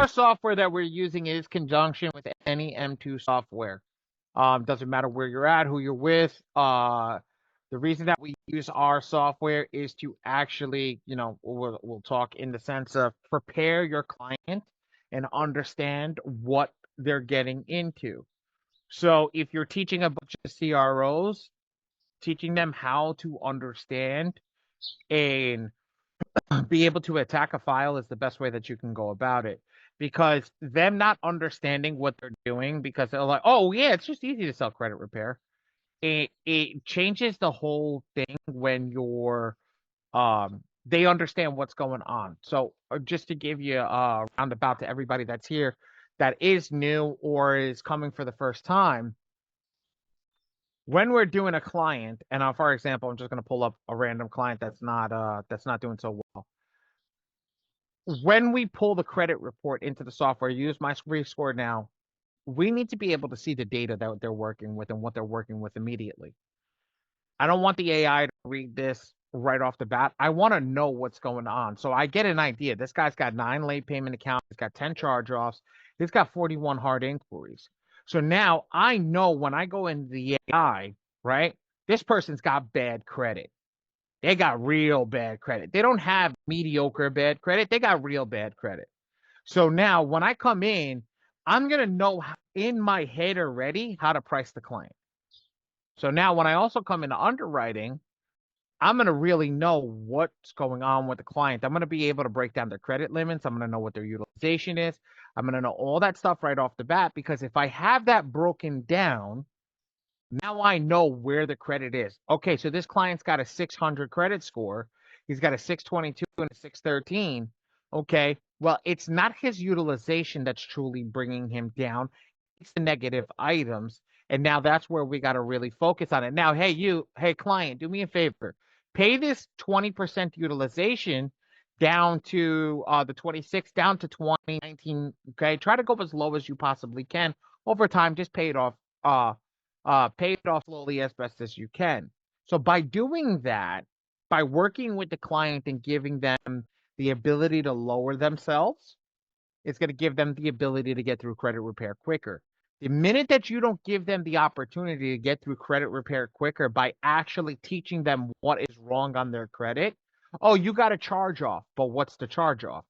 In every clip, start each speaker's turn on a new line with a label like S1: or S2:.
S1: our software that we're using is conjunction with any M2 software. Doesn't matter where you're at, who you're with. The reason that we use our software is to actually, we'll talk in the sense of prepare your client and understand what they're getting into. So if you're teaching a bunch of CROs, teaching them how to understand and be able to attack a file is the best way that you can go about it. Because them not understanding what they're doing, because they're like, oh yeah, it's just easy to sell credit repair. It changes the whole thing when you're they understand what's going on. So just to give you a roundabout to everybody that's here that is new or is coming for the first time, when we're doing a client, and for example, I'm just going to pull up a random client that's not doing so well. When we pull the credit report into the software, use my score now, we need to be able to see the data that they're working with and what they're working with immediately. I don't want the AI to read this right off the bat. I want to know what's going on. So I get an idea. This guy's got 9 late payment accounts. He's got 10 charge-offs. He's got 41 hard inquiries. So now I know when I go into the AI, right, this person's got bad credit. They got real bad credit. They don't have mediocre bad credit. They got real bad credit. So now when I come in, I'm going to know in my head already how to price the client. So now when I also come into underwriting, I'm going to really know what's going on with the client. I'm going to be able to break down their credit limits. I'm going to know what their utilization is. I'm going to know all that stuff right off the bat, because if I have that broken down, now I know where the credit is. Okay, so this client's got a 600 credit score. He's got a 622 and a 613. Okay, well, it's not his utilization that's truly bringing him down. It's the negative items. And now that's where we got to really focus on it. Now, hey, client, do me a favor. Pay this 20% utilization down to the 26, down to 20, 19. Okay, try to go as low as you possibly can. Over time, just pay it off. Pay it off slowly as best as you can. So by doing that, by working with the client and giving them the ability to lower themselves, it's going to give them the ability to get through credit repair quicker. The minute that you don't give them the opportunity to get through credit repair quicker by actually teaching them what is wrong on their credit, oh, you got a charge off, but what's the charge off?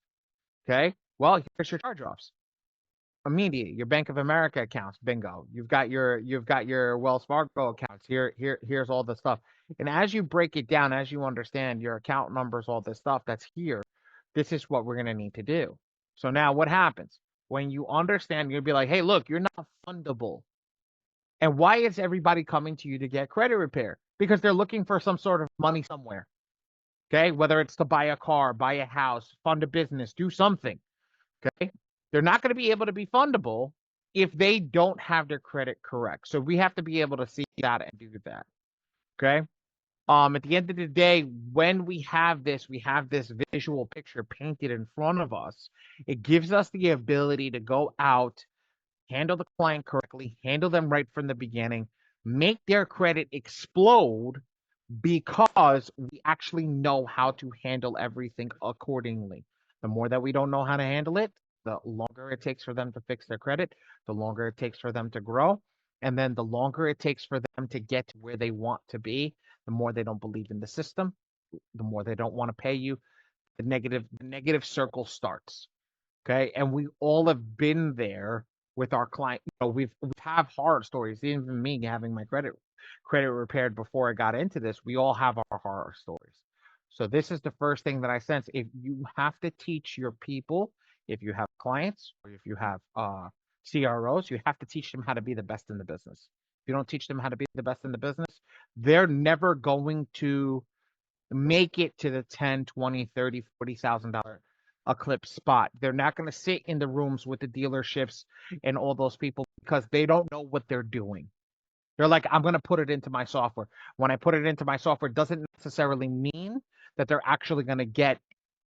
S1: Okay, well, here's your charge offs. Immediate, your Bank of America accounts, bingo. You've got your Wells Fargo accounts. Here's all the stuff. And as you break it down, as you understand your account numbers, all this stuff that's here, this is what we're gonna need to do. So now what happens? When you understand, you'll be like, hey, look, you're not fundable. And why is everybody coming to you to get credit repair? Because they're looking for some sort of money somewhere. Okay, whether it's to buy a car, buy a house, fund a business, do something. Okay, they're not going to be able to be fundable if they don't have their credit correct. So we have to be able to see that and do that. Okay. At the end of the day, when we have this visual picture painted in front of us, it gives us the ability to go out, handle the client correctly, handle them right from the beginning, make their credit explode, because we actually know how to handle everything accordingly. The more that we don't know how to handle it, the longer it takes for them to fix their credit, the longer it takes for them to grow, and then the longer it takes for them to get to where they want to be, the more they don't believe in the system, the more they don't want to pay you, the negative circle starts. Okay. And we all have been there with our client. We've have horror stories. Even me having my credit repaired before I got into this, we all have our horror stories. So this is the first thing that I sense. If you have to teach your people, if you have clients or if you have CROs, you have to teach them how to be the best in the business. If you don't teach them how to be the best in the business, they're never going to make it to the 10, 20, 30, $40,000 a clip spot. They're not going to sit in the rooms with the dealerships and all those people because they don't know what they're doing. They're like, I'm going to put it into my software. When I put it into my software, it doesn't necessarily mean that they're actually going to get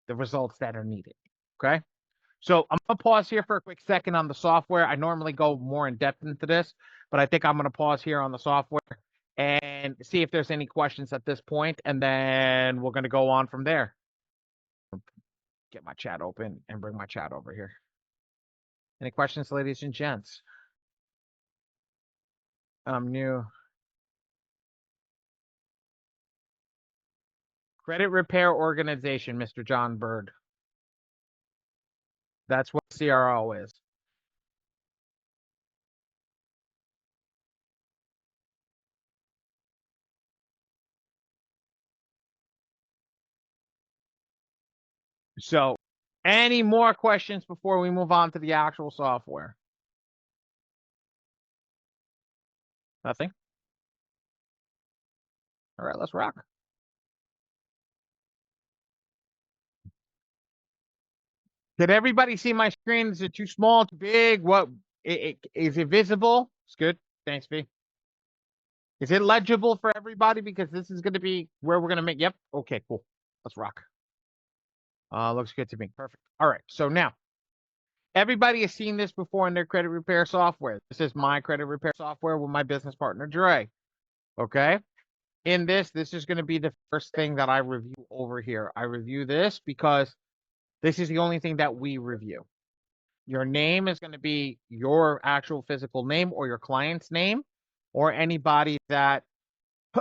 S1: the results that are needed. Okay. So I'm going to pause here for a quick second on the software. I normally go more in depth into this, but I think I'm going to pause here on the software and see if there's any questions at this point, and then we're going to go on from there. Get my chat open and bring my chat over here. Any questions, ladies and gents? I'm new. Credit Repair Organization, Mr. John Bird. That's what CRO is. So, any more questions before we move on to the actual software? Nothing? All right, let's rock. Did everybody see my screen? Is it too small, too big? What is it visible? It's good. Thanks, V. Is it legible for everybody? Because this is going to be where we're going to make. Yep. Okay, cool. Let's rock. Looks good to me. Perfect. All right. So now, everybody has seen this before in their credit repair software. This is my credit repair software with my business partner, Dre. Okay. In this is going to be the first thing that I review over here. I review this because this is the only thing that we review. Your name is going to be your actual physical name or your client's name or anybody that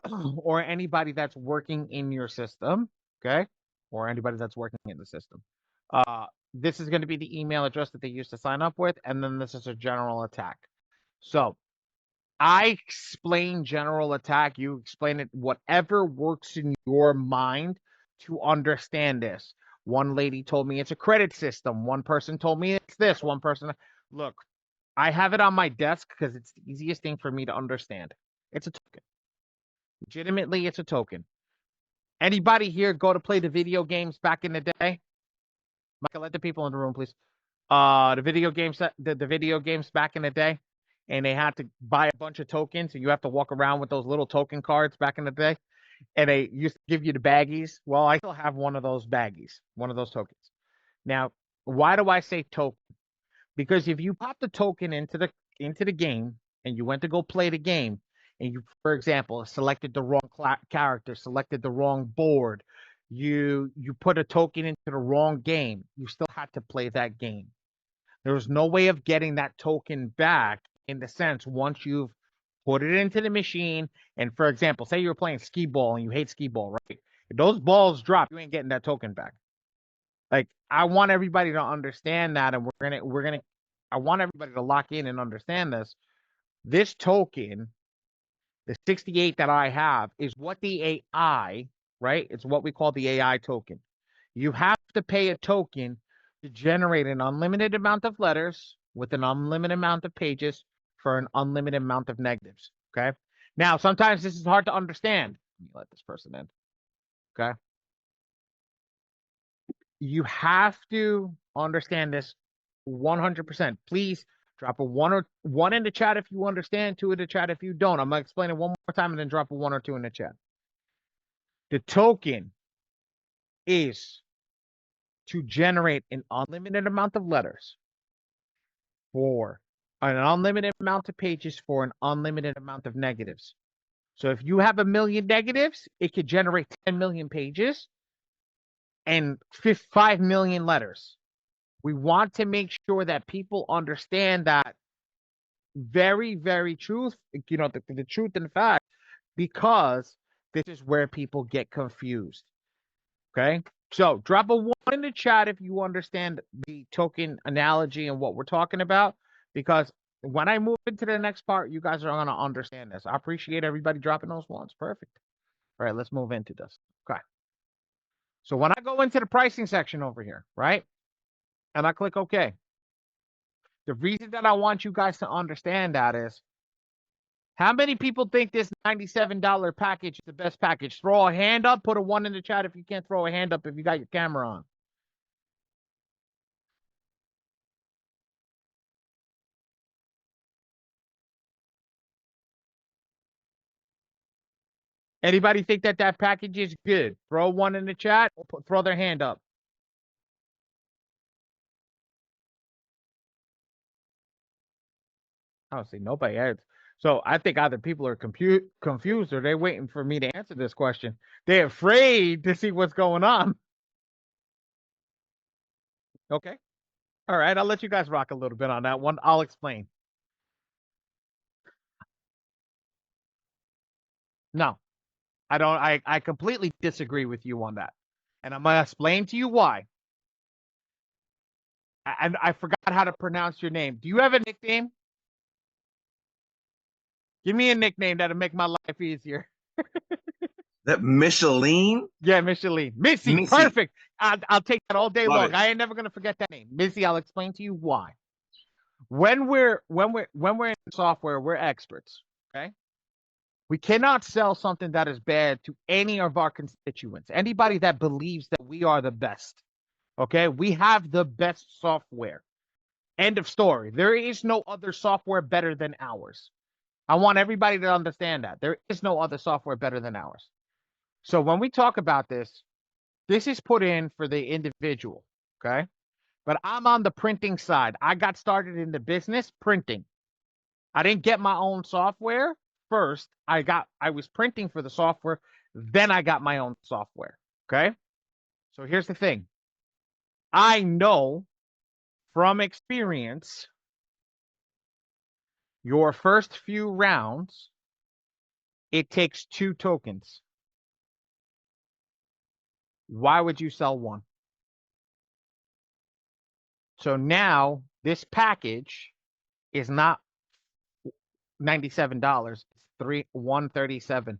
S1: or anybody that's working in your system, okay? Or anybody that's working in the system. This is going to be the email address that they used to sign up with, and then this is a general attack. So I explain general attack, you explain it, whatever works in your mind to understand this. One lady told me it's a credit system. One person told me it's this. One person, look, I have it on my desk because it's the easiest thing for me to understand. It's a token. Legitimately, it's a token. Anybody here go to play the video games back in the day? Michael, let the people in the room, please. The video games, the video games back in the day, and they had to buy a bunch of tokens, and you have to walk around with those little token cards back in the day, and they used to give you the baggies. Well, I still have one of those baggies, one of those tokens. Now, why do I say token? Because if you pop the token into the game and you went to go play the game, and you, for example, selected the wrong character, selected the wrong board, you put a token into the wrong game, you still had to play that game. There was no way of getting that token back in the sense once you've put it into the machine. And for example, say you're playing skee ball and you hate skee ball, right? If those balls drop, you ain't getting that token back. Like, I want everybody to understand that, and I want everybody to lock in and understand this. This token, the 68 that I have, is what the AI, right? It's what we call the AI token. You have to pay a token to generate an unlimited amount of letters with an unlimited amount of pages for an unlimited amount of negatives. Okay. Now, sometimes this is hard to understand. Let me let this person in. Okay. You have to understand this 100%. Please drop a one in the chat if you understand, two in the chat if you don't. I'm going to explain it one more time and then drop a one or two in the chat. The token is to generate an unlimited amount of letters for an unlimited amount of pages for an unlimited amount of negatives. So if you have 1 million negatives, it could generate 10 million pages and 5 million letters. We want to make sure that people understand that very, very truth, the truth and the fact, because this is where people get confused. Okay. So drop a one in the chat if you understand the token analogy and what we're talking about, because when I move into the next part, you guys are going to understand this. I appreciate everybody dropping those ones. Perfect. All right, let's move into this. Okay. So when I go into the pricing section over here, right, and I click OK, the reason that I want you guys to understand that is, how many people think this $97 package is the best package? Throw a hand up, put a one in the chat if you can't throw a hand up if you got your camera on. Anybody think that that package is good? Throw one in the chat or throw their hand up. I don't see nobody else. So I think either people are confused or they're waiting for me to answer this question. They're afraid to see what's going on. Okay. All right, I'll let you guys rock a little bit on that one. I'll explain. No, I don't. I completely disagree with you on that, and I'm gonna explain to you why. And I forgot how to pronounce your name. Do you have a nickname? Give me a nickname that'll make my life easier.
S2: That Micheline,
S1: Yeah, Micheline. Missy,
S2: Missy,
S1: perfect. I'll take that all day
S2: love
S1: long.
S2: it.
S1: I ain't never gonna forget that name. Missy, I'll explain to you why. When we're in software, we're experts. Okay. We cannot sell something that is bad to any of our constituents. Anybody that believes that we are the best. Okay. We have the best software. End of story. There is no other software better than ours. I want everybody to understand that. There is no other software better than ours. So when we talk about this is put in for the individual. Okay. But I'm on the printing side. I got started in the business printing. I didn't get my own software first. I was printing for the software, then I got my own software. Okay? So here's the thing. I know from experience your first few rounds it takes 2 tokens. Why would you sell one? So now this package is not $97. It's 137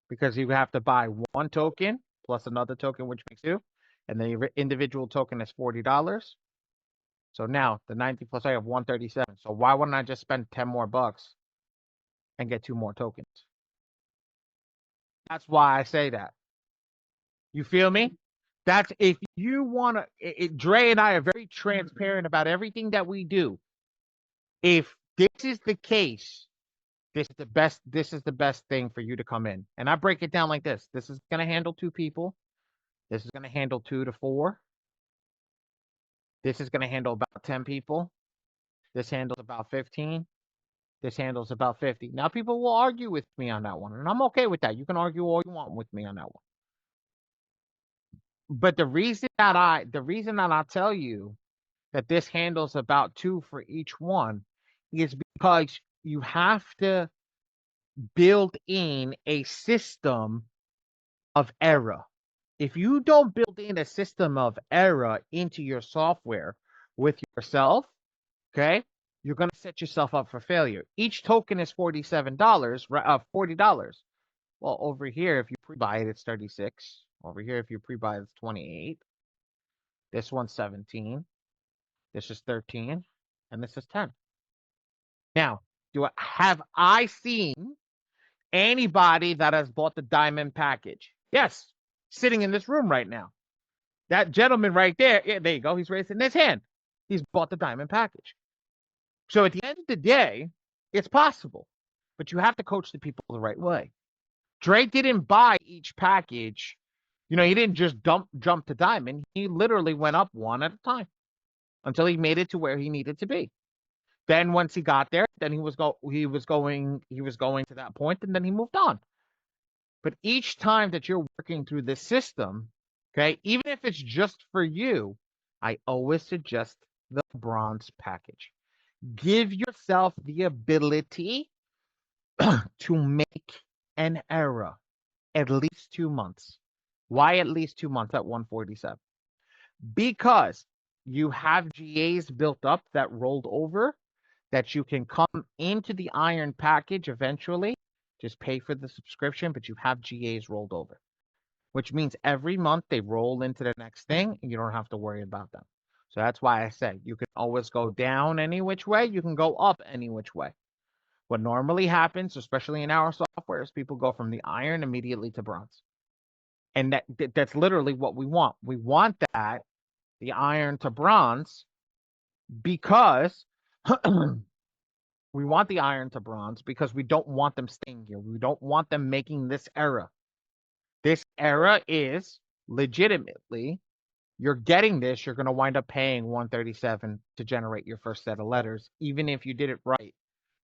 S1: because you have to buy 1 token plus another token, which makes 2, and the individual token is $40. So now the 90 plus I have 137. So why wouldn't I just spend 10 more bucks and get 2 more tokens? That's why I say that. You feel me? That's if you want to. Dre and I are very transparent about everything that we do. If this is the case, this is the best. This is the best thing for you to come in. And I break it down like this. This is going to handle 2 people. This is going to handle 2 to 4. This is going to handle about 10 people. This handles about 15. This handles about 50. Now, people will argue with me on that one, and I'm okay with that. You can argue all you want with me on that one. But the reason that I tell you that this handles about 2 for each one is because you have to build in a system of error. If you don't build in a system of error into your software with yourself, okay, you're going to set yourself up for failure. Each token is $47, $40. Well, over here, if you pre-buy it, it's 36. Over here, if you pre-buy it, it's 28. This one's 17. This is 13. And this is 10. Now, have I seen anybody that has bought the diamond package? Yes, sitting in this room right now. That gentleman right there, yeah, there you go. He's raising his hand. He's bought the diamond package. So at the end of the day, it's possible, but you have to coach the people the right way. Drake didn't buy each package. He didn't just jump to diamond. He literally went up one at a time until he made it to where he needed to be. Then once he got there, then he was going to that point, and then he moved on. But each time that you're working through this system, okay, even if it's just for you, I always suggest the bronze package. Give yourself the ability to make an error at least 2 months. Why at least 2 months at 147? Because you have GAs built up that rolled over that you can come into the iron package eventually. Just pay for the subscription, but you have GAs rolled over, which means every month they roll into the next thing and you don't have to worry about them. So that's why I say you can always go down any which way. You can go up any which way. What normally happens, especially in our software, is people go from the iron immediately to bronze. And that's literally what we want. We want the iron to bronze, because we want the iron to bronze because we don't want them staying here. We don't want them making this error. This error is legitimately, you're getting this, you're going to wind up paying 137 to generate your first set of letters, even if you did it right.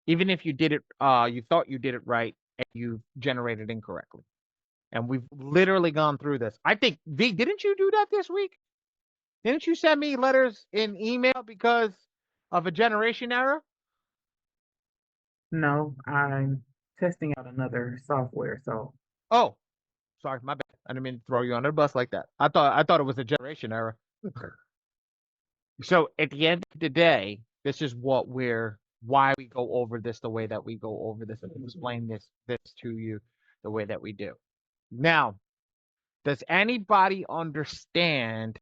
S1: Even if you did it, you thought you did it right and you generated incorrectly. And we've literally gone through this. I think, V, didn't you do that this week? Didn't you send me letters in email because of a generation error?
S3: No, I'm testing out another software. So
S1: Oh, sorry, my bad. I didn't mean to throw you under the bus like that. I thought it was a generation error. So at the end of the day, this is why we go over this the way that we go over this and explain this to you the way that we do. Now, does anybody understand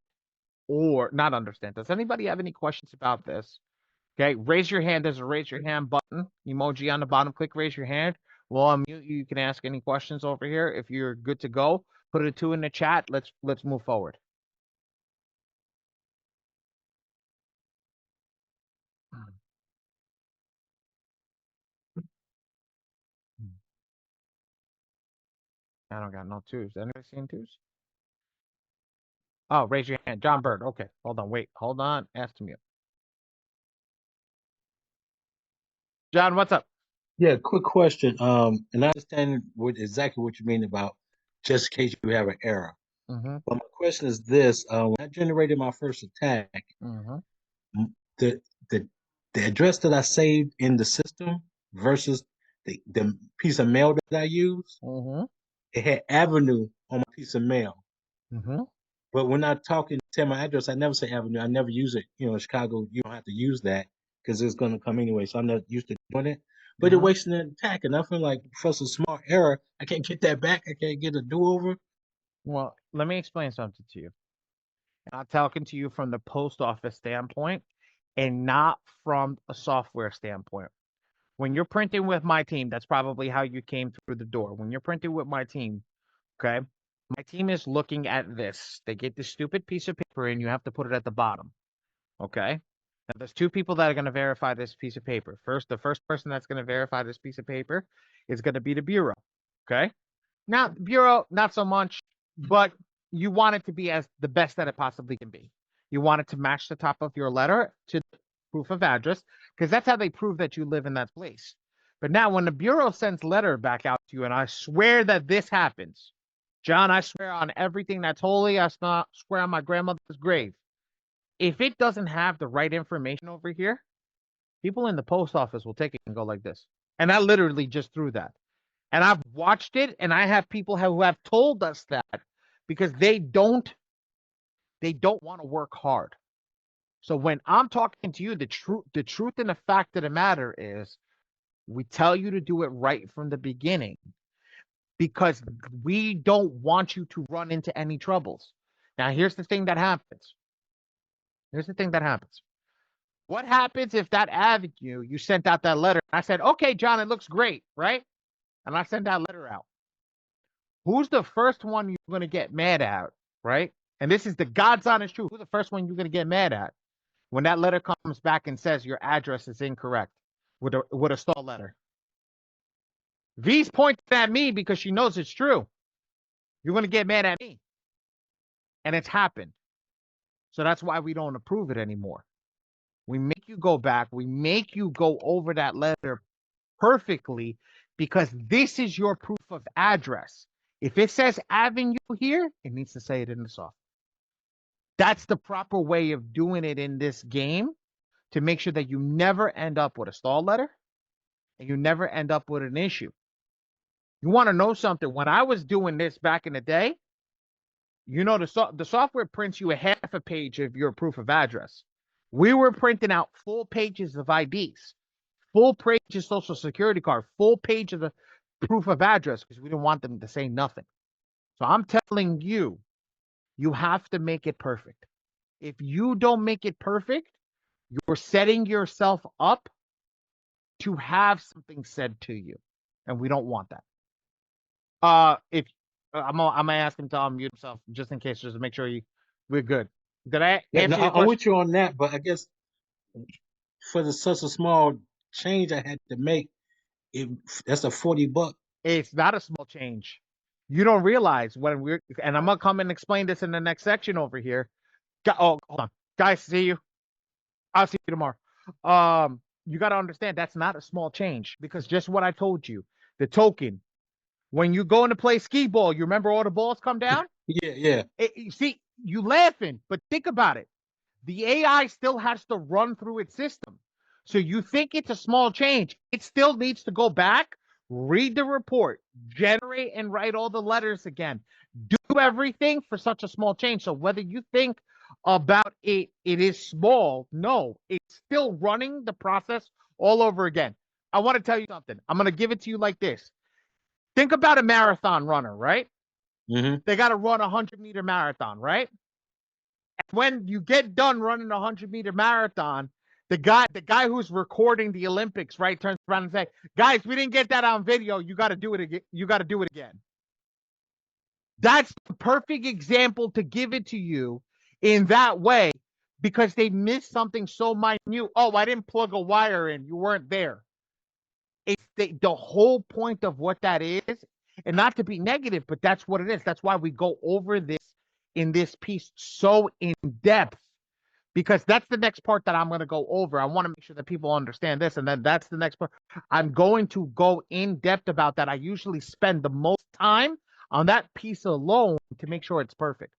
S1: or not understand? Does anybody have any questions about this? Okay, raise your hand. There's a raise your hand button emoji on the bottom. Click raise your hand. We'll unmute you. You can ask any questions over here. If you're good to go, put a 2 in the chat. Let's move forward. I don't got no 2s. Anybody seen 2s? Oh, raise your hand. John Bird. Okay, hold on. Wait, hold on. Ask to mute. John, what's up?
S4: Yeah, quick question. And I understand exactly what you mean about just in case you have an error.
S1: Mm-hmm.
S4: But my question is this: when I generated my first attack,
S1: Mm-hmm.
S4: the the the address that I saved in the system versus the piece of mail that I used,
S1: Mm-hmm.
S4: it had Avenue on my piece of mail.
S1: Mm-hmm.
S4: But when I tell my address, I never say Avenue. I never use it. You know, in Chicago, you don't have to use that because it's going to come anyway. So I'm not used to doing it. But it
S1: Mm-hmm.
S4: wasting an attack, and I feel like for some small error, I can't get that back. I can't get a do-over.
S1: Well, let me explain something to you. I'm talking to you from the post office standpoint and not from a software standpoint. When you're printing with my team, that's probably how you came through the door. When you're printing with my team, okay, my team is looking at this. They get this stupid piece of paper and you have to put it at the bottom. Okay. Now there's 2 people that are going to verify this piece of paper. First, the first person that's going to verify this piece of paper is going to be the bureau. Okay. Now, bureau, not so much, but you want it to be as the best that it possibly can be. You want it to match the top of your letter to proof of address, because that's how they prove that you live in that place. But now, when the bureau sends letter back out to you, and I swear that this happens, John, I swear on everything that's holy, I swear on my grandmother's grave. If it doesn't have the right information over here, people in the post office will take it and go like this. And I literally just threw that. And I've watched it, and I have people who have told us that because they don't want to work hard. So when I'm talking to you, the truth and the fact of the matter is we tell you to do it right from the beginning because we don't want you to run into any troubles. Now, here's the thing that happens. What happens if that avenue, you sent out that letter? I said, okay, John, it looks great, right? And I sent that letter out. Who's the first one you're going to get mad at, right? And this is the God's honest truth. Who's the first one you're going to get mad at when that letter comes back and says your address is incorrect with a stall letter? V's pointing at me because she knows it's true. You're going to get mad at me. And it's happened. So that's why we don't approve it anymore. We make you go back. We make you go over that letter perfectly because this is your proof of address. If it says avenue here, it needs to say it in the software. That's the proper way of doing it in this game to make sure that you never end up with a stall letter and you never end up with an issue. You want to know something? When I was doing this back in the day, you know, the software prints you a half a page of your proof of address. We were printing out full pages of IDs, full pages social security card, full page of the proof of address because we didn't want them to say nothing. So I'm telling you, you have to make it perfect. If you don't make it perfect, you're setting yourself up to have something said to you, and we don't want that. If I'm gonna ask him to unmute himself just in case, just to make sure we're good. Did I
S4: Yeah,
S1: answer
S4: no,
S1: your
S4: I'm
S1: question?
S4: with you on that, but I guess for such a small change I had to make, that's a $40.
S1: It's not a small change. You don't realize when and I'm gonna come and explain this in the next section over here. Oh, hold on, guys. See you. I'll see you tomorrow. You got to understand that's not a small change because just what I told you, the token. When you go into play skee ball, you remember all the balls come down?
S4: Yeah.
S1: You see, You laughing, but think about it. The AI still has to run through its system. So you think it's a small change. It still needs to go back, read the report, generate and write all the letters again. Do everything for such a small change. So whether you think about it is small, no, it's still running the process all over again. I want to tell you something. I'm going to give it to you like this. Think about a marathon runner, right?
S4: Mm-hmm.
S1: They got to run a 100-meter marathon, right? When you get done running a 100-meter marathon, the guy who's recording the Olympics, right, turns around and says, "Guys, we didn't get that on video. You got to do it again. You got to do it again." That's the perfect example to give it to you in that way, because they missed something so minute. Oh, I didn't plug a wire in. You weren't there. It's the whole point of what that is, and not to be negative, but that's what it is. That's why we go over this in this piece so in depth, because that's the next part that I'm going to go over. I want to make sure that people understand this, and then that's the next part. I'm going to go in depth about that. I usually spend the most time on that piece alone to make sure it's perfect.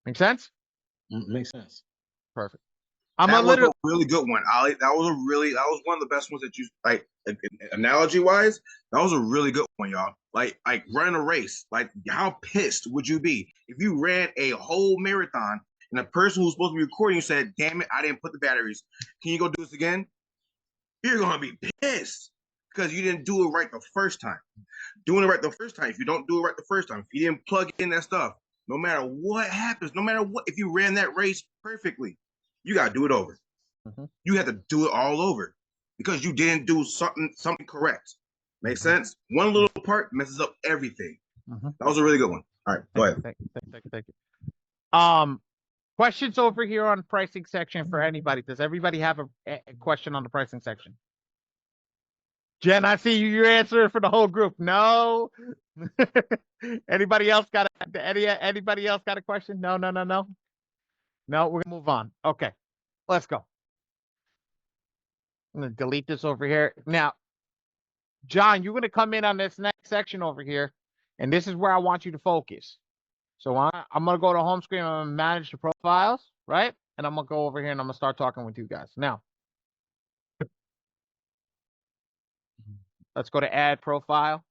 S1: Make sense?
S4: Makes sense.
S1: Perfect.
S2: That was a really good one, Ali. That was one of the best ones that you like, analogy wise. That was a really good one, y'all. Like running a race. Like, how pissed would you be if you ran a whole marathon and the person who's supposed to be recording you said, "Damn it, I didn't put the batteries. Can you go do this again?" You're gonna be pissed because you didn't do it right the first time. Doing it right the first time. If you don't do it right the first time, if you didn't plug in that stuff, no matter what happens, no matter what, if you ran that race perfectly, you gotta do it over.
S1: Mm-hmm.
S2: You have to do it all over because you didn't do something correct. Makes sense? One little part messes up everything.
S1: Mm-hmm.
S2: That was a really good one. All right, go ahead.
S1: Thank you. Questions over here on pricing section for anybody. Does everybody have a question on the pricing section? Jen, I see you answering for the whole group. No. Anybody else got a question? No. No, we're gonna move on. Okay, let's go. I'm gonna delete this over here. Now, John, you're gonna come in on this next section over here, and this is where I want you to focus. So I'm gonna go to home screen. I'm gonna manage the profiles, right? And I'm gonna go over here and I'm gonna start talking with you guys. Now, let's go to add profile.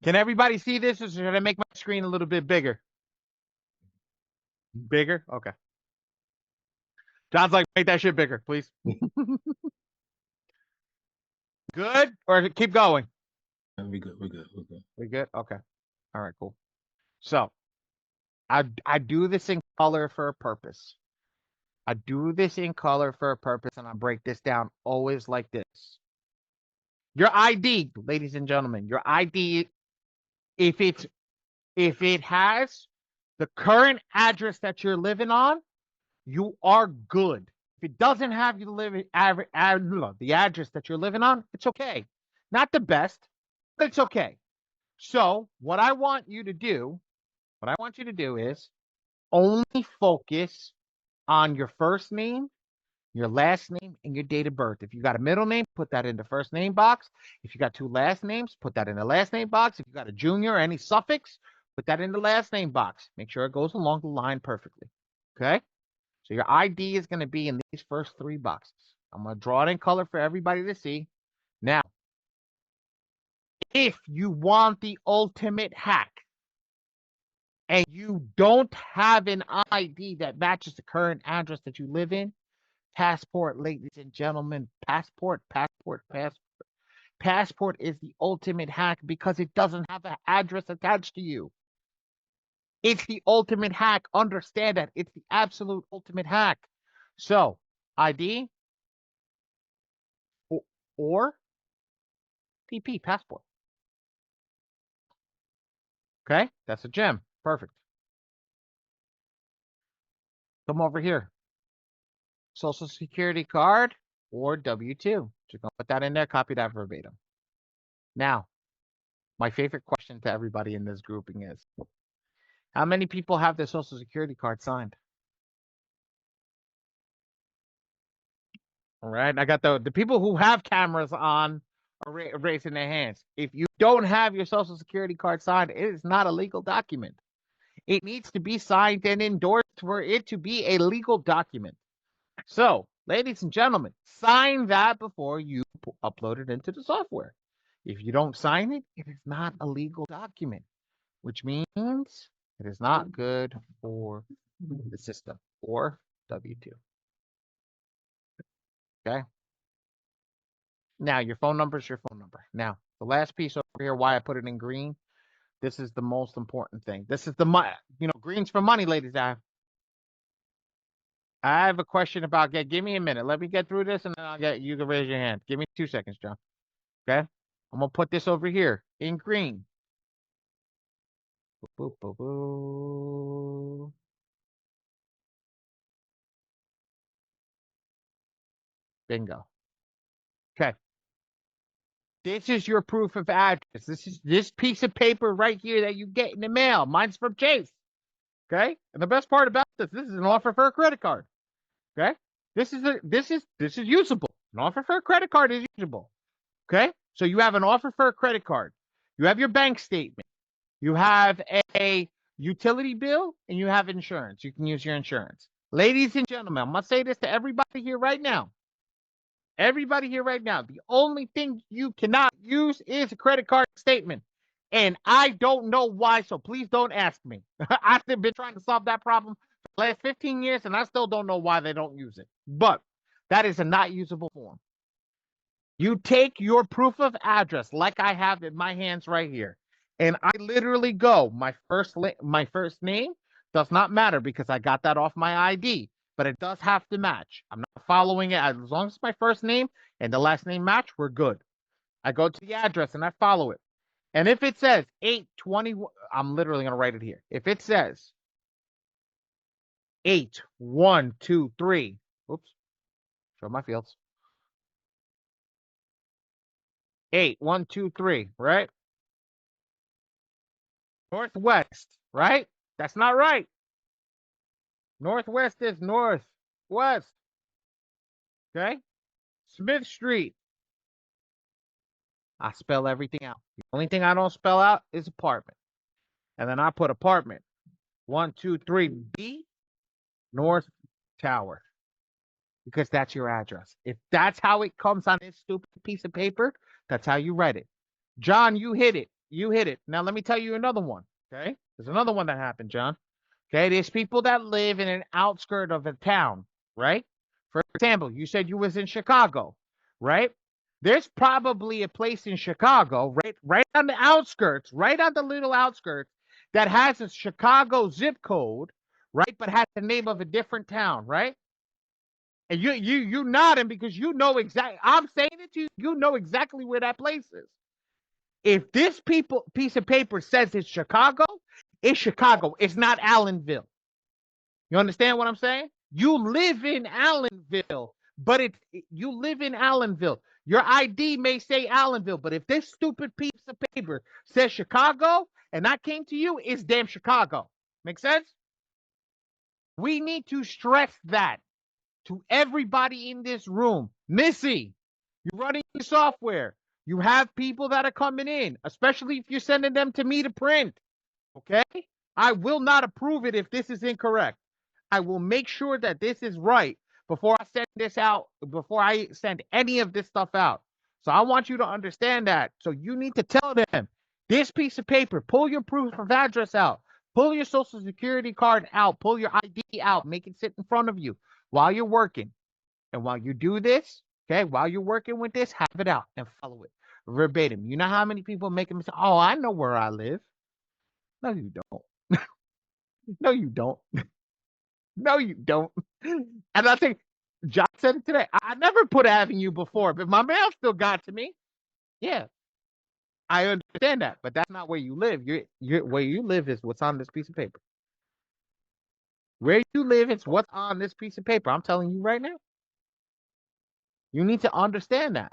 S1: Can everybody see this, or should I make my screen a little bit bigger? Bigger? Okay. John's like, make that shit bigger, please. Good? Or keep going?
S4: We're good.
S1: We good? Okay. All right, cool. So I do this in color for a purpose. I do this in color for a purpose, and I break this down always like this. Your ID, ladies and gentlemen, your ID, if it has the current address that you're living on, you are good. If it doesn't have the address that you're living on, it's okay. Not the best, but it's okay. So what I want you to do is only focus on your first name, your last name, and your date of birth. If you got a middle name, put that in the first name box. If you got two last names, put that in the last name box. If you got a junior or any suffix, put that in the last name box. Make sure it goes along the line perfectly. Okay? So your ID is going to be in these first three boxes. I'm going to draw it in color for everybody to see. Now, if you want the ultimate hack and you don't have an ID that matches the current address that you live in, passport, ladies and gentlemen, passport is the ultimate hack because it doesn't have an address attached to you. It's the ultimate hack. Understand that. It's the absolute ultimate hack. So, ID or PP, passport. Okay, that's a gem. Perfect. Come over here. Social Security card or W-2. Just gonna put that in there, copy that verbatim. Now, my favorite question to everybody in this grouping is, how many people have their Social Security card signed? All right, I got the people who have cameras on are raising their hands. If you don't have your Social Security card signed, it is not a legal document. It needs to be signed and endorsed for it to be a legal document. So, ladies and gentlemen, sign that before you upload it into the software. If you don't sign it, it is not a legal document, which means it is not good for the system or W-2. Okay? Now, your phone number is your phone number. Now, the last piece over here, why I put it in green, this is the most important thing. This is the money, green's for money, ladies and I have a question about, give me a minute. Let me get through this and then you can raise your hand. Give me 2 seconds, John. Okay? I'm going to put this over here in green. Boop, boop, boop. Bingo. Okay. This is your proof of address. This is this piece of paper right here that you get in the mail. Mine's from Chase. Okay? And the best part about this is an offer for a credit card. Okay? This is usable. An offer for a credit card is usable. Okay? So you have an offer for a credit card. You have your bank statement. You have a utility bill and you have insurance. You can use your insurance. Ladies and gentlemen, I'm going to say this to everybody here right now. Everybody here right now, the only thing you cannot use is a credit card statement. And I don't know why, so please don't ask me. I've been trying to solve that problem for the last 15 years, and I still don't know why they don't use it. But that is a not usable form. You take your proof of address, like I have in my hands right here, and I literally go, my first name does not matter because I got that off my ID. But it does have to match. I'm not following it. As long as my first name and the last name match, we're good. I go to the address and I follow it. And if it says 821, I'm literally going to write it here. If it says 8123, oops, show my fields. 8123, right? Northwest, right? That's not right. Northwest is northwest. Okay? Smith Street. I spell everything out. The only thing I don't spell out is apartment. And then I put apartment 123B North Tower. Because that's your address. If that's how it comes on this stupid piece of paper, that's how you write it. John, you hit it. You hit it. Now let me tell you another one. Okay? There's another one that happened, John. Okay, there's people that live in an outskirt of a town, right? For example, you said you was in Chicago, right? There's probably a place in Chicago, right on the outskirts, right on the little outskirts, that has a Chicago zip code, right? But has the name of a different town, right? And you nodding because you know exactly. I'm saying it to you. You know exactly where that place is. If this piece of paper says it's Chicago, it's Chicago. It's not Allenville. You understand what I'm saying? You live in Allenville, but you live in Allenville. Your ID may say Allenville, but if this stupid piece of paper says Chicago and that came to you, it's damn Chicago. Make sense? We need to stress that to everybody in this room. Missy, you're running your software. You have people that are coming in, especially if you're sending them to me to print. Okay? I will not approve it if this is incorrect. I will make sure that this is right before I send this out, before I send any of this stuff out. So I want you to understand that. So you need to tell them this piece of paper, pull your proof of address out, pull your social security card out, pull your ID out, make it sit in front of you while you're working. And while you do this, okay, while you're working with this, have it out and follow it verbatim. You know how many people make a mistake? Oh, I know where I live. No, you don't. No, you don't. No, you don't. And I think John said it today. I never put Avenue before, but my mail still got to me. Yeah, I understand that, but that's not where you live. Where you live is what's on this piece of paper. Where you live is what's on this piece of paper. I'm telling you right now. You need to understand that.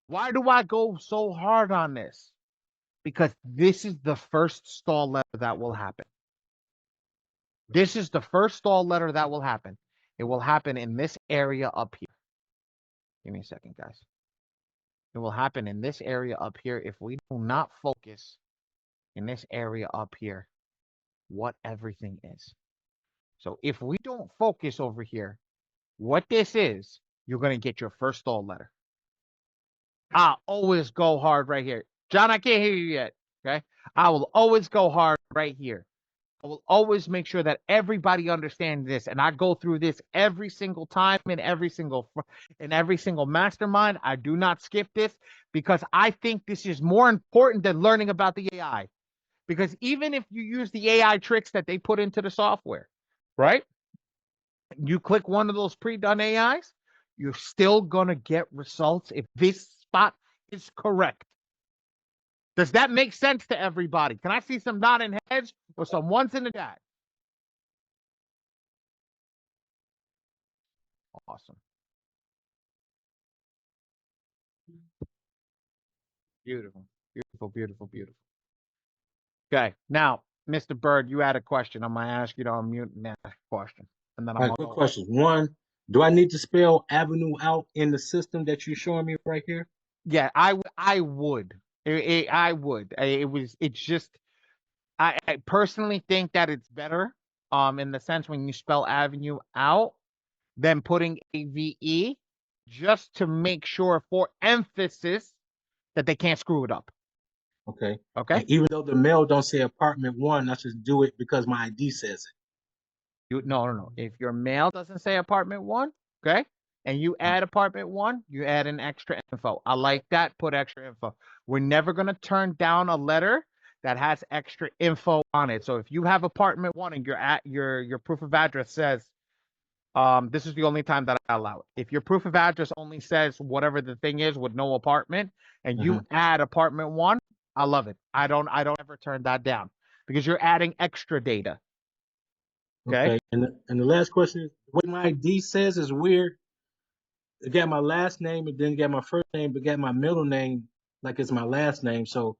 S1: Why do I go so hard on this? Because this is the first stall letter that will happen. This is the first stall letter that will happen. It will happen in this area up here. Give me a second, guys. It will happen in this area up here if we do not focus in this area up here. what everything is. So if we don't focus over here, what this is, you're going to get your first stall letter. I'll always go hard right here. John, I can't hear you yet. Okay. I will always go hard right here. I will always make sure that everybody understands this. And I go through this every single time in every single mastermind. I do not skip this because I think this is more important than learning about the AI. Because even if you use the AI tricks that they put into the software, right? You click one of those pre-done AIs, you're still going to get results if this spot is correct. Does that make sense to everybody? Can I see some nodding heads or some ones in the chat? Awesome. Beautiful, beautiful, beautiful, beautiful. Okay, now, Mr. Bird, you had a question. I'm going to ask you to unmute and ask a question. And then I'm
S4: All right,
S1: going
S4: good
S1: to
S4: questions. One, do I need to spell avenue out in the system that you're showing me right here?
S1: Yeah, I would. I would. It's just, I personally think that it's better, in the sense when you spell avenue out than putting AVE, just to make sure for emphasis that they can't screw it up.
S4: Okay.
S1: Okay.
S4: And even though the mail don't say apartment one, I just do it because my ID says it.
S1: No. If your mail doesn't say apartment one, okay, and you add apartment one, you add an extra info. I like that. Put extra info. We're never gonna turn down a letter that has extra info on it. So if you have apartment one and your proof of address says, this is the only time that I allow it. If your proof of address only says whatever the thing is with no apartment, and you add apartment one, I love it. I don't ever turn that down because you're adding extra data. Okay.
S4: And the last question is, what my ID says is weird. It got my last name and then got my first name, but got my middle name like it's my last name. So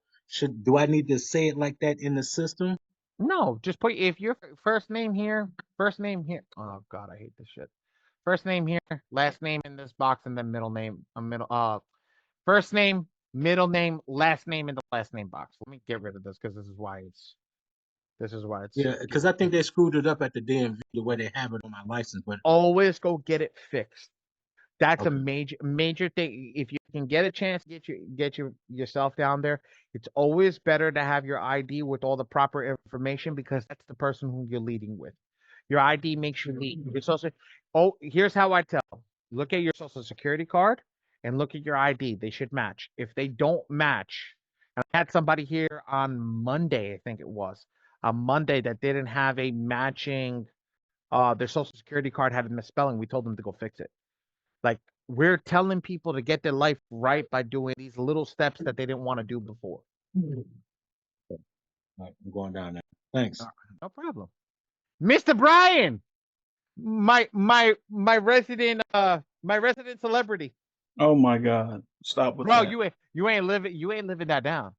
S4: do I need to say it like that in the system?
S1: No, just put, if your first name here. Oh God, I hate this shit. First name here, last name in this box, and then middle name, first name, middle name, last name in the last name box. Let me get rid of this because this is why it's
S4: Yeah, because I think they screwed it up at the DMV the way they have it on my license. But
S1: always go get it fixed. That's a
S4: okay.
S1: major thing. If you can get a chance to get yourself down there, it's always better to have your ID with all the proper information because that's the person who you're leading with. Your ID makes you lead. Your social. Oh, here's how I tell. Look at your social security card and look at your ID. They should match. If they don't match, and I had somebody here on Monday, I think it was, on Monday, that didn't have a matching. Their social security card had a misspelling. We told them to go fix it. Like, we're telling people to get their life right by doing these little steps that they didn't want to do before.
S4: All right, I'm going down there. Thanks.
S1: No problem. Mr. Brian, my resident celebrity.
S5: Oh my God! Stop with
S1: Bro,
S5: that.
S1: you ain't living that down.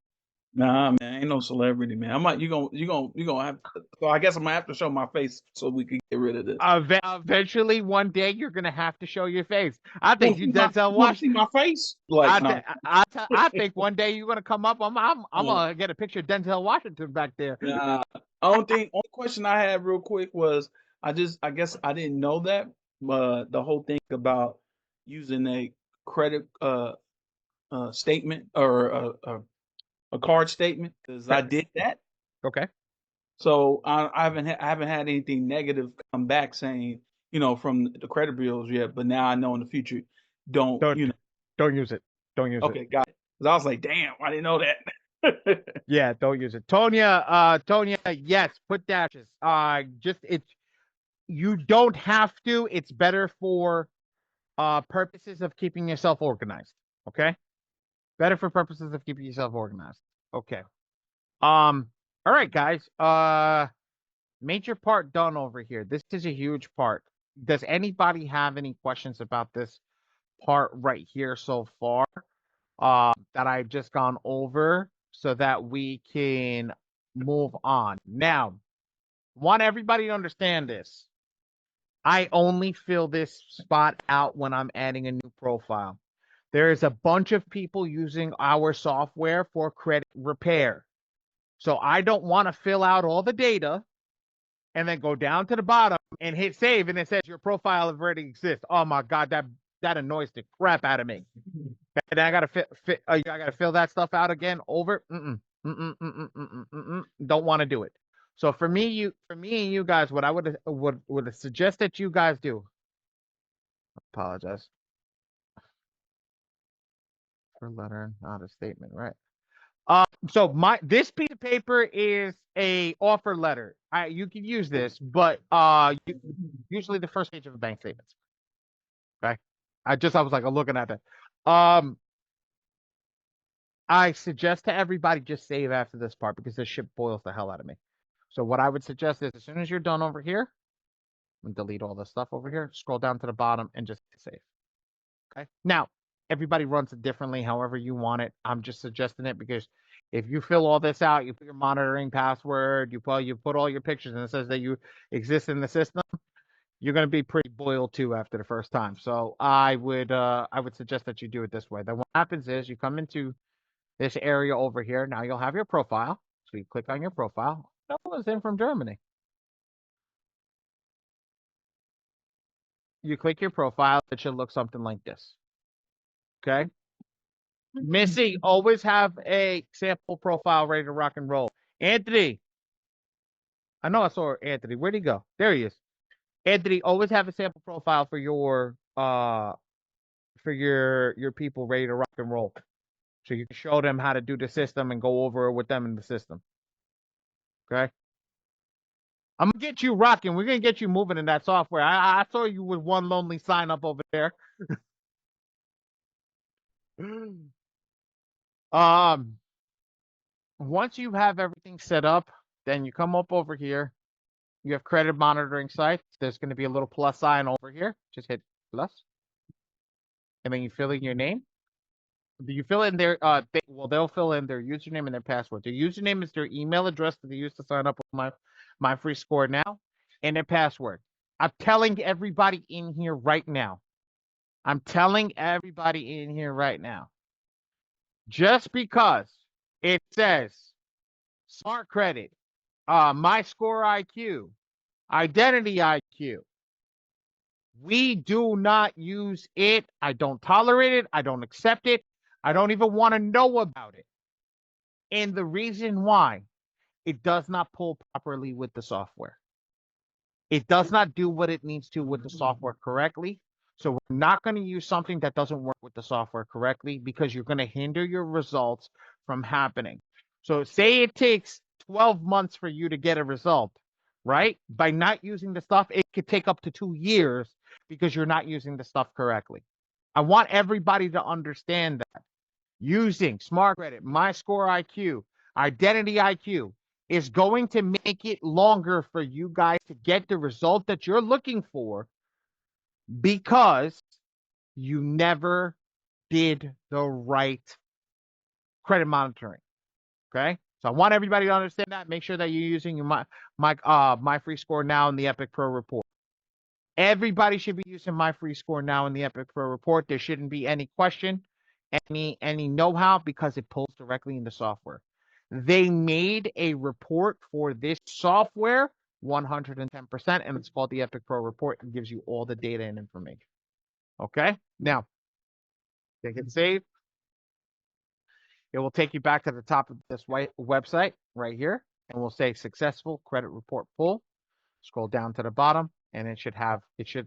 S5: Nah, man, ain't no celebrity, man. I'm like, you gonna have. So I guess I'm gonna have to show my face so we can get rid of this.
S1: Eventually, one day you're gonna have to show your face. I
S5: You
S1: think you Denzel
S5: want to see
S1: Washington.
S5: my face? Like, no.
S1: I think one day you're gonna come up. I'm gonna get a picture of Denzel Washington back there.
S5: Nah. Only question I had real quick was I guess I didn't know that, but the whole thing about using a credit statement or a card statement because I did that.
S1: Okay.
S5: So I haven't had anything negative come back saying, from the credit bureaus yet, but now I know in the future, don't
S1: use it. Don't use it.
S5: Okay, got it. Because I was like, damn, I didn't know that.
S1: Yeah, don't use it. Tonya, yes, put dashes. You don't have to. It's better for purposes of keeping yourself organized. Okay? Better for purposes of keeping yourself organized. Okay. All right, guys. Major part done over here. This is a huge part. Does anybody have any questions about this part right here so far? That I've just gone over so that we can move on. Now, want everybody to understand this. I only fill this spot out when I'm adding a new profile. There is a bunch of people using our software for credit repair. So I don't want to fill out all the data and then go down to the bottom and hit save, and it says your profile already exists. Oh my god, that annoys the crap out of me. And I gotta I gotta fill that stuff out again over. Don't want to do it. So for me and you guys, what I would suggest that you guys do. Apologize. For letter, not a statement, right? So this piece of paper is a offer letter. You can use this, but usually the first page of a bank statement. Okay. I was like looking at that. I suggest to everybody just save after this part because this shit boils the hell out of me. So what I would suggest is as soon as you're done over here, I'm gonna delete all this stuff over here, scroll down to the bottom and just save. Okay. Now, everybody runs it differently, however you want it. I'm just suggesting it because if you fill all this out, you put your monitoring password, you put all your pictures, and it says that you exist in the system, you're going to be pretty boiled too after the first time. So I would suggest that you do it this way. Then what happens is you come into this area over here. Now you'll have your profile. So you click on your profile. That was in from Germany. You click your profile. It should look something like this. Okay. Missy, always have a sample profile ready to rock and roll. Anthony. I know I saw Anthony. Where'd he go? There he is. Anthony, always have a sample profile for your people ready to rock and roll. So you can show them how to do the system and go over it with them in the system. Okay. I'm gonna get you rocking. We're gonna get you moving in that software. I saw you with one lonely sign up over there. Once you have everything set up, then you come up over here. You have credit monitoring sites. There's going to be a little plus sign over here. Just hit plus. And then you fill in your name. You fill in their they'll fill in their username and their password. Their username is their email address that they use to sign up with my free score now, and their password. I'm telling everybody in here right now. Just because it says smart credit, my score IQ, identity IQ. We do not use it. I don't tolerate it. I don't accept it. I don't even want to know about it. And the reason why, it does not pull properly with the software. It does not do what it needs to with the software correctly. So we're not going to use something that doesn't work with the software correctly because you're going to hinder your results from happening. So say it takes 12 months for you to get a result, right? By not using the stuff, it could take up to 2 years because you're not using the stuff correctly. I want everybody to understand that. Using smart credit, my score IQ, identity IQ is going to make it longer for you guys to get the result that you're looking for because you never did the right credit monitoring. Okay. So I want everybody to understand that. Make sure that you're using your my free score now in the Epic Pro report. Everybody should be using my free score now in the Epic Pro report. There shouldn't be any question, any know-how because it pulls directly into software. They made a report for this software 110%, and it's called the Epic Pro report. It gives you all the data and information. Okay. Now, they can save. It will take you back to the top of this website right here, and we'll say successful credit report pull. Scroll down to the bottom, and it should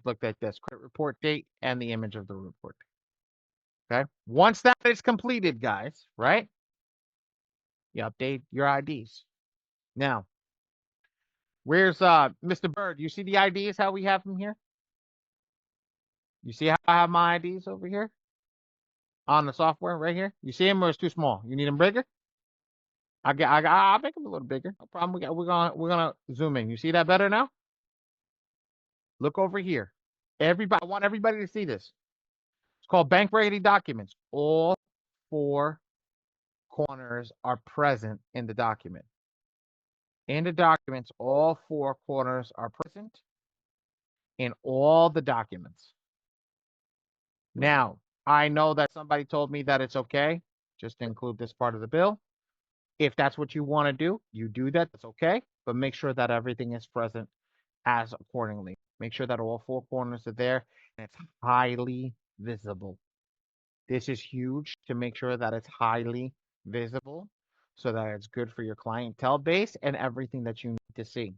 S1: look like this: credit report date and the image of the report. Okay. Once that is completed, guys, right? You update your IDs. Now, where's Mr. Bird? You see the IDs how we have them here? You see how I have my IDs over here? On the software right here. You see them or it's too small? You need them bigger? I'll make them a little bigger. No problem. We're gonna zoom in. You see that better now? Look over here. Everybody, I want everybody to see this. It's called bank ready documents. All 4 corners are present in the document. In the documents, all 4 corners are present in all the documents. Now, I know that somebody told me that it's okay just to include this part of the bill. If that's what you want to do, you do that. That's okay. but make sure that everything is present as accordingly. Make sure that all four corners are there and it's highly visible. This is huge to make sure that it's highly visible so that it's good for your clientele base and everything that you need to see.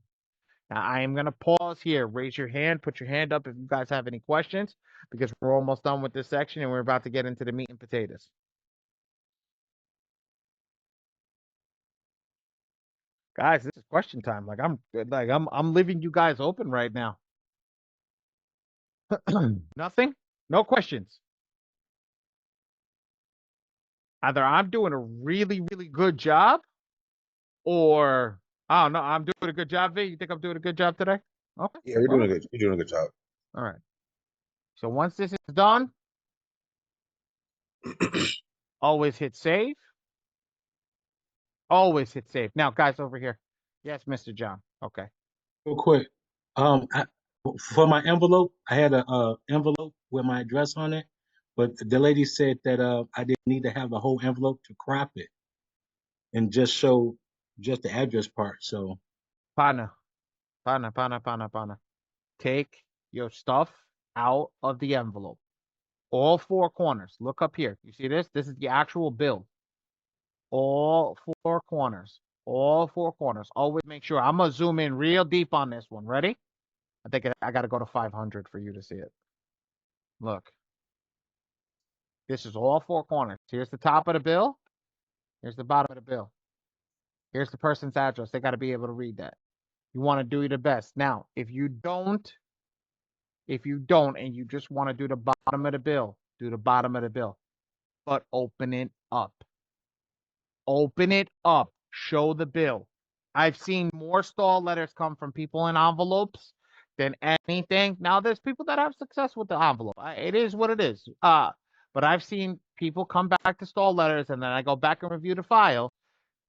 S1: Now, I am going to pause here. Raise your hand, put your hand up if you guys have any questions, because we're almost done with this section and we're about to get into the meat and potatoes. Guys, this is question time. I'm leaving you guys open right now. Nothing? No questions. Either I'm doing a really, really good job, or I don't know, I'm doing a good job, V. You think I'm doing a good job today? Okay.
S2: Yeah, you're doing a good. You're doing a good job.
S1: All right. So once this is done, always hit save. Always hit save. Now, guys, over here. Yes, Mr. John. Okay.
S4: Real quick. For my envelope, I had a envelope with my address on it, but the lady said that I didn't need to have the whole envelope to crop it and just show just the address part. So
S1: Pana. Take your stuff out of the envelope. All four corners. Look up here. You see this? This is the actual bill. All four corners. All four corners. Always make sure. I'm going to zoom in real deep on this one. Ready? I think I got to go to 500 for you to see it. Look. This is all four corners. Here's the top of the bill. Here's the bottom of the bill. Here's the person's address. They got to be able to read that. You want to do your best. Now, if you don't, and you just want to do the bottom of the bill, do the bottom of the bill. But open it up. Open it up. Show the bill. I've seen more stall letters come from people in envelopes than anything. Now, there's people that have success with the envelope. It is what it is. But I've seen people come back to stall letters, and then I go back and review the file.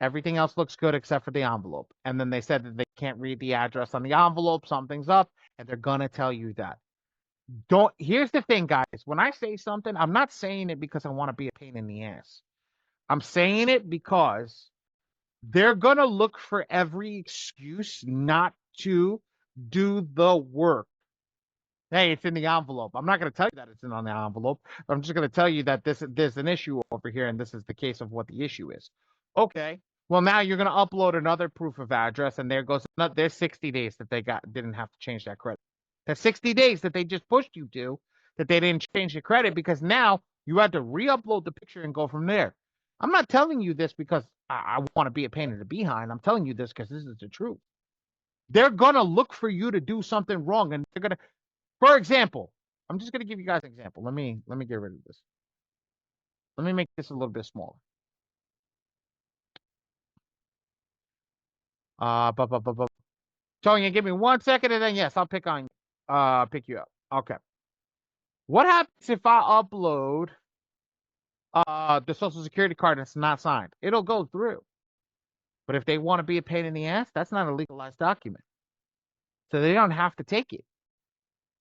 S1: Everything else looks good except for the envelope. And then they said that they can't read the address on the envelope. Something's up, and they're going to tell you that. Here's the thing, guys. When I say something, I'm not saying it because I want to be a pain in the ass. I'm saying it because they're going to look for every excuse not to do the work. Hey, it's in the envelope. I'm not going to tell you that it's in on the envelope. I'm just going to tell you that there's an issue over here, and this is the case of what the issue is. Okay. Well, now you're going to upload another proof of address, and there's 60 days that they didn't have to change that credit. That's 60 days that they just pushed you to, that they didn't change the credit, because now you had to re-upload the picture and go from there. I'm not telling you this because I want to be a pain in the behind. I'm telling you this because this is the truth. They're going to look for you to do something wrong, and they're going to, for example, I'm just going to give you guys an example. Let me get rid of this. Let me make this a little bit smaller. Tonya, give me 1 second, and then yes, I'll pick you up. Okay. What happens if I upload the social security card and it's not signed? It'll go through. But if they want to be a pain in the ass, that's not a legalized document. So they don't have to take it.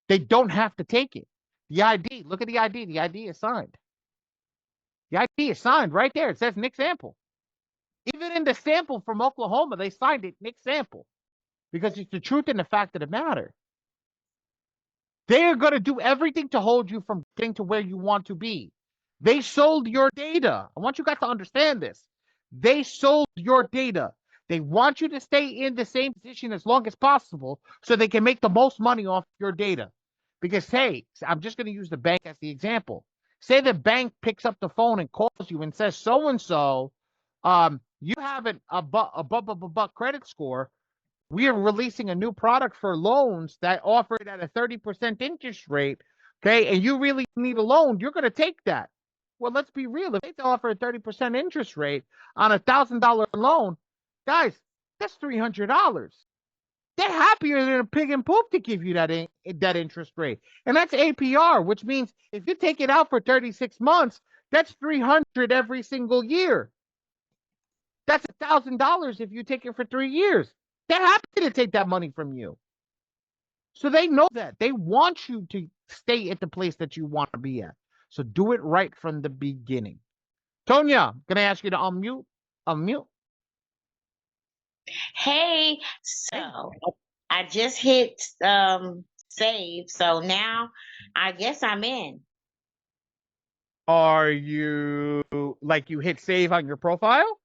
S1: They don't have to take it. The ID, look at the ID. The ID is signed. The ID is signed right there. It says Nick Sample. Even in the sample from Oklahoma, they signed it Nick Sample. Because it's the truth and the fact of the matter. They are going to do everything to hold you from getting to where you want to be. They sold your data. I want you guys to understand this. They sold your data. They want you to stay in the same position as long as possible so they can make the most money off your data. Because, hey, I'm just going to use the bank as the example. Say the bank picks up the phone and calls you and says, so-and-so, you have a credit score. We are releasing a new product for loans that offer it at a 30% interest rate, okay? And you really need a loan, you're going to take that. Well, let's be real. If they offer a 30% interest rate on a $1,000 loan, guys, that's $300. They're happier than a pig and poop to give you that interest rate. And that's APR, which means if you take it out for 36 months, that's $300 every single year. That's $1,000 if you take it for 3 years. They're happy to take that money from you. So they know that. They want you to stay at the place that you want to be at. So do it right from the beginning. Tonya, can I ask you to unmute? Unmute.
S6: Hey, so I just hit save, so now I guess I'm in.
S1: Are you like you hit save on your profile?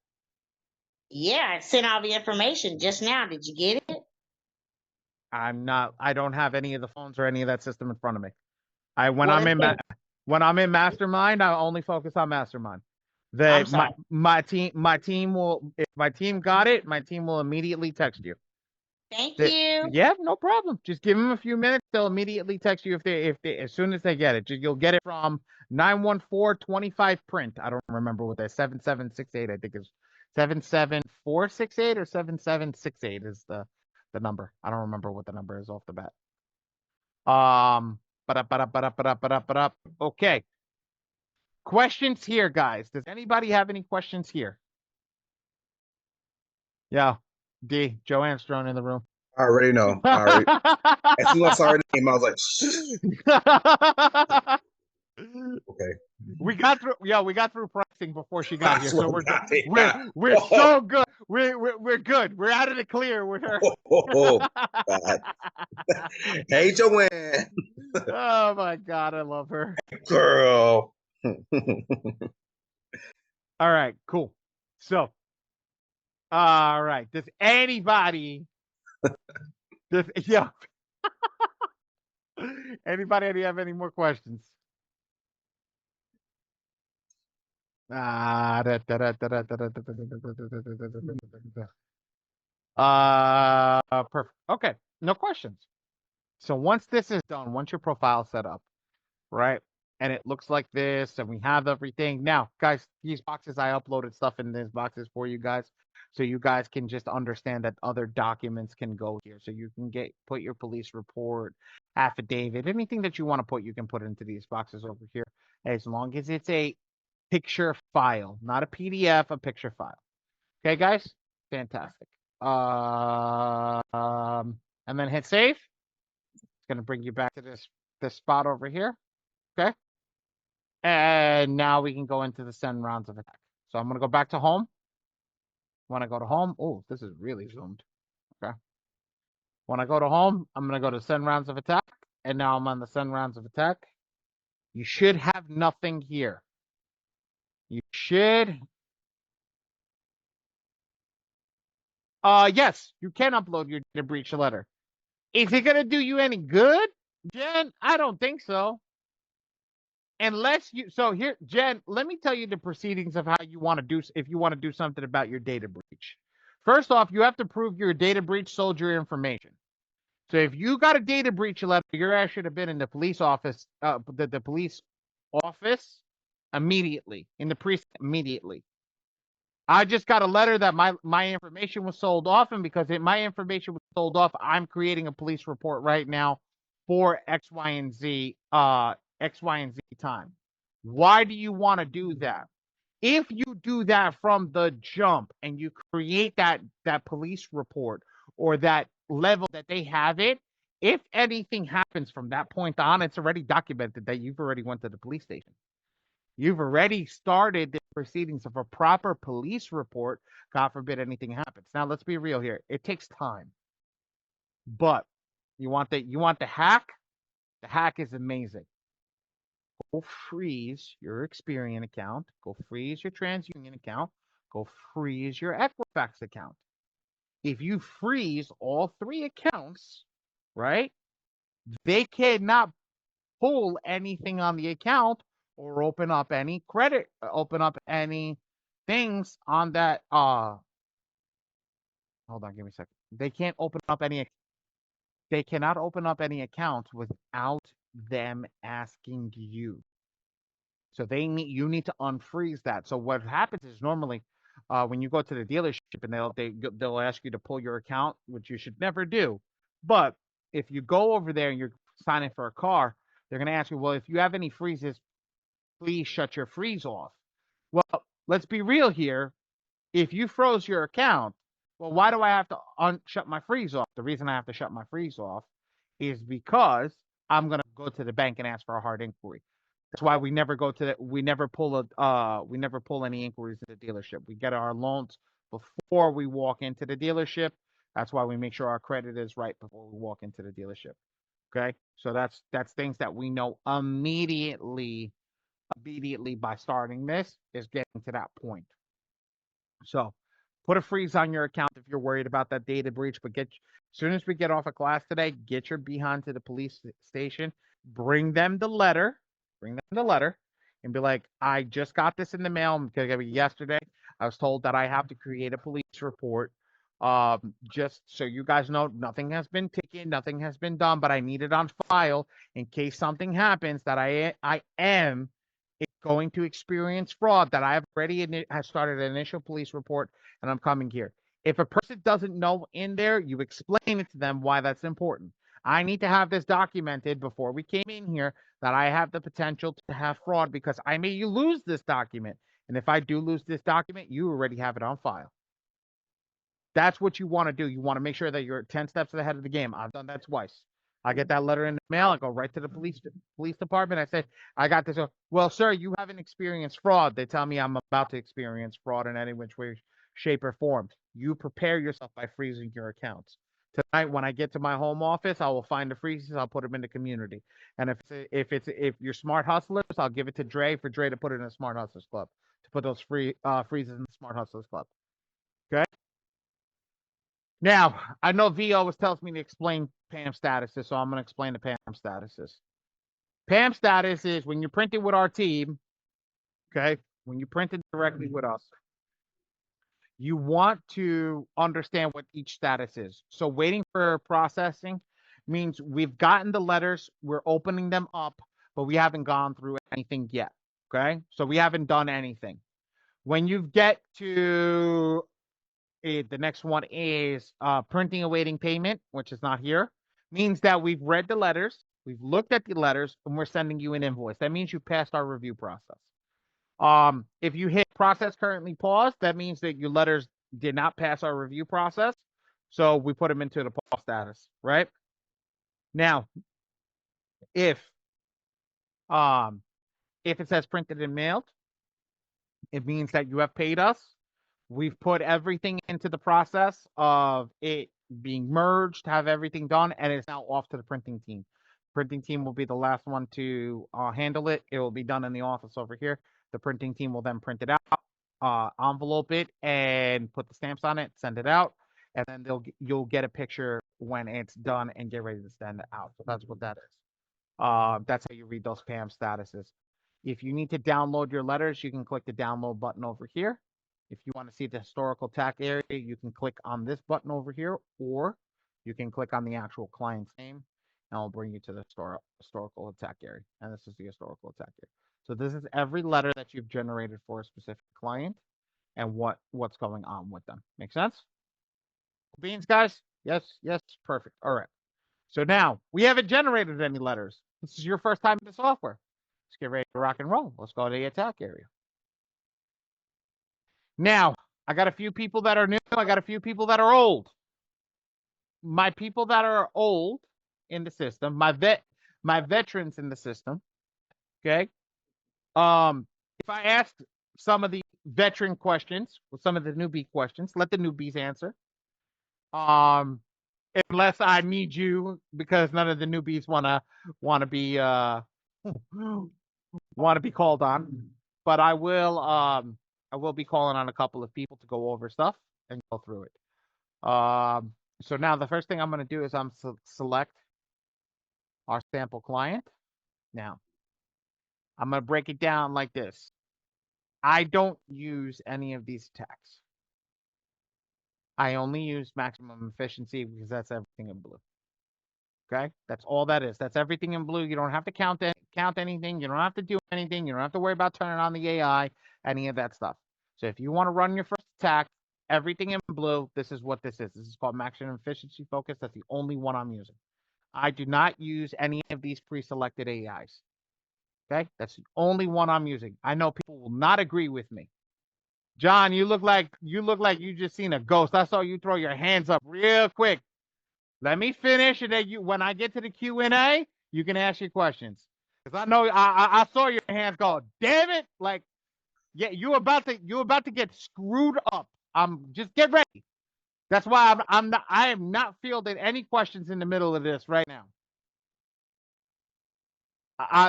S6: Yeah, I sent all the information just now. Did you get it?
S1: I'm not. I don't have any of the phones or any of that system in front of me. I when
S6: Well,
S1: I'm
S6: it
S1: in
S6: says,
S1: when I'm in Mastermind, I only focus on Mastermind.
S6: I'm
S1: The
S6: sorry.
S1: my team will if my team got it, my team will immediately text you.
S6: Thank you.
S1: Yeah, no problem. Just give them a few minutes. They'll immediately text you if they as soon as they get it. You'll get it from 914-25 print. I don't remember what that 7768. I think is 77468 or 7768 is the number. I don't remember what the number is off the bat. Okay. Questions here, guys. Does anybody have any questions here? Yeah. D. Joanne's thrown in the room.
S2: I already know. As soon as I saw her name, I was like, okay.
S1: We got through pricing before she got
S2: I
S1: here,
S2: swear
S1: so
S2: to
S1: we're good.
S2: God, yeah.
S1: We're so good. We're good. We're out of the clear with her.
S2: Oh, God. Hey, Joanne.
S1: Oh my God, I love her.
S2: Girl.
S1: All right, cool. So, all right. Does anybody? Yeah. Anybody have any more questions? Perfect. Okay, no questions. So once this is done, once your profile set up, right? And it looks like this, and we have everything. Now, guys, these boxes, I uploaded stuff in these boxes for you guys. So you guys can just understand that other documents can go here. So you can put your police report, affidavit, anything that you want to put, you can put into these boxes over here. As long as it's a picture file, not a PDF, a picture file. Okay, guys? Fantastic. And then hit save. It's gonna bring you back to this spot over here. Okay. And now we can go into the send rounds of attack. So I'm gonna go back to home. When I go to home, oh, this is really zoomed. Okay. When I go to home, I'm gonna go to send rounds of attack, and now I'm on the send rounds of attack. You should have nothing here. You should. Yes, you can upload your data breach letter. Is it gonna do you any good, Jen? I don't think so. Unless you so here, Jen, let me tell you the proceedings of how you want to do if you want to do something about your data breach. First off, you have to prove your data breach sold your information. So if you got a data breach letter, your ass should have been in the police office, the police office immediately, in the precinct immediately. I just got a letter that my information was sold off, and because my information was sold off, I'm creating a police report right now for X, Y, and Z time. Why do you want to do that? If you do that from the jump and you create that police report or that level that they have it, if anything happens from that point on, it's already documented that you've already went to the police station. You've already started the proceedings of a proper police report. God forbid anything happens. Now let's be real here. It takes time. But you want the hack? The hack is amazing. Go freeze your Experian account. Go freeze your TransUnion account. Go freeze your Equifax account. If you freeze all three accounts, right, they cannot pull anything on the account or open up any things on that. Hold on, give me a second. They cannot open up any accounts without them asking you. So you need to unfreeze that. So what happens is normally when you go to the dealership and they'll ask you to pull your account, which you should never do. But if you go over there and you're signing for a car, they're going to ask you, well, if you have any freezes, please shut your freeze off. Well, let's be real here. If you froze your account, well, why do I have to shut my freeze off? The reason I have to shut my freeze off is because I'm going to go to the bank and ask for a hard inquiry. That's why we never pull any inquiries at the dealership. We get our loans before we walk into the dealership. That's why we make sure our credit is right before we walk into the dealership. Okay, so that's things that we know immediately by starting this is getting to that point. So put a freeze on your account if you're worried about that data breach. But as soon as we get off of class today, get your behind to the police station. Bring them the letter. And be like, I just got this in the mail because yesterday I was told that I have to create a police report. Just so you guys know, nothing has been taken, nothing has been done, but I need it on file in case something happens that I am going to experience fraud, that I have already has started an initial police report and I'm coming here. If a person doesn't know in there, you explain it to them why that's important. I need to have this documented before we came in here that I have the potential to have fraud because I may lose this document. And if I do lose this document, you already have it on file. That's what you want to do. You want to make sure that you're 10 steps ahead of the game. I've done that twice. I get that letter in the mail. I go right to the police department. I say, I got this. Well, sir, you haven't experienced fraud. They tell me I'm about to experience fraud in any which way, shape, or form. You prepare yourself by freezing your accounts. Tonight, when I get to my home office, I will find the freezes. I'll put them in the community. And if you're smart hustlers, I'll give it to Dre for Dre to put it in the Smart Hustlers Club, to put those freezes in the Smart Hustlers Club. Okay. Now, I know V always tells me to explain PAM statuses, so I'm going to explain the PAM statuses. PAM status is when you print it with our team, okay, when you print it directly with us, you want to understand what each status is. So waiting for processing means we've gotten the letters, we're opening them up, but we haven't gone through anything yet, okay? So we haven't done anything. When you get to the next one is printing awaiting payment, which is not here, means that we've read the letters, we've looked at the letters, and we're sending you an invoice. That means you passed our review process. If you hit process currently paused, that means that your letters did not pass our review process. So we put them into the pause status, right? Now, if it says printed and mailed, it means that you have paid us. We've put everything into the process of it being merged, have everything done, and it's now off to the printing team. Printing team will be the last one to handle it. It will be done in the office over here. The printing team will then print it out, envelope it, and put the stamps on it, send it out, and then you'll get a picture when it's done and get ready to send it out. So that's what that is. That's how you read those PAM statuses. If you need to download your letters, you can click the download button over here. If you want to see the historical attack area, you can click on this button over here, or you can click on the actual client's name, and it'll bring you to the historical attack area. And this is the historical attack area. So this is every letter that you've generated for a specific client and what's going on with them. Make sense? Beans, guys? Yes, perfect. All right. So now we haven't generated any letters. This is your first time in the software. Let's get ready to rock and roll. Let's go to the attack area. Now, I got a few people that are new. I got a few people that are old. My people that are old in the system, my veterans in the system, okay? If I ask some of the veteran questions, or some of the newbie questions, let the newbies answer. Unless I need you, because none of the newbies wanna be called on. But I will be calling on a couple of people to go over stuff and go through it. So now the first thing I'm going to do is I'm select our sample client. Now, I'm going to break it down like this. I don't use any of these attacks. I only use maximum efficiency because that's everything in blue. Okay, that's all that is. That's everything in blue. You don't have to count anything. You don't have to do anything. You don't have to worry about turning on the AI, any of that stuff. So if you want to run your first attack, everything in blue, this is what this is. This is called maximum efficiency focus. That's the only one I'm using. I do not use any of these pre-selected AIs. Okay, that's the only one I'm using. I know people will not agree with me. John, you look like you just seen a ghost. I saw you throw your hands up real quick. Let me finish, and then when I get to the Q&A, you can ask your questions. Because I know I saw your hands go, damn it! Like, yeah, you about to get screwed up. Just get ready. That's why I am not fielding any questions in the middle of this right now.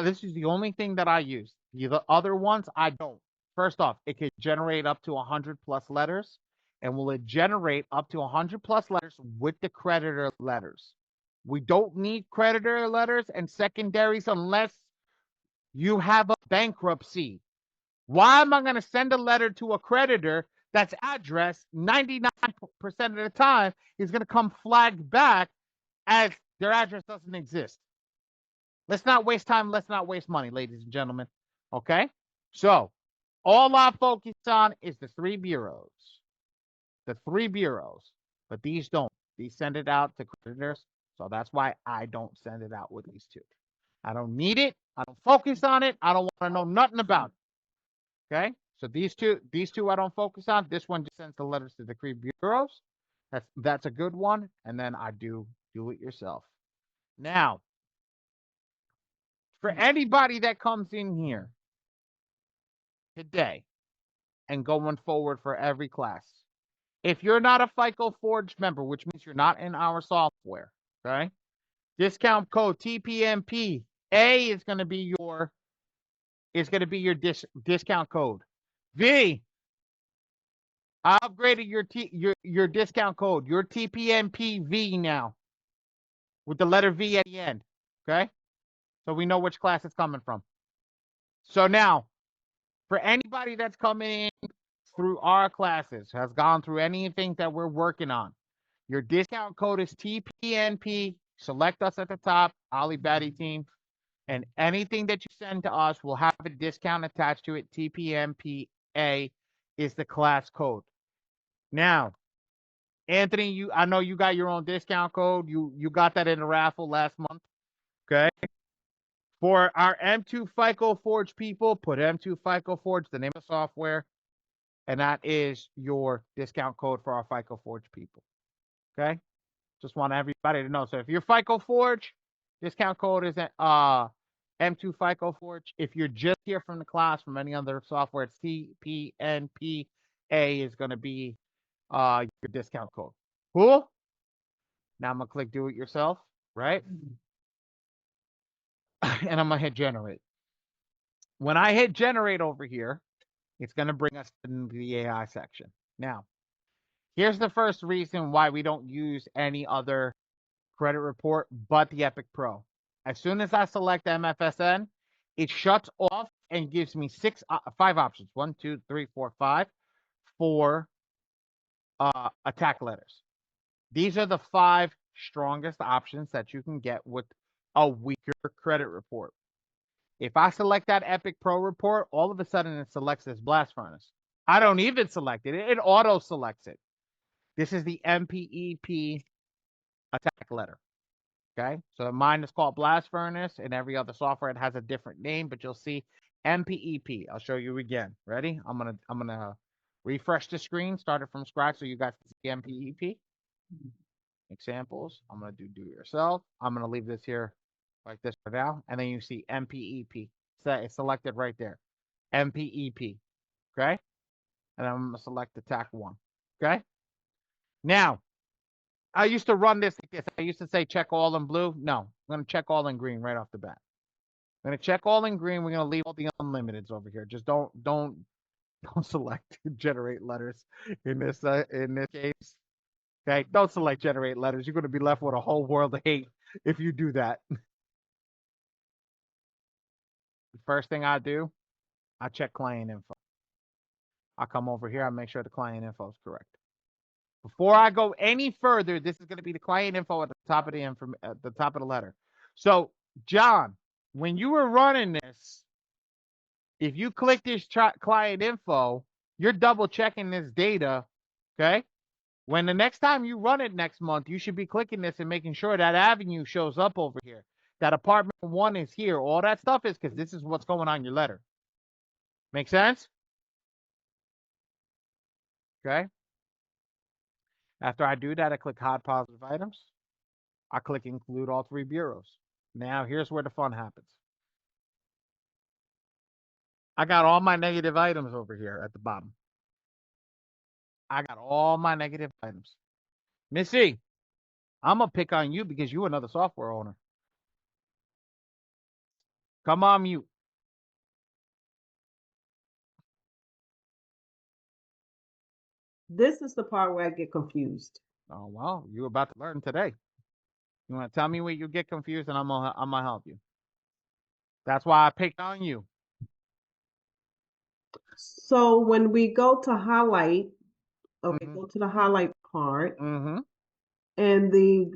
S1: This is the only thing that I use. The other ones I don't. First off, it could generate up to 100 plus letters, and will it generate up to 100 plus letters with the creditor letters? We don't need creditor letters and secondaries unless you have a bankruptcy. Why am I going to send a letter to a creditor that's address 99% of the time is going to come flagged back as their address doesn't exist? Let's not waste time. Let's not waste money, ladies and gentlemen. Okay? So, all I focus on is the 3 bureaus. The 3 bureaus. But these don't. These send it out to creditors. So that's why I don't send it out with these 2. I don't need it. I don't focus on it. I don't want to know nothing about it. Okay? So these two I don't focus on. This one just sends the letters to the 3 bureaus. That's a good one. And then I do it yourself. Now, for anybody that comes in here today and going forward for every class, if you're not a FICO Forge member, which means you're not in our software, okay? Discount code TPMP A is going to be your discount code. V, I upgraded your discount code, your TPMP V now, with the letter V at the end. Okay, so we know which class it's coming from. So now, for anybody that's coming in through our classes, has gone through anything that we're working on, your discount code is TPNP. Select us at the top, Ali Batty team, and anything that you send to us will have a discount attached to it. TPMPA is the class code. Now, Anthony, I know you got your own discount code. You got that in the raffle last month. Okay. For our M2 FICO Forge people, put M2 FICO Forge, the name of software, and that is your discount code for our FICO Forge people. Okay. Just want everybody to know. So if you're FICO Forge, discount code is M2 FICO Forge. If you're just here from the class from any other software, it's TPNPA is going to be your discount code. Cool? Now I'm going to click do it yourself, right? And I'm going to hit generate. When I hit generate over here, it's going to bring us to the AI section. Now, here's the first reason why we don't use any other credit report but the Epic Pro. As soon as I select MFSN, it shuts off and gives me 5 options. 1, 2, 3, 4, 5 for attack letters. These are the 5 strongest options that you can get with a weaker credit report. If I select that Epic Pro report, all of a sudden it selects this blast furnace. I don't even select it. It auto selects it. This is the MPEP attack letter. Okay, so mine is called blast furnace, and every other software it has a different name, but you'll see MPEP. I'll show you again. Ready? I'm gonna refresh the screen, start it from scratch so you guys can see MPEP. Examples. I'm gonna do yourself. I'm gonna leave this here like this for now, and then you see MPEP. So it's selected right there. MPEP. Okay, and I'm gonna select attack 1. Okay. Now, I used to run this like this. I used to say check all in blue. No, I'm going to check all in green right off the bat. I'm going to check all in green. We're going to leave all the unlimiteds over here. Just don't select generate letters in this case. Okay, don't select generate letters. You're going to be left with a whole world of hate if you do that. The first thing I do, I check client info. I come over here. I make sure the client info is correct. Before I go any further, this is going to be the client info at the top of the top of the letter. So, John, when you were running this, if you click this client info, you're double checking this data. Okay. When the next time you run it next month, you should be clicking this and making sure that avenue shows up over here. That apartment 1 is here. All that stuff is because this is what's going on your letter. Make sense? Okay. After I do that, I click hot positive items. I click include all 3 bureaus. Now, here's where the fun happens. I got all my negative items over here at the bottom. I got all my negative items. Missy, I'm gonna pick on you because you another software owner. Come on mute.
S7: This is the part where I get confused.
S1: Oh well, you're about to learn today. You want to tell me where you get confused, and I'm gonna help you. That's why I picked on you.
S7: So when we go to highlight, okay,
S1: Mhm.
S7: go to the highlight part
S1: Mm-hmm.
S7: and the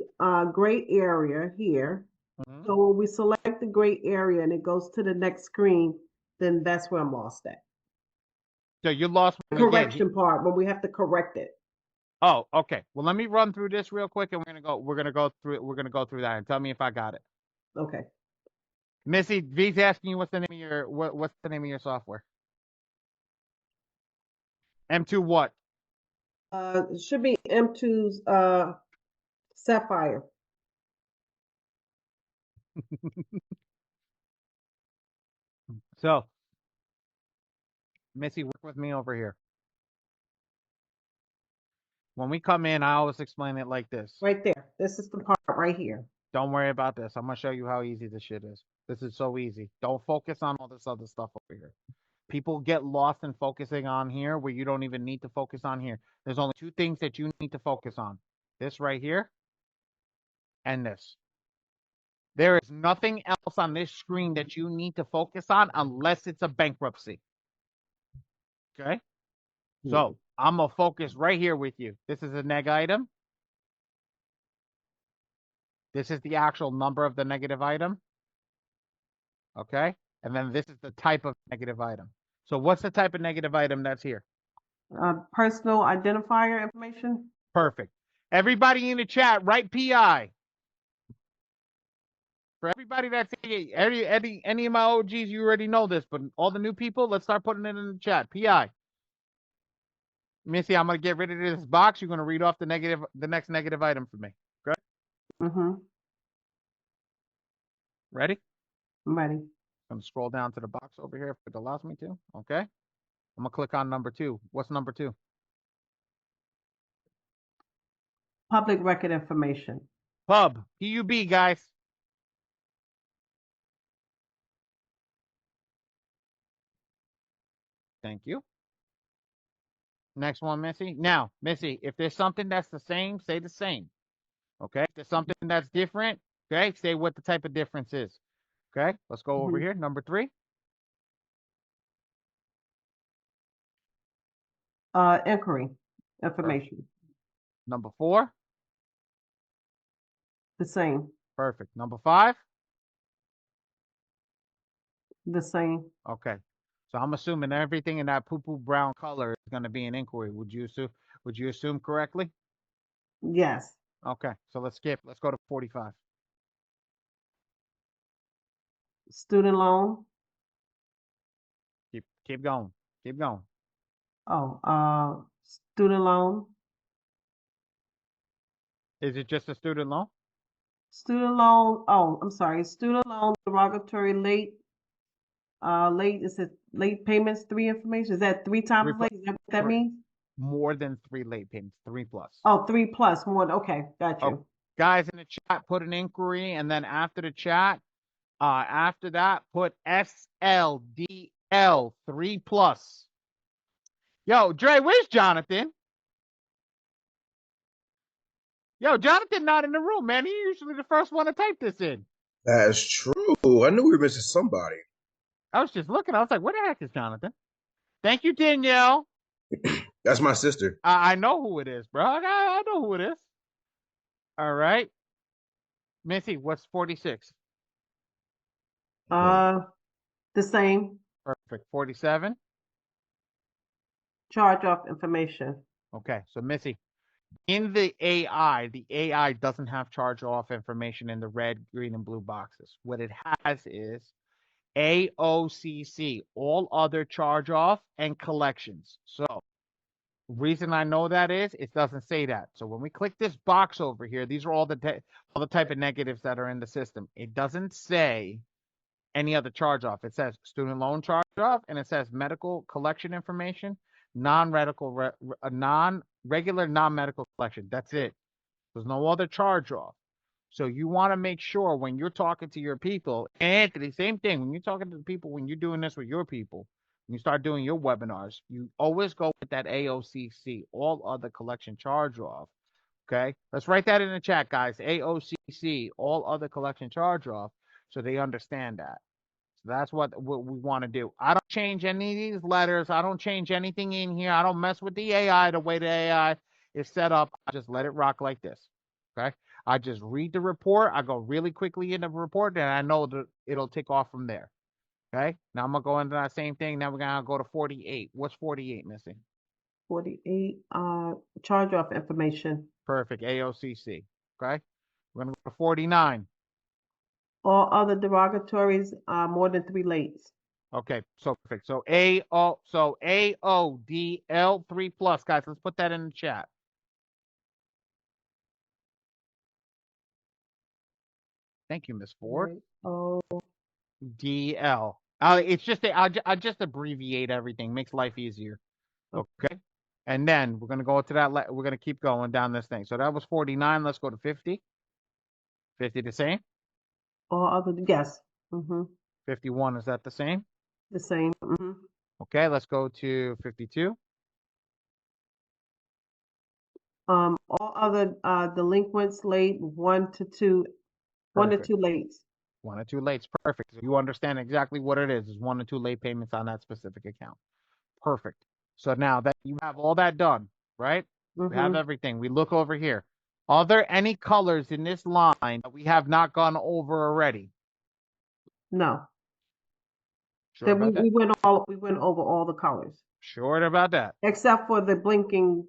S7: gray area here.
S1: Mm-hmm.
S7: So when we select the gray area and it goes to the next screen, then that's where I'm lost at.
S1: So you lost
S7: The
S1: me again.
S7: correction part when we have to correct it.
S1: Oh, okay. Well, let me run through this real quick, and we're gonna go through it. We're gonna go through that and tell me if I got it.
S7: Okay.
S1: Missy, V's asking you what's the name of your what's the name of your software? M2 what?
S7: It should be M2's Sapphire.
S1: So, Missy, work with me over here. When we come in, I always explain it like this.
S7: Right there. This is the part right here.
S1: Don't worry about this. I'm gonna show you how easy this shit is. This is so easy. Don't focus on all this other stuff over here. People get lost in focusing on here where you don't even need to focus on here. There's only two things that you need to focus on. This right here and this. There is nothing else on this screen that you need to focus on unless it's a bankruptcy. Okay? So I'm going to focus right here with you. This is a neg item. This is the actual number of the negative item. Okay? And then this is the type of negative item. So what's the type of negative item that's here?
S7: Personal identifier information.
S1: Perfect. Everybody in the chat, write PI. For everybody that's any of my OGs, you already know this, but all the new people, let's start putting it in the chat. PI. Missy, I'm gonna get rid of this box. You're gonna read off the next negative item for me. Okay?
S7: Mm-hmm.
S1: Ready?
S7: I'm ready.
S1: I'm gonna scroll down to the box over here if it allows me to. Okay. I'm gonna click on number 2. What's number 2?
S7: Public record information.
S1: Pub. PUB, guys. Thank you. Next one, Missy. Now, Missy, if there's something that's the same, say the same. Okay. If there's something that's different, okay, say what the type of difference is. Okay. Let's go over here. Number 3.
S7: Inquiry information.
S1: Number 4.
S7: The same.
S1: Perfect. Number 5.
S7: The same.
S1: Okay. So I'm assuming everything in that poo-poo brown color is going to be an inquiry. Would you assume correctly?
S7: Yes.
S1: Okay. So let's skip. Let's go to 45.
S7: Student loan.
S1: Keep going. Keep going.
S7: Oh, student loan.
S1: Is it just a student loan?
S7: Student loan. Oh, I'm sorry. Student loan derogatory late. Is it late payments 3 information? Is that 3 times late? Is that what that means?
S1: More than 3 late payments. 3 plus.
S7: Oh, 3 plus more. Okay, got you.
S1: Oh, guys in the chat, put an inquiry, and then after the chat, after that, put SLDL 3 plus. Yo, Dre, where's Jonathan? Yo, Jonathan not in the room, man. He's usually the first one to type this in.
S2: That's true. I knew we were missing somebody.
S1: I was just looking. I was like, where the heck is Jonathan? Thank you, Danielle.
S2: That's my sister.
S1: I know who it is, bro. I know who it is. All right. Missy, what's 46?
S7: The same.
S1: Perfect. 47?
S7: Charge off information.
S1: Okay. So, Missy, in the AI doesn't have charge off information in the red, green, and blue boxes. What it has is AOCC, all other charge off and collections. So, reason I know that is it doesn't say that. So when we click this box over here, these are all the type of negatives that are in the system. It doesn't say any other charge off. It says student loan charge off and it says medical collection information. non-regular, non-medical collection. That's it. There's no other charge off. So you want to make sure when you're talking to your people, Anthony, same thing. When you're talking to the people, when you're doing this with your people, when you start doing your webinars, you always go with that AOCC, all other collection charge off. Okay, let's write that in the chat, guys. AOCC, all other collection charge off, so they understand that. So that's what we want to do. I don't change any of these letters. I don't change anything in here. I don't mess with the AI the way the AI is set up. I just let it rock like this. Okay, I just read the report. I go really quickly in the report, and I know that it'll take off from there. Okay, now I'm gonna go into that same thing. Now we're gonna go to 48. What's 48 missing?
S7: 48, charge off information.
S1: Perfect. AOCC. Okay. We're going to go to 49.
S7: All other derogatories, more than 3 lates.
S1: Okay. So perfect. So AODL 3 plus, guys. Let's put that in the chat. Thank you, Miss Ford. DL. It's just I just abbreviate everything. Makes life easier. Okay. And then we're going to go to that. We're going to keep going down this thing. So that was 49. Let's go to 50. 50 the same?
S7: All other, yes.
S1: 51, is that the same?
S7: The same.
S1: Okay, let's go to 52.
S7: All other delinquents late 1 to 2, 1 to 2 lates.
S1: 1 or 2 lates. Perfect. So you understand exactly what it is. It's 1 or 2 late payments on that specific account. Perfect. So now that you have all that done, right? We have everything. We look over here. Are there any colors in this line that we have not gone over already?
S7: No.
S1: Sure about that?
S7: We went over all the colors.
S1: Sure about that?
S7: Except for the blinking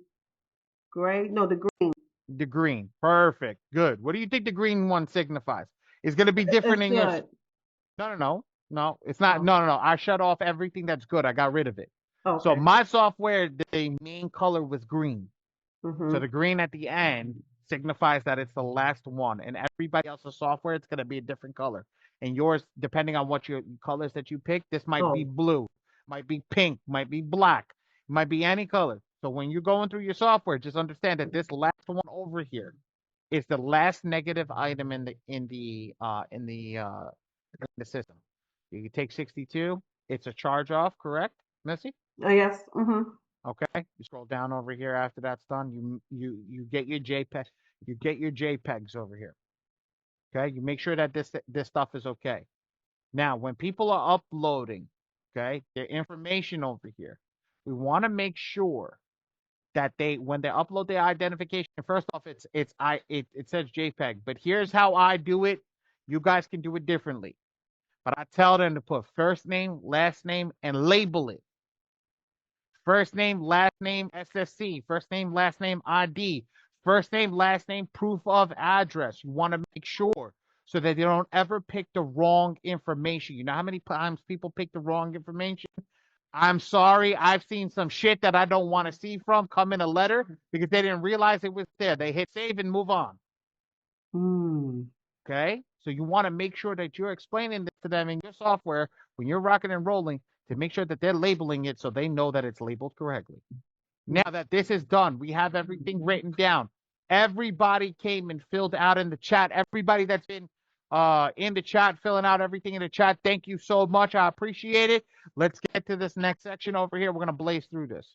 S7: gray. No, the green.
S1: The green. Perfect. Good. What do you think the green one signifies? It's going to be different in your... No, it's not. No. I shut off everything that's good. I got rid of it.
S7: Okay.
S1: So my software, the main color was green. So the green at the end signifies that it's the last one. And everybody else's software, it's going to be a different color. And yours, depending on what your colors that you pick, this might be blue, might be pink, might be black, might be any color. So when you're going through your software, just understand that this last one over here is the last negative item in the system. You can take 62. It's a charge off, correct, Missy?
S7: Yes.
S1: Okay. You scroll down over here after that's done. You get your JPEG. You get your JPEGs over here. Okay. You make sure that this stuff is okay. Now, when people are uploading, okay, their information over here, we want to make sure that when they upload their identification, first off, it says JPEG. But here's how I do it. You guys can do it differently. But I tell them to put first name, last name, and label it. First name, last name, SSC. First name, last name, ID. First name, last name, proof of address. You want to make sure so that they don't ever pick the wrong information. You know how many times people pick the wrong information? I'm sorry. I've seen some shit that I don't want to see from come in a letter because they didn't realize it was there. They hit save and move on. Okay? So you want to make sure that you're explaining this to them in your software when you're rocking and rolling to make sure that they're labeling it so they know that it's labeled correctly. Now that this is done, we have everything written down. Everybody came and filled out in the chat. Everybody that's been in the chat, filling out everything in the chat, thank you so much. I appreciate it. Let's get to this next section over here. We're going to blaze through this.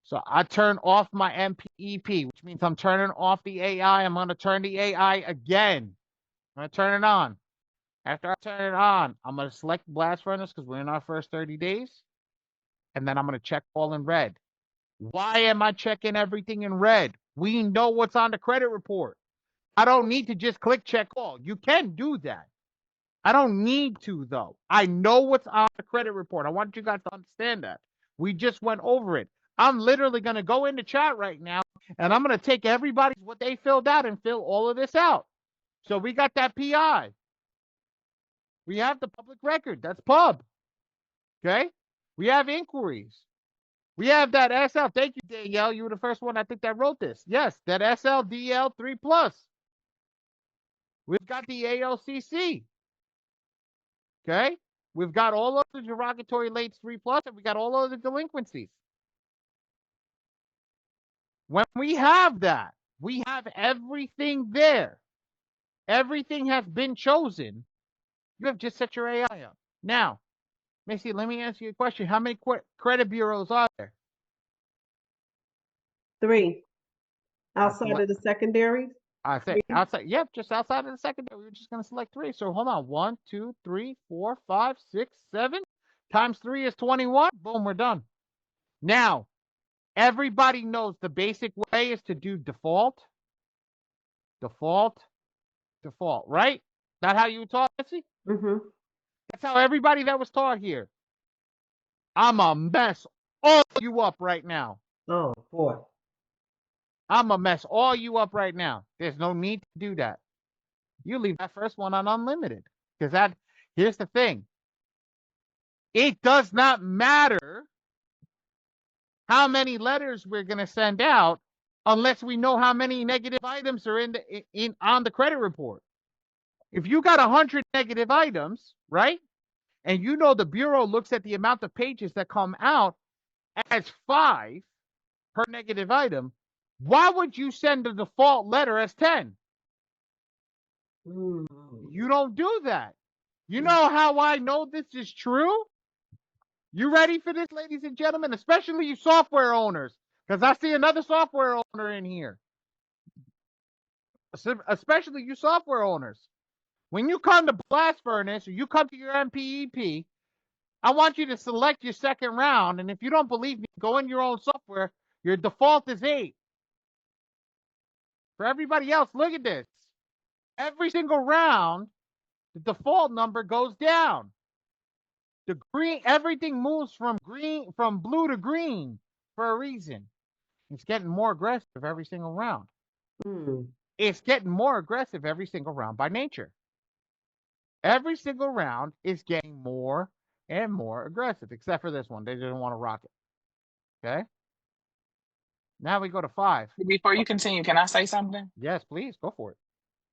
S1: So I turn off my MPEP, which means I'm turning off the AI. I'm going to turn the AI again. I'm going to turn it on. After I turn it on, I'm going to select blast furnace because we're in our first 30 days. And then I'm going to check all in red. Why am I checking everything in red? We know what's on the credit report. I don't need to just click check all. You can do that. I don't need to, though. I know what's on the credit report. I want you guys to understand that. We just went over it. I'm literally going to go into chat right now, and I'm going to take everybody's what they filled out and fill all of this out. So we got that PI. We have the public record. That's pub. Okay? We have inquiries. We have that SL. Thank you, Danielle. You were the first one I think that wrote this. Yes, that SLDL 3 plus. We've got the ALCC. Okay? We've got all of the derogatory lates 3+, and we got all of the delinquencies. When we have that, we have everything there. Everything has been chosen. You have just set your AI up. Now, Macy, let me ask you a question. How many credit bureaus are there?
S7: 3. Outside of the secondary?
S1: I say outside. Yep, just outside of the secondary. We're just going to select 3. So hold on. 1, 2, 3, 4, 5, 6, 7. Times 3 is 21. Boom, we're done. Now, everybody knows the basic way is to do default, default, default, right? That how you taught, Missy?
S7: Mm-hmm.
S1: That's how everybody that was taught here. I'm a mess all you up right now.
S7: Oh, boy.
S1: I'm a mess all you up right now. There's no need to do that. You leave that first one on unlimited. Because here's the thing. It does not matter how many letters we're going to send out unless we know how many negative items are on the credit report. If you got 100 negative items, right? And you know the bureau looks at the amount of pages that come out as 5 per negative item, why would you send the default letter as 10? You don't do that. You know how I know this is true? You ready for this, ladies and gentlemen? Especially you software owners, because I see another software owner in here. Especially you software owners. When you come to Blast Furnace or you come to your MPEP, I want you to select your second round, and if you don't believe me, go in your own software. Your default is 8. For everybody else, look at this. Every single round, the default number goes down. The green, everything moves from blue to green for a reason. It's getting more aggressive every single round. It's getting more aggressive every single round by nature. Every single round is getting more and more aggressive, except for this one. They didn't want to rock it. Okay? Now we go to 5.
S8: Before you continue, can I say something?
S1: Yes, please. Go for it.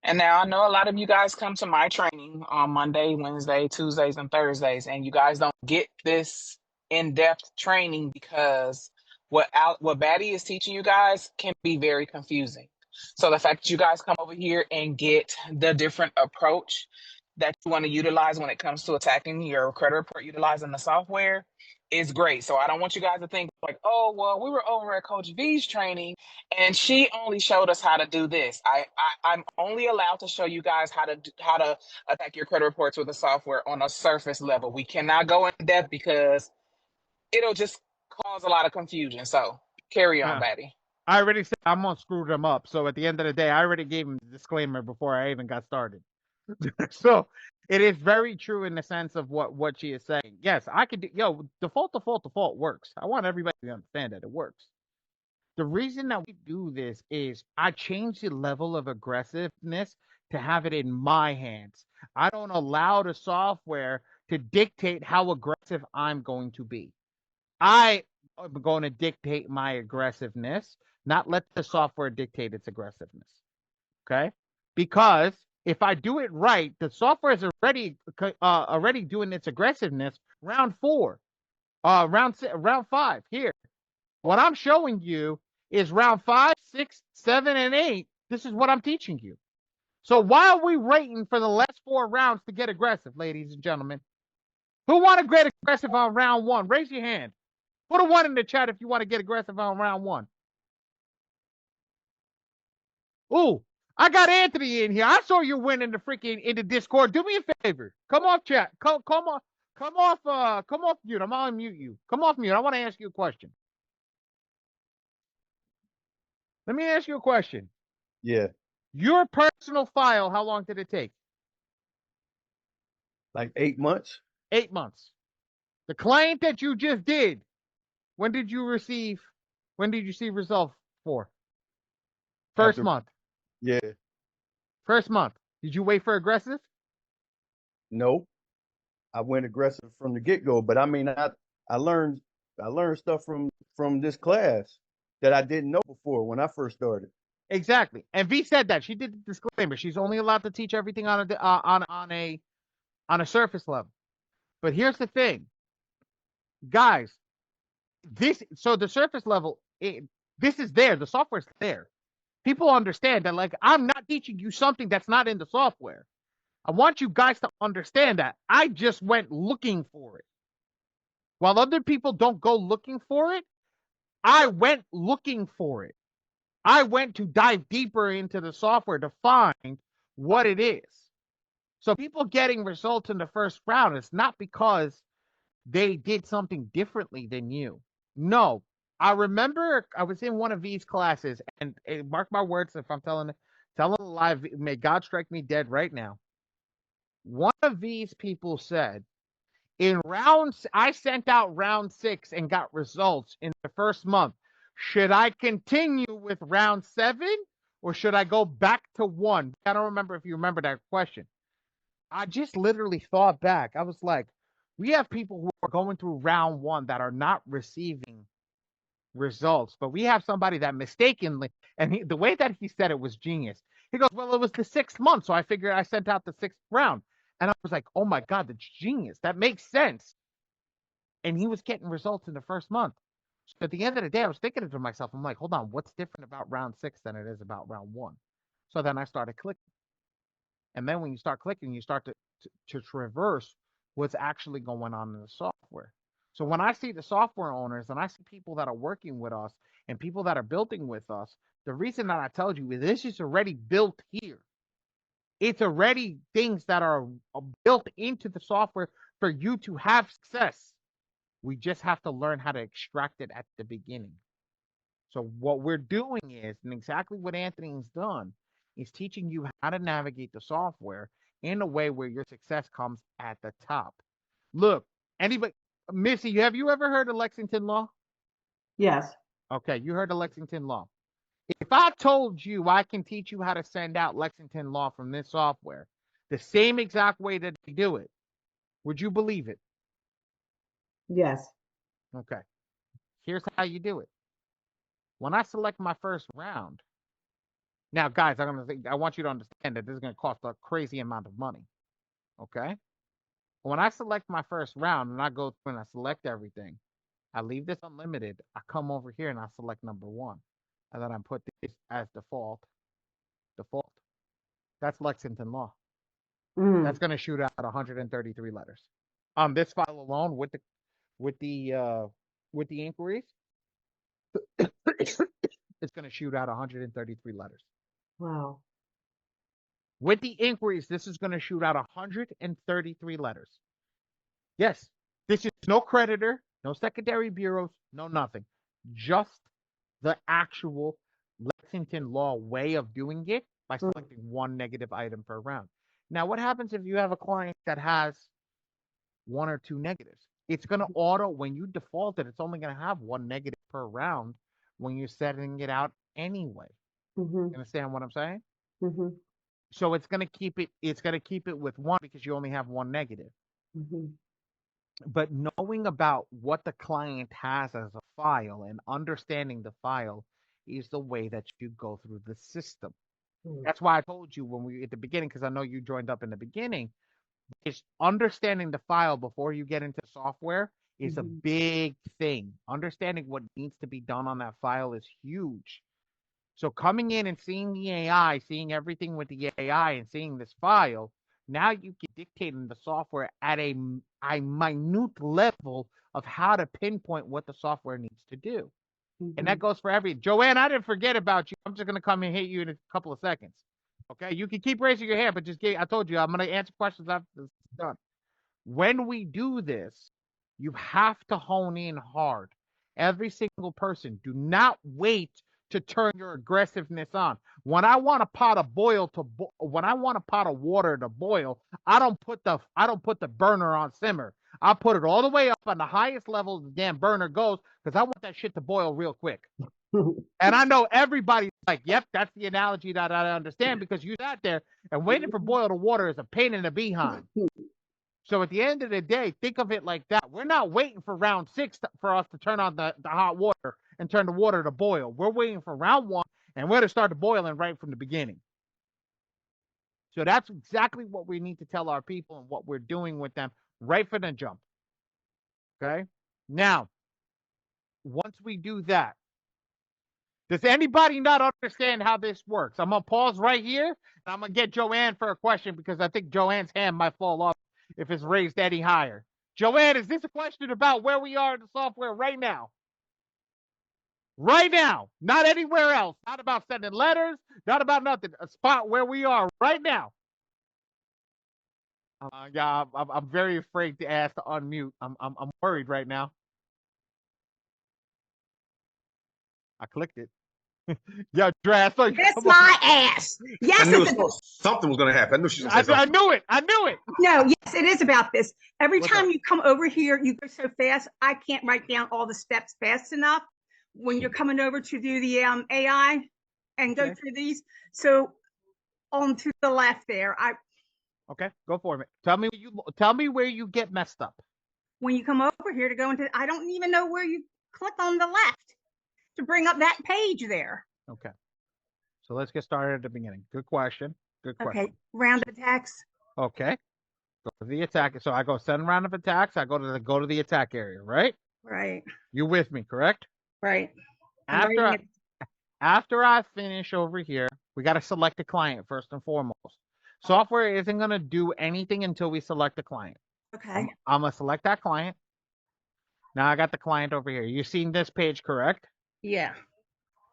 S8: And now I know a lot of you guys come to my training on Monday, Wednesday, Tuesdays, and Thursdays, and you guys don't get this in-depth training because what Batty is teaching you guys can be very confusing. So the fact that you guys come over here and get the different approach that you want to utilize when it comes to attacking your credit report, utilizing the software, is great. So I don't want you guys to think like, oh, well, we were over at Coach V's training and she only showed us how to do this. I'm only allowed to show you guys how to attack your credit reports with the software on a surface level. We cannot go in depth because it'll just cause a lot of confusion. So carry on, Batty.
S1: I already said I'm gonna screw them up. So at the end of the day, I already gave him the disclaimer before I even got started. So it is very true in the sense of what she is saying. Yes, I could do, default works. I want everybody to understand that it works. The reason that we do this is I change the level of aggressiveness to have it in my hands. I don't allow the software to dictate how aggressive I'm going to be. I am going to dictate my aggressiveness, not let the software dictate its aggressiveness. Okay? Because if I do it right, the software is already doing its aggressiveness round 4, round 5 here. What I'm showing you is round 5, 6, 7, and 8. This is what I'm teaching you. So why are we waiting for the last 4 rounds to get aggressive, ladies and gentlemen? Who want to get aggressive on round 1? Raise your hand. Put a 1 in the chat if you want to get aggressive on round 1. Ooh, I got Anthony in here. I saw you win in the Discord. Do me a favor. Come off chat. Come off mute. I'm gonna unmute you. Come off mute. I want to ask you a question. Let me ask you a question.
S9: Yeah.
S1: Your personal file, how long did it take?
S9: Like 8 months.
S1: 8 months. The client that you just did, when did you see results for? First month.
S9: Yeah.
S1: First month. Did you wait for aggressive?
S9: No. I went aggressive from the get-go, but I mean I learned stuff from this class that I didn't know before when I first started.
S1: Exactly. And V said that. She did the disclaimer. She's only allowed to teach everything on a surface level. But here's the thing, guys. So the surface level, this is there. The software's there. People understand that, like, I'm not teaching you something that's not in the software. I want you guys to understand that I just went looking for it. While other people don't go looking for it, I went looking for it. I went to dive deeper into the software to find what it is. So people getting results in the first round, it's not because they did something differently than you. No. I remember I was in one of these classes, and mark my words, if I'm telling a lie, may God strike me dead right now. One of these people said, I sent out round 6 and got results in the first month. Should I continue with round 7 or should I go back to 1? I don't remember if you remember that question. I just literally thought back. I was like, we have people who are going through round 1 that are not receiving results, but we have somebody that mistakenly, and the way that he said it was genius. He goes, well, it was the 6th month, so I figured I sent out the 6th round. And I was like, oh my God, that's genius. That makes sense. And he was getting results in the first month. So at the end of the day, I was thinking to myself, I'm like, hold on, what's different about round 6 than it is about round 1? So then I started clicking. And then when you start clicking, you start to traverse what's actually going on in the software. So when I see the software owners and I see people that are working with us and people that are building with us, the reason that I told you is this is already built here. It's already things that are built into the software for you to have success. We just have to learn how to extract it at the beginning. So what we're doing is, and exactly what Anthony's done, is teaching you how to navigate the software in a way where your success comes at the top. Look, anybody, Missy, have you ever heard of Lexington Law?
S7: Yes.
S1: Okay, you heard of Lexington Law. If I told you I can teach you how to send out Lexington Law from this software, the same exact way that they do it, would you believe it?
S7: Yes.
S1: Okay. Here's how you do it. When I select my first round, now, guys, I want you to understand that this is going to cost a crazy amount of money. Okay? When I select my first round and I go through and I select everything, I leave this unlimited. I come over here and I select number 1. And then I put this as default. Default. That's Lexington Law. That's going to shoot out 133 letters. This file alone with the inquiries, it's going to shoot out 133 letters.
S7: Wow.
S1: With the inquiries, this is going to shoot out 133 letters. Yes, this is no creditor, no secondary bureaus, no nothing. Just the actual Lexington Law way of doing it by selecting 1 negative item per round. Now, what happens if you have a client that has 1 or 2 negatives? It's going to when you default it, it's only going to have 1 negative per round when you're setting it out anyway. You understand what I'm saying? So it's going to keep it with 1 because you only have 1 negative. But knowing about what the client has as a file and understanding the file is the way that you go through the system. That's why I told you when we at the beginning, because I know you joined up in the beginning, is understanding the file before you get into software is a big thing. Understanding what needs to be done on that file is huge. So coming in and seeing the AI, seeing everything with the AI and seeing this file, now you can dictate in the software at a minute level of how to pinpoint what the software needs to do. And that goes for Joanne, I didn't forget about you. I'm just going to come and hit you in a couple of seconds. Okay? You can keep raising your hand, but I told you, I'm going to answer questions after this is done. When we do this, you have to hone in hard. Every single person, do not wait to turn your aggressiveness on. When I want a pot of water to boil, I don't put the burner on simmer. I put it all the way up on the highest level the damn burner goes because I want that shit to boil real quick. And I know everybody's like, yep, that's the analogy that I understand because you sat there and waiting for boiled water is a pain in the behind. So at the end of the day, think of it like that. We're not waiting for round 6 for us to turn on the hot water and turn the water to boil. We're waiting for round 1 and we're to start the boiling right from the beginning. So that's exactly what we need to tell our people and what we're doing with them right from the jump. Okay. Now, once we do that, does anybody not understand how this works? I'm going to pause right here, and I'm going to get Joanne for a question because I think Joanne's hand might fall off if it's raised any higher. Joanne, is this a question about where we are in the software right now? Right now, not anywhere else. Not about sending letters, not about nothing. A spot where we are right now. Yeah, I'm very afraid to ask to unmute. I'm worried right now. I clicked it. Yeah, Dre, I saw you.
S10: Kiss my ass.
S2: I
S10: Yes,
S2: knew
S10: it's
S2: something was going to happen. I knew she was going to say
S1: I
S2: something.
S1: knew it. I knew it.
S10: no, yes, it is about this. Every
S1: What's
S10: time
S1: up?
S10: you come over here, you go so fast, I can't write down all the steps fast enough when you're coming over to do the AI and go
S1: Okay.
S10: through these. So on to the left there,
S1: Okay, go for it. Tell me where you get messed up.
S10: when you come over here to go into, I don't even know where you click on the left to bring up that page there.
S1: Okay. So let's get started at the beginning. Good question. Good question.
S10: Okay, round of attacks.
S1: Okay. Go to the attack. So I go send round of attacks. I go to the attack area, right?
S10: Right,
S1: You with me, correct?
S10: right. I'm
S1: After
S10: writing
S1: after I finish over here, we got to select a client first and foremost. Software isn't going to do anything until we select a client.
S10: Okay.
S1: I'm going to select that client. Now I got the client over here. You've seen this page, correct?
S10: Yeah.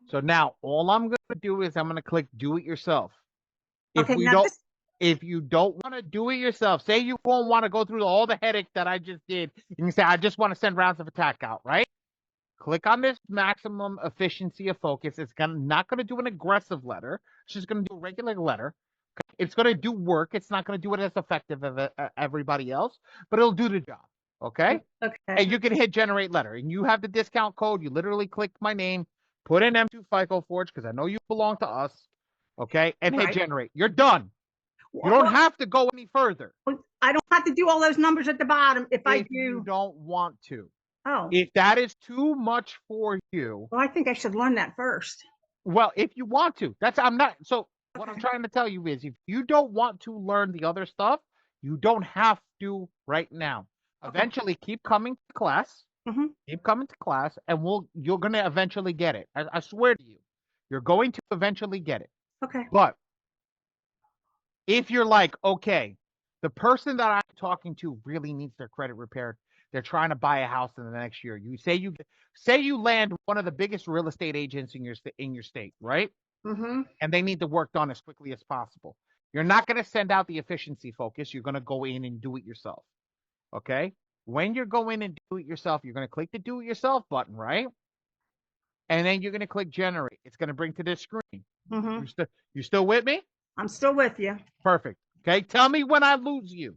S1: So now all I'm going to do is I'm going to click do it yourself.
S10: Okay, now
S1: If you don't want to do it yourself, say you won't want to go through all the headache that I just did, you can say, I just want to send rounds of attack out, right? Click on this maximum efficiency of focus. It's not going to do an aggressive letter. It's just going to do a regular letter. It's going to do work. It's not going to do it as effective as everybody else, but it'll do the job. Okay?
S10: Okay.
S1: And you can hit generate letter. And you have the discount code. You literally click my name, put in M2 FICO Forge because I know you belong to us. Okay? And hit generate. You're done. You don't have to go any further.
S10: I don't have to do all those numbers at the bottom if I do.
S1: You don't want to.
S10: Oh.
S1: If that is too much for you.
S10: Well, I think I should learn that first.
S1: Well, if you want to. I'm not. So what I'm trying to tell you is if you don't want to learn the other stuff, you don't have to right now. Eventually keep coming to class.
S10: Mm-hmm.
S1: Keep coming to class and you're going to eventually get it. I swear to you. You're going to eventually get it.
S10: Okay.
S1: But if you're like, okay, the person that I'm talking to really needs their credit repaired. They're trying to buy a house in the next year. You say you land one of the biggest real estate agents in your state, right?
S10: Mm-hmm.
S1: And they need the work done as quickly as possible. You're not going to send out the efficiency focus. You're going to go in and do it yourself. Okay? When you're going and do it yourself, you're going to click the do it yourself button, right? And then you're going to click generate. It's going to bring to this screen.
S10: Mm-hmm.
S1: You still with me?
S10: I'm still with you.
S1: Perfect. Okay. Tell me when I lose you.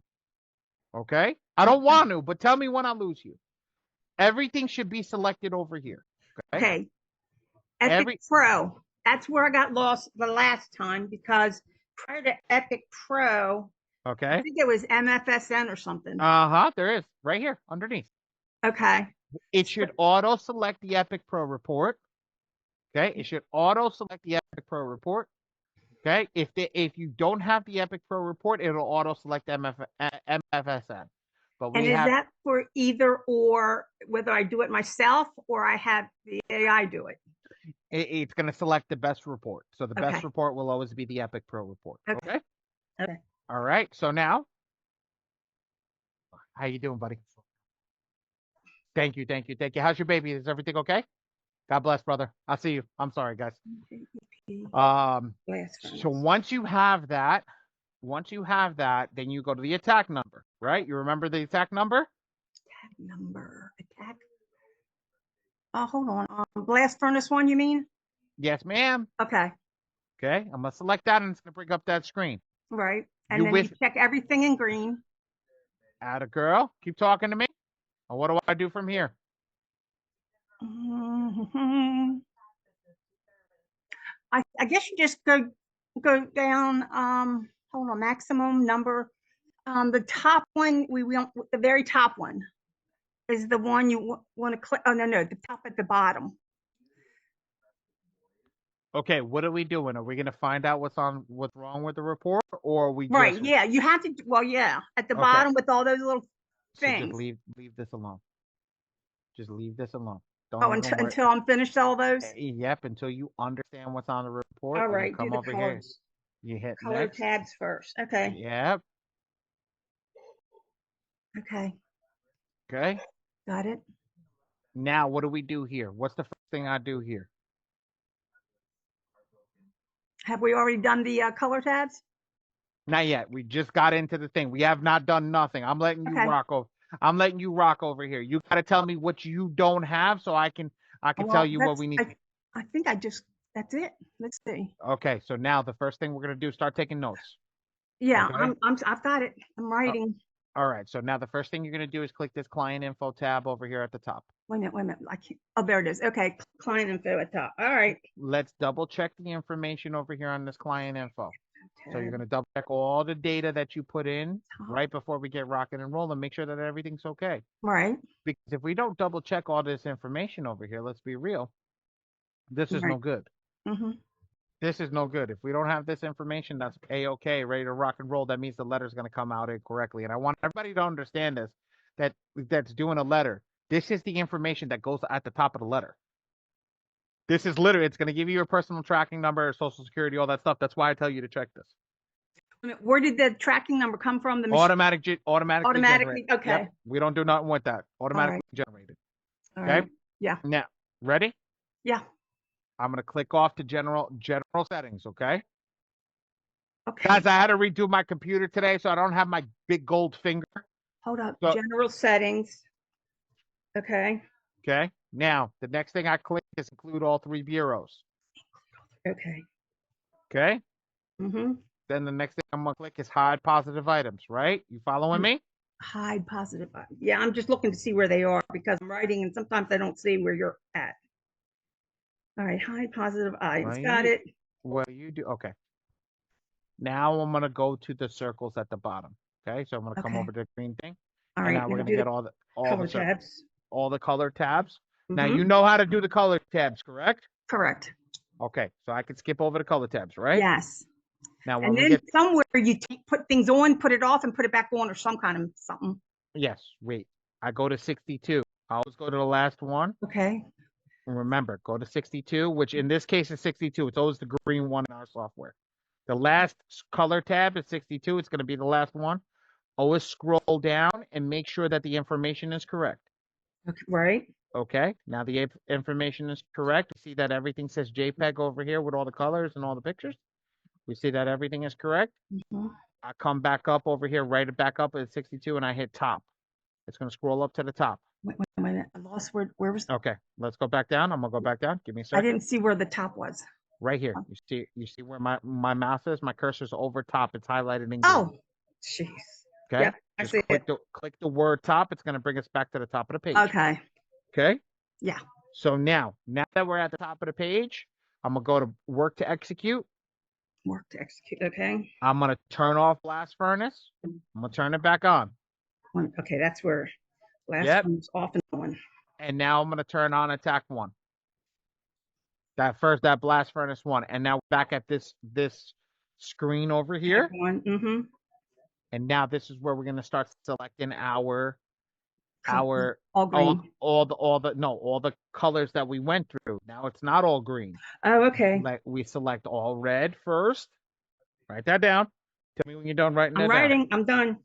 S1: Okay. I don't want to, but tell me when I lose you. Everything should be selected over here.
S10: Okay. Epic Pro. That's where I got lost the last time because prior to Epic Pro,
S1: okay,
S10: I think it was MFSN or something.
S1: There is right here underneath.
S10: Okay.
S1: It should auto select the Epic Pro report. Okay. It should auto select the Epic Pro report. Okay. If you don't have the Epic Pro report, it'll auto select MFSN. But
S10: is that for either or, whether I do it myself or I have the AI do it?
S1: It's going to select the best report. So the best report will always be the Epic Pro report. Okay.
S10: Okay.
S1: All right. So now, how you doing, buddy? Thank you. How's your baby? Is everything okay? God bless, brother. I'll see you. I'm sorry, guys. So once you have that, then you go to the attack number, right? You remember the attack number?
S10: Attack. Oh, hold on. Blast furnace one, you mean?
S1: Yes, ma'am.
S10: Okay.
S1: Okay. I'm going to select that and it's going to bring up that screen.
S10: Right. And then you check everything in green.
S1: Atta girl. Keep talking to me. And what do I do from here?
S10: Mm-hmm. I guess you just go down. Hold on, maximum number. The top one, we want the very top one is the one you want to click. Oh no, the top at the bottom.
S1: Okay, what are we doing? Are we going to find out what's wrong with the report, or are we
S10: right? Yeah, you have to. Well, yeah, at the bottom with all those little
S1: So just
S10: things.
S1: leave this alone. Just leave this alone. Don't
S10: Oh,
S1: even worry.
S10: until I'm finished all those?
S1: Yep, until you understand what's on the report,
S10: All
S1: and you
S10: right, do
S1: come
S10: the
S1: over here.
S10: colors.
S1: You hit
S10: Color
S1: next.
S10: tabs first. Okay.
S1: Yep.
S10: Okay.
S1: Okay.
S10: Got it.
S1: Now, what do we do here? What's the first thing I do here?
S10: Have we already done the color tabs?
S1: Not yet. We just got into the thing. We have not done nothing. I'm letting you
S10: Okay.
S1: rock over. I'm letting you rock over here. You got to tell me what you don't have, so I can tell
S10: Well,
S1: you what we need.
S10: I think that's it. Let's see.
S1: Okay, so now the first thing we're gonna do is start taking notes.
S10: Yeah,
S1: Okay.
S10: I've got it. I'm writing.
S1: All right. So now the first thing you're gonna do is click this client info tab over here at the top.
S10: Wait a minute. I can't. Oh, there it is. Okay, client info at top. All right.
S1: Let's double check the information over here on this client info. So you're gonna double check all the data that you put in right before we get rocking and rolling. Make sure that everything's okay.
S10: Right.
S1: Because if we don't double check all this information over here, let's be real, this is no good.
S10: Mm-hmm.
S1: This is no good. If we don't have this information, that's A-okay, ready to rock and roll. That means the letter's going to come out incorrectly. And I want everybody to understand this, that's doing a letter. This is the information that goes at the top of the letter. This is literally, it's going to give you your personal tracking number, social security, all that stuff. That's why I tell you to check this.
S10: Where did the tracking number come from? The
S1: Automatically
S10: automatically.
S1: generated.
S10: Okay.
S1: Yep. We don't do nothing with that. Automatically generated.
S10: All
S1: Okay.
S10: right. Yeah.
S1: Now, ready?
S10: Yeah.
S1: I'm going to click off to general settings, okay?
S10: Okay.
S1: Guys, I had to redo my computer today, so I don't have my big gold finger.
S10: Hold up.
S1: So-
S10: General settings. Okay.
S1: Okay. Now, the next thing I click is include all three bureaus.
S10: Okay.
S1: Okay.
S10: Mm-hmm.
S1: Then the next thing I'm going to click is hide positive items, right? You following me?
S10: Hide positive. Yeah, I'm just looking to see where they are because I'm writing and sometimes I don't see where you're at. All right. Hide positive items.
S1: Well,
S10: Got it.
S1: Well, you do. Okay. Now I'm going to go to the circles at the bottom. Okay. So I'm going to come
S10: Okay.
S1: over to the green thing.
S10: All
S1: And
S10: right.
S1: now we're
S10: now
S1: going to
S10: do
S1: get
S10: the
S1: all
S10: color
S1: the circles,
S10: tabs.
S1: all the color tabs. Now,
S10: Mhm.
S1: you know how to do the color tabs, correct?
S10: Correct.
S1: Okay. So I can skip over the color tabs, right?
S10: Yes.
S1: Now, when
S10: And
S1: we
S10: then
S1: get,
S10: somewhere you put things on, put it off, and put it back on, or some kind of something.
S1: yes, wait, I go to 62. I always go to the last one.
S10: Okay.
S1: And remember, go to 62, which in this case is 62. It's always the green one in our software. The last color tab is 62. It's going to be the last one. Always scroll down and make sure that the information is correct.
S10: Okay. Right.
S1: Okay. Now the information is correct. We see that everything says JPEG over here with all the colors and all the pictures. We see that everything is correct.
S10: Mm-hmm.
S1: I come back up over here, write it back up at 62, and I hit top. It's going to scroll up to the top.
S10: Wait a minute. I lost where was.
S1: Okay, let's go back down. I'm gonna go back down. Give me a
S10: I
S1: second.
S10: didn't see where the top was.
S1: Right here. You see where my mouse is? My cursor's over top. It's highlighted in green.
S10: Oh, jeez.
S1: Okay.
S10: Yep, I
S1: Just
S10: see
S1: click
S10: it.
S1: click the word top. It's gonna bring us back to the top of the page.
S10: Okay.
S1: Okay.
S10: Yeah.
S1: So now that we're at the top of the page, I'm gonna go to work to execute.
S10: Work to execute. Okay.
S1: I'm gonna turn off blast furnace. I'm gonna turn it back on.
S10: Okay, that's where last
S1: Yep.
S10: one's off and on.
S1: And now I'm gonna turn on attack one. That blast furnace one. And now back at this screen over here.
S10: One. Mm-hmm.
S1: And now this is where we're gonna start selecting our
S10: all green.
S1: all the colors that we went through. Now it's not all green.
S10: Oh, okay.
S1: We select all red first. Write that down. Tell me when you're done writing that
S10: I'm
S1: down.
S10: writing. I'm done.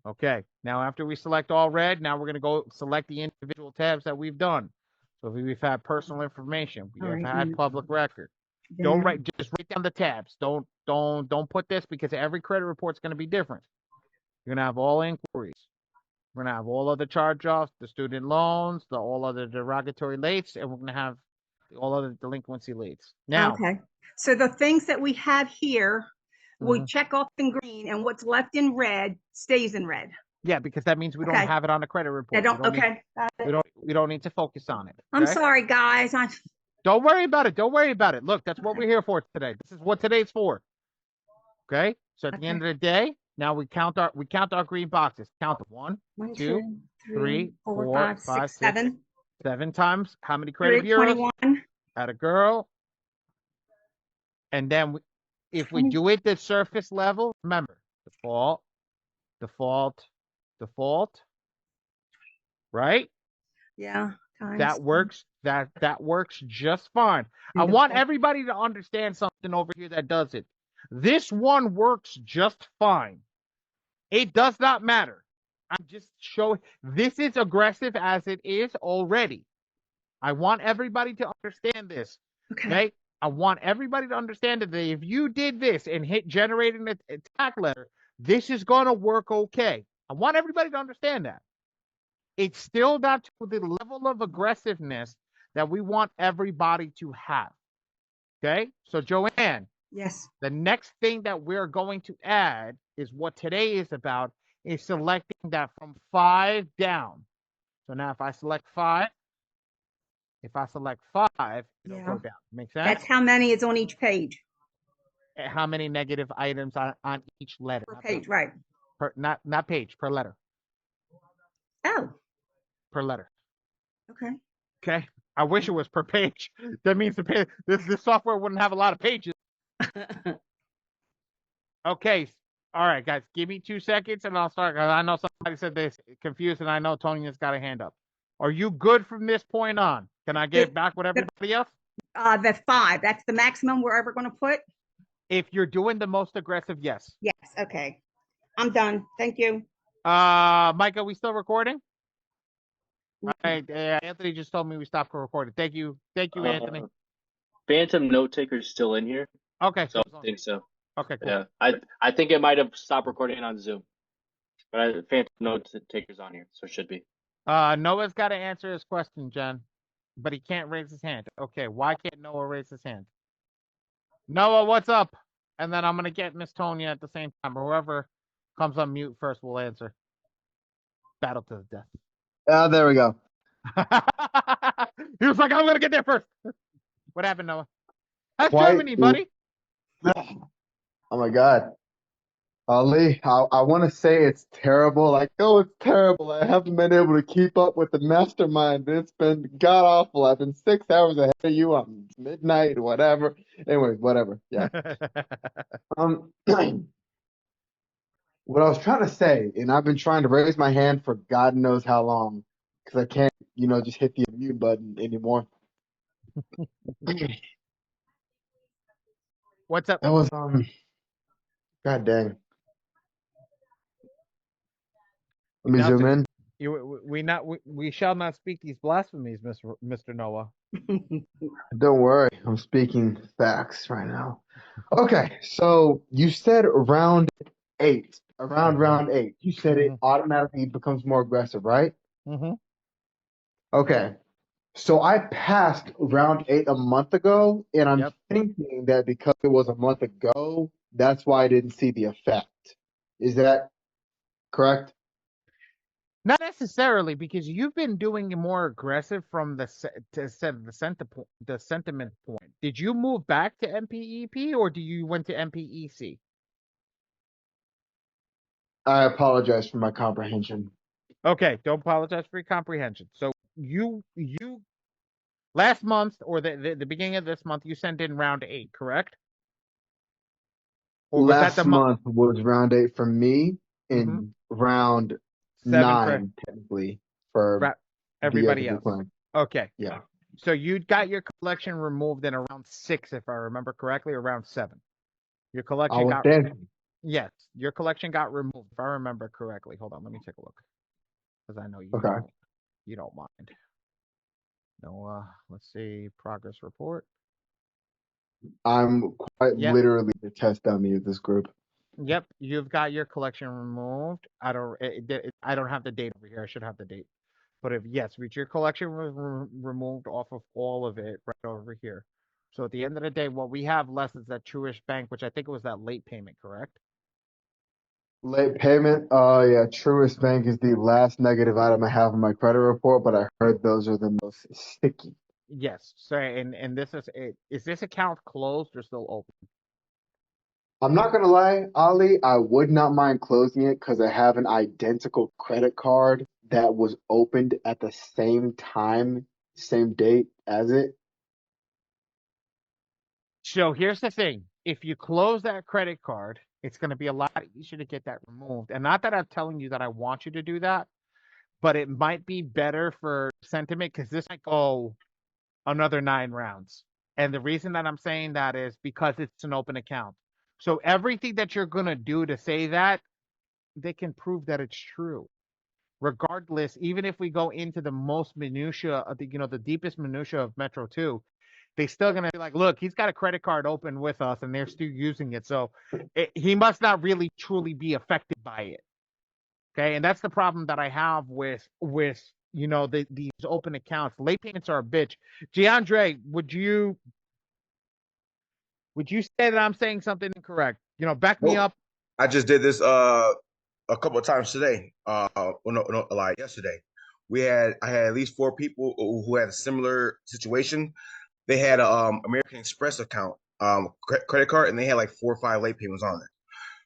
S1: Okay. Now after we select all red, now we're gonna go select the individual tabs that we've done. So we've had personal information. We
S10: All
S1: have
S10: right,
S1: had
S10: now-
S1: public record.
S10: Then-
S1: Just write down the tabs. Don't put this because every credit report's gonna be different. You're gonna have all inquiries. We're gonna have all other charge-offs, the student loans, all other derogatory lates, and we're gonna have all other delinquency lates. Now,
S10: Okay. So the things that we have here, we
S1: Mhm.
S10: check off in green, and what's left in red stays in red.
S1: yeah, because that means we don't
S10: Okay.
S1: have it on the credit report.
S10: I don't.
S1: We don't need-
S10: Okay. Got it.
S1: we don't need to focus on it.
S10: I'm
S1: okay?
S10: sorry, guys.
S1: Don't worry about it. Don't worry about it. Look, that's what we're here for today. This is what today's for. Okay? So at the end of the day, now we count our green boxes. Count them. 1,
S10: 1,
S1: 2,
S10: 2,
S1: 3,
S10: 4,
S1: 4,
S10: 5,
S1: 5,
S10: 6,
S1: 6,
S10: 7.
S1: 7 times how many credit bureaus?
S10: 21.
S1: At a girl. And then if we
S10: 20.
S1: do it the surface level, remember, default, right?
S10: Yeah. Times.
S1: That works. That works just fine. I want everybody to understand something over here that does it. This one works just fine. It does not matter. I'm just showing this is aggressive as it is already. I want everybody to understand this. Okay. I want everybody to understand that if you did this and hit generating an attack letter, this is going to work okay. I want everybody to understand that. It's still not to the level of aggressiveness that we want everybody to have. Okay? So, Joanne.
S10: Yes.
S1: The next thing that we're going to add is what today is about, is selecting that from 5 down. So now if I select 5, it'll go down. Make sense?
S10: That's how many is on each page.
S1: How many negative items on each letter?
S10: Per page, right.
S1: Not page, per letter.
S10: Oh.
S1: Per letter.
S10: Okay.
S1: Okay. I wish it was per page. That means this software wouldn't have a lot of pages. Okay. All right, guys. Give me 2 seconds and I'll start. I know somebody said they're confused, and I know Tony has got a hand up. Are you good from this point on? Can I get back with everybody else?
S10: The 5. That's the maximum we're ever going to put?
S1: If you're doing the most aggressive, yes.
S10: Yes. Okay. I'm done. Thank you.
S1: Mike, are we still recording? All right. Anthony just told me we stopped recording. Thank you. Thank you, Anthony.
S11: Phantom note taker's still in here.
S1: Okay.
S11: So I think so.
S1: Okay, cool.
S11: Yeah. I think it might have stopped recording on Zoom. But Phantom note taker's on here, so it should be.
S1: Noah's got to answer his question, Jen, but he can't raise his hand. Okay, why can't Noah raise his hand? Noah, what's up? And then I'm gonna get Miss Tonya at the same time, or whoever comes on mute first will answer. Battle to the death.
S12: There we go.
S1: He was like, I'm gonna get there first. What happened, Noah? How's
S12: Quite
S1: Germany, buddy?
S12: Oh my God. Ali, I want to say it's terrible. Like, oh, it's terrible. I haven't been able to keep up with the mastermind. It's been god awful. I've been 6 hours ahead of you on midnight, whatever. Anyway, whatever. Yeah. What I was trying to say, and I've been trying to raise my hand for God knows how long, because I can't, just hit the mute button anymore.
S1: What's up?
S12: That was God dang. Let me zoom in.
S1: We shall not speak these blasphemies, Mr. Noah.
S12: Don't worry, I'm speaking facts right now. Okay, so you said round 8. Around round 8, you said it automatically becomes more aggressive, right?
S1: Mm-hmm.
S12: Okay, so I passed round 8 a month ago, and I'm thinking that because it was a month ago, that's why I didn't see the effect. Is that correct?
S1: Not necessarily, because you've been doing it more aggressive from the sentiment point. Did you move back to MPEP or do you went to MPEC?
S12: I apologize for my comprehension.
S1: Okay, don't apologize for your comprehension. So you last month or the beginning of this month, you sent in round 8, correct? Or was
S12: Last
S1: that the
S12: month was round 8 for me, and round 9 technically for
S1: everybody else.
S12: Clan.
S1: Okay.
S12: Yeah.
S1: So you got your collection removed in around 6, if I remember correctly, around 7. Your collection got yes, your collection got removed, if I remember correctly. Hold on, let me take a look, because I know you don't mind. No, let's see, progress report.
S12: I'm quite literally the test dummy of this group.
S1: Yep, you've got your collection removed. I don't have the date over here. I should have the date. But your collection was removed off of all of it right over here. So at the end of the day, what we have less is that Truist Bank, which I think it was that late payment, correct?
S12: Late payment? Yeah, Truist Bank is the last negative item I have in my credit report, but I heard those are the most sticky.
S1: Yes. So and this is this account closed or still open?
S12: I'm not gonna lie, Ali, I would not mind closing it because I have an identical credit card that was opened at the same time, same date as it.
S1: So here's the thing. If you close that credit card, it's going to be a lot easier to get that removed. And not that I'm telling you that I want you to do that, but it might be better for sentiment because this might go another 9 rounds. And the reason that I'm saying that is because it's an open account. So everything that you're gonna do to say that, they can prove that it's true. Regardless, even if we go into the most minutia of the deepest minutia of Metro 2, they still gonna be like, look, he's got a credit card open with us and they're still using it. So he must not really truly be affected by it. Okay, and that's the problem that I have with these open accounts. Late payments are a bitch. Giandre, would you say that I'm saying something incorrect? Back me
S2: Well,
S1: up.
S2: I just did this a couple of times today. Like yesterday. I had at least 4 people who had a similar situation. They had a American Express account, credit card, and they had like 4 or 5 late payments on it.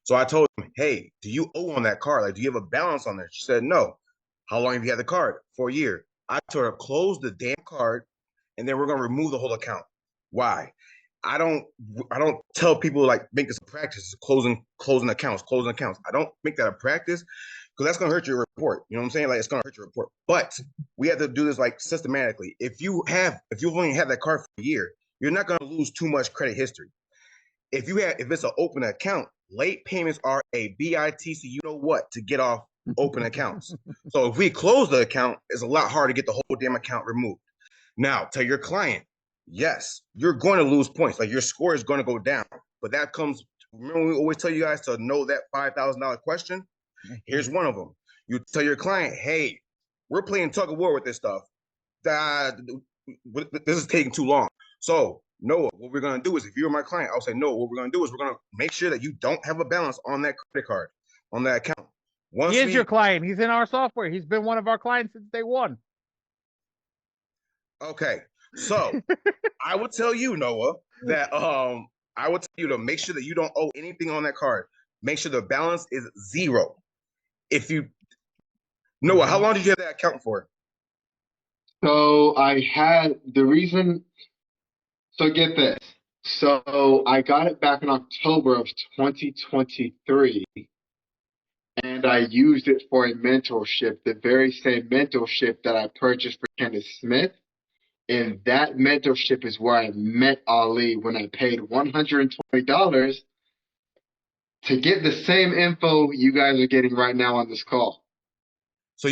S2: So I told them, hey, do you owe on that card? Like, do you have a balance on there? She said, no. How long have you had the card? For a year. I told her, close the damn card, and then we're gonna remove the whole account. Why? I don't tell people like make this a practice, closing accounts. I don't make that a practice because that's gonna hurt your report. You know what I'm saying? Like it's gonna hurt your report. But we have to do this like systematically. If you've only had that card for a year, you're not gonna lose too much credit history. If it's an open account, late payments are a BITC, you know what, to get off open accounts. So if we close the account, it's a lot harder to get the whole damn account removed. Now, tell your client, yes, you're going to lose points. Like your score is going to go down. But that comes, remember we always tell you guys to know that $5,000 question? Here's one of them. You tell your client, hey, we're playing tug of war with this stuff. This is taking too long. So Noah, what we're going to do is, if you're my client, I'll say, no, what we're going to do is we're going to make sure that you don't have a balance on that credit card, on that account.
S1: He is your client. He's in our software. He's been one of our clients since day one.
S2: Okay. So I would tell you, Noah, that I would tell you to make sure that you don't owe anything on that card. Make sure the balance is 0. Noah, how long did you have that account for?
S12: So I had the reason. So get this. So I got it back in October of 2023, and I used it for a mentorship, the very same mentorship that I purchased for Kenneth Smith. And that mentorship is where I met Ali when I paid $120 to get the same info you guys are getting right now on this call.
S2: So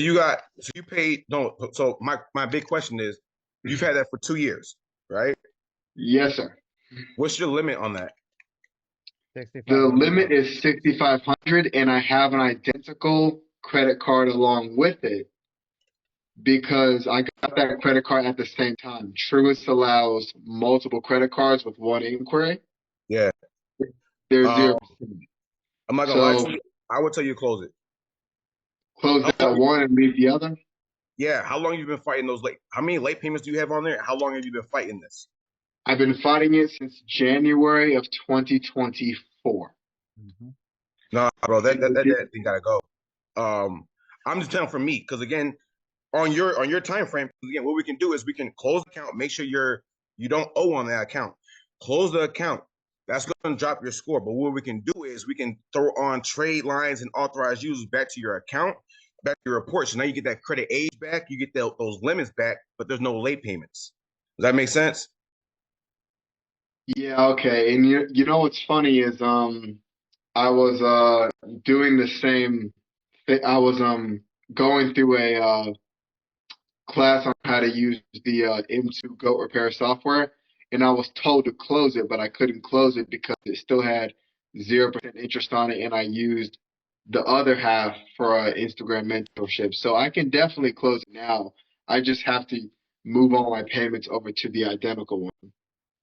S2: my big question is, you've had that for 2 years, right?
S12: Yes, sir.
S2: What's your limit on that?
S12: The limit is $6,500, and I have an identical credit card along with it because I got that credit card at the same time. Truist allows multiple credit cards with one inquiry.
S2: Yeah.
S12: They're 0%.
S2: I'm not gonna lie to you. I would tell you close it.
S12: Close that one and leave the other?
S2: Yeah. How long have you been fighting those how many late payments do you have on there? How long have you been fighting this?
S12: I've been fighting it since January of 2024.
S2: No, bro, that thing gotta go. I'm just telling for me, because again, on your time frame, again, what we can do is we can close the account, make sure you don't owe on that account. Close the account. That's going to drop your score. But what we can do is we can throw on trade lines and authorized users back to your account, back to your report. So now you get that credit age back, you get those limits back, but there's no late payments. Does that make sense?
S12: Yeah, okay. And you know what's funny is I was doing the same thing. I was going through a class on how to use the M2 Goat Repair software, and I was told to close it, but I couldn't close it because it still had 0% interest on it, and I used the other half for Instagram mentorship. So I can definitely close it now. I just have to move all my payments over to the identical one.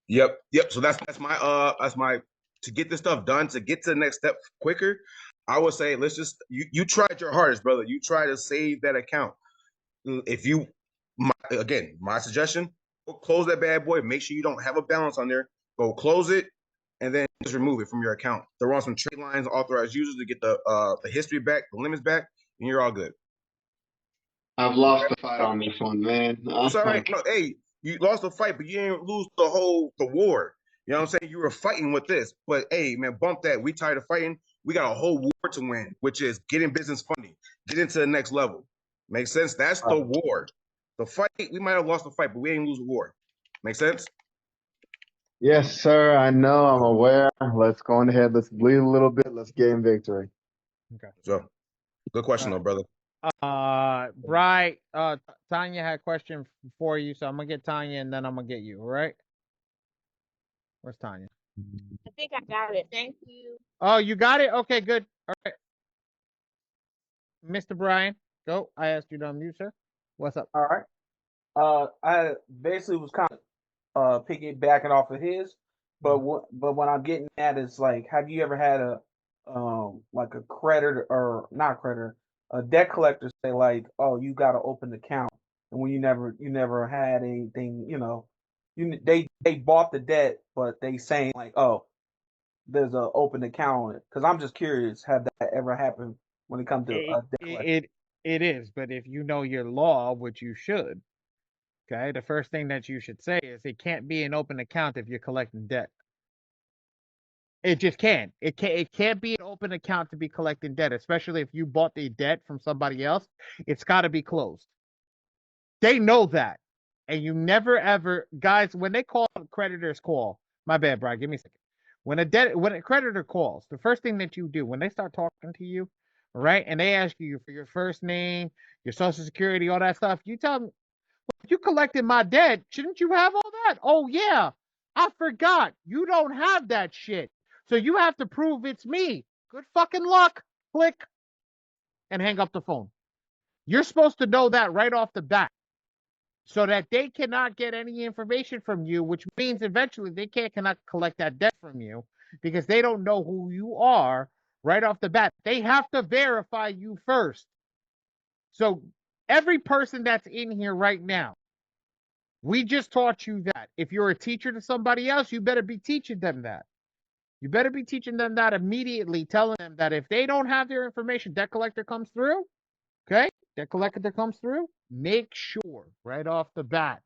S2: Yep. So that's my to get this stuff done, to get to the next step quicker. I would say let's just you tried your hardest, brother. You try to save that account. If you my suggestion, go close that bad boy. Make sure you don't have a balance on there. Go close it, and then just remove it from your account. Throw on some trade lines, authorized users to get the history back, the limits back, and you're all good.
S12: I've lost the fight on this one, man.
S2: It's all right. No, hey, you lost the fight, but you didn't lose the war. You know what I'm saying? You were fighting with this, but hey, man, bump that. We tired of fighting. We got a whole war to win, which is getting business funding, get into the next level. Makes sense? That's the war. The fight, we might have lost the fight, but we ain't lose the war. Make sense?
S12: Yes, sir. I know. I'm aware. Let's go on ahead. Let's bleed a little bit. Let's gain victory.
S1: Okay.
S2: So, good question, though, brother.
S1: Bright, Tanya had a question for you, so I'm gonna get Tanya and then I'm gonna get you, all right? Where's Tanya?
S6: I think I got it. Thank you.
S1: Oh, you got it? Okay, good. All right. Mr. Brian, go. I asked you to unmute, sir. What's up?
S5: All right. I basically was kind of piggybacking off of his, but what I'm getting at is like, have you ever had a like a creditor or not creditor, a debt collector say like, oh, you got to open the account, and when you never had anything, they bought the debt, but they saying like, oh, there's a open account on it. Because I'm just curious, have that ever happened when it comes to a debt collector?
S1: It is, but if you know your law, which you should, okay, the first thing that you should say is it can't be an open account if you're collecting debt. It just can't. It can't be an open account to be collecting debt, especially if you bought the debt from somebody else. It's got to be closed. They know that. And you never ever, guys, when they call creditors call, my bad, Brian, give me a second. When a creditor calls, the first thing that you do when they start talking to you, right, and they ask you for your first name, your social security, all that stuff, you tell them, you collected my debt, shouldn't you have all that? Oh yeah, I forgot. You don't have that shit. So you have to prove it's me. Good fucking luck. Click and hang up the phone. You're supposed to know that right off the bat so that they cannot get any information from you, which means eventually they cannot collect that debt from you because they don't know who you are right off the bat. They have to verify you first. So every person that's in here right now, we just taught you that. If you're a teacher to somebody else, you better be teaching them that. You better be teaching them that immediately, telling them that if they don't have their information, debt collector comes through, okay? Debt collector comes through, make sure right off the bat,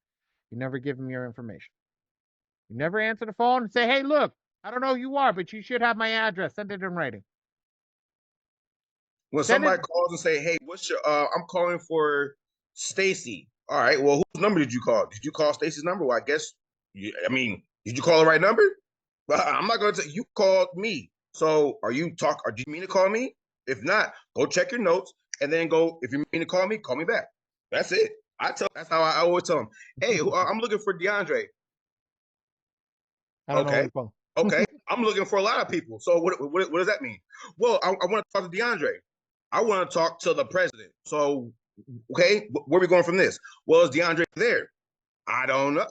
S1: you never give them your information. You never answer the phone and say, hey, look, I don't know who you are, but you should have my address. Send it in writing.
S2: When somebody calls and say, hey, what's your, I'm calling for Stacy. All right, well, whose number did you call? Did you call Stacy's number? Well, I guess, did you call the right number? Well, I'm not going to say you called me. So do you mean to call me? If not, go check your notes and then go, if you mean to call me back. That's it. That's how I always tell them. Hey, I'm looking for DeAndre.
S1: I don't know.
S2: Okay. I'm looking for a lot of people. So what does that mean? Well, I want to talk to DeAndre. I want to talk to the president. So, okay, where are we going from this? Well, is DeAndre there? I don't know.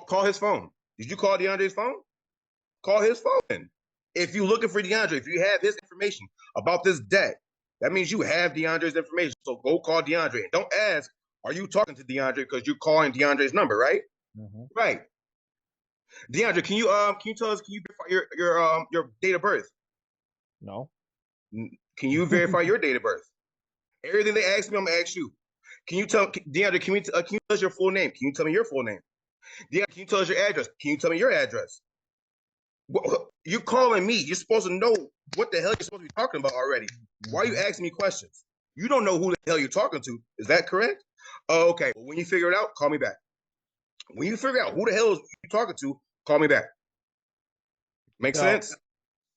S2: Call his phone. Did you call DeAndre's phone? Call his phone. If you're looking for DeAndre, if you have his information about this debt, that means you have DeAndre's information. So go call DeAndre. And don't ask, are you talking to DeAndre because you're calling DeAndre's number, right? Mm-hmm. Right. DeAndre, can you tell us, can you verify your date of birth?
S1: No.
S2: Can you verify your date of birth? Everything they ask me, I'm gonna ask you. Can you tell DeAndre? Can you tell us your full name? Can you tell me your full name? DeAndre, can you tell us your address? Can you tell me your address? Well, you're calling me. You're supposed to know what the hell you're supposed to be talking about already. Why are you asking me questions? You don't know who the hell you're talking to. Is that correct? Oh, okay. Well, when you figure it out, call me back. When you figure out who the hell is you talking to, call me back. Make sense?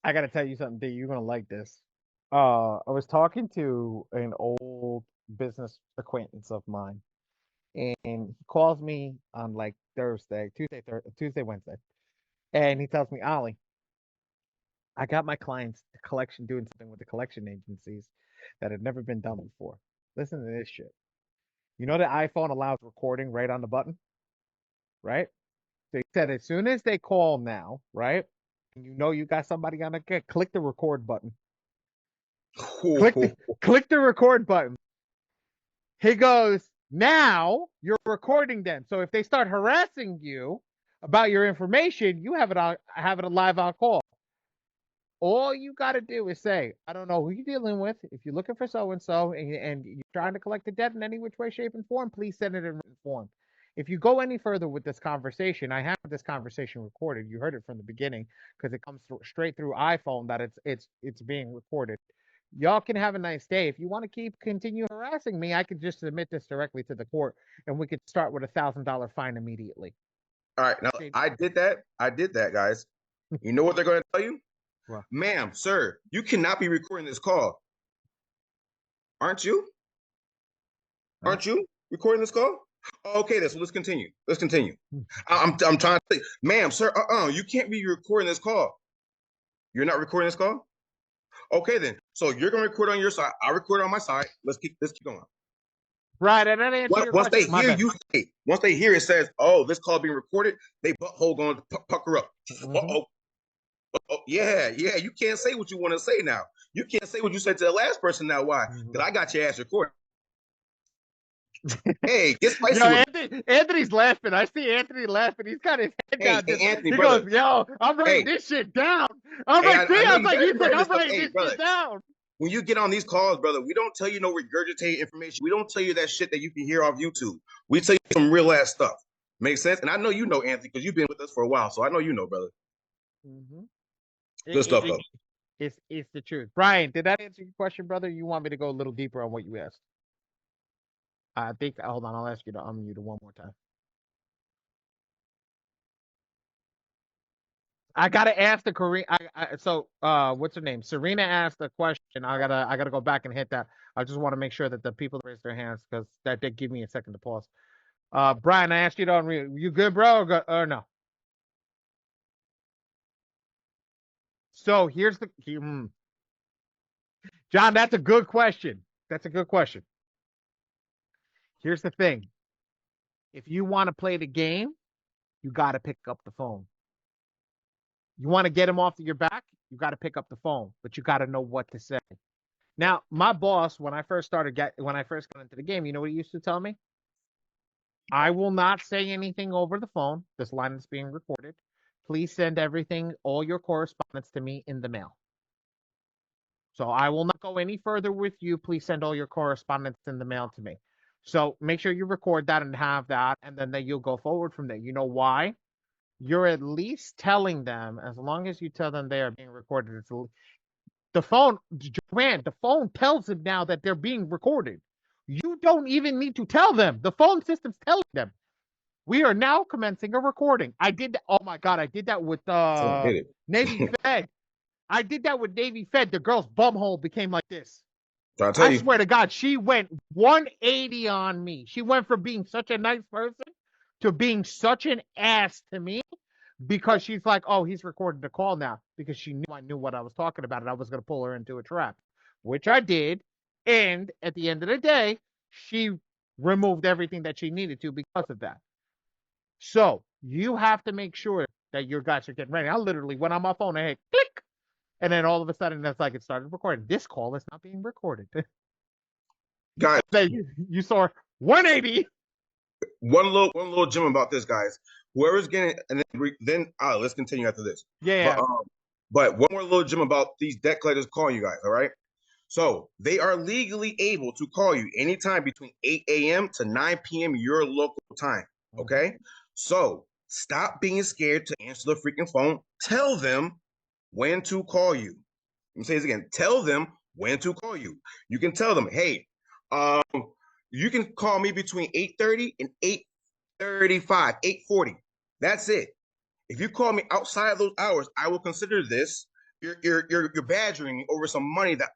S1: I gotta tell you something, D. You're gonna like this. I was talking to an old business acquaintance of mine, and he calls me on like Tuesday, Wednesday, and he tells me, Ollie, I got my clients doing something with the collection agencies that had never been done before. Listen to this shit. You know the iPhone allows recording right on the button, right? So he said as soon as they call now, right, and you know you got somebody on the click the record button. Click the record button. He goes, now you're recording them. So if they start harassing you about your information, you have it live on call. All you got to do is say, I don't know who you're dealing with. If you're looking for so-and-so and you're trying to collect the debt in any which way, shape, and form, please send it in written form. If you go any further with this conversation, I have this conversation recorded. You heard it from the beginning because it comes straight through iPhone that it's being recorded. Y'all can have a nice day. If you want to continue harassing me, I could just submit this directly to the court, and we could start with $1,000 fine immediately.
S2: All right, now I did that. I did that, guys. You know what they're going to tell you?
S1: Well,
S2: ma'am, sir, you cannot be recording this call. Aren't you? Aren't you recording this call? Okay, then, so let's continue. Let's continue. I'm trying to say, ma'am, sir, you can't be recording this call. You're not recording this call? Okay, then. So you're gonna record on your side. I'll record on my side. Let's keep going.
S1: Right, and that answers your
S2: Once they
S1: question.
S2: hear you say, once they hear it says, "Oh, this call being recorded," they butthole going to pucker up. Uh-oh. Yeah. You can't say what you want to say now. You can't say what you said to the last person now. Why? Because I got your ass recorded. Hey, get spicy.
S1: Yo, Anthony's laughing. I see Anthony laughing. He's got his head down.
S2: Anthony,
S1: he
S2: brother.
S1: goes, "Yo, I'm writing this shit down." I'm like, I'm writing this shit down.
S2: When you get on these calls, brother, we don't tell you no regurgitated information. We don't tell you that shit that you can hear off YouTube. We tell you some real ass stuff. Makes sense? And I know you know, Anthony, because you've been with us for a while, so I know you know, brother. Good stuff, though.
S1: It's the truth. Brian, did that answer your question, brother? You want me to go a little deeper on what you asked? I think, hold on, I'll ask you to unmute it one more time. I gotta ask the Korean. What's her name? Serena asked a question. I gotta go back and hit that. I just want to make sure that the people raise their hands because that did give me a second to pause. Brian, I asked you to unmute. You good, bro, or no? So here's the John. That's a good question. Here's the thing. If you want to play the game, you got to pick up the phone. You want to get him off your back, you got to pick up the phone, but you got to know what to say. Now, my boss, when I first got into the game, you know what he used to tell me? I will not say anything over the phone. This line is being recorded. Please send everything, all your correspondence to me in the mail. So I will not go any further with you. Please send all your correspondence in the mail to me. So make sure you record that and have that, and then you'll go forward from there. You know why? You're at least telling them, as long as you tell them they are being recorded. The phone, Joanne, the phone tells them now that they're being recorded. You don't even need to tell them. The phone system's telling them. We are now commencing a recording. I did that. Oh my God, I did that with Navy Fed. I did that with Navy Fed. The girl's bumhole became like this. I swear to God, she went 180 on me. She went from being such a nice person to being such an ass to me because she's like, oh, he's recording the call now because she knew I knew what I was talking about and I was going to pull her into a trap, which I did. And at the end of the day, she removed everything that she needed to because of that. So you have to make sure that your guys are getting ready. I literally went on my phone and hit click. And then all of a sudden, it's like it started recording. This call is not being recorded.
S2: Guys,
S1: you saw 180.
S2: One little gem about this, guys. Whoever's getting, and then let's continue after this.
S1: Yeah.
S2: But one more little gem about these debt collectors calling you guys. All right. So they are legally able to call you anytime between 8 a.m. to 9 p.m. your local time. Okay. So stop being scared to answer the freaking phone. Tell them when to call you. Let me say this again. Tell them when to call you. You can tell them, hey, you can call me between 8:30 and 8:35, 8:40. That's it. If you call me outside of those hours, I will consider this you're badgering me over some money that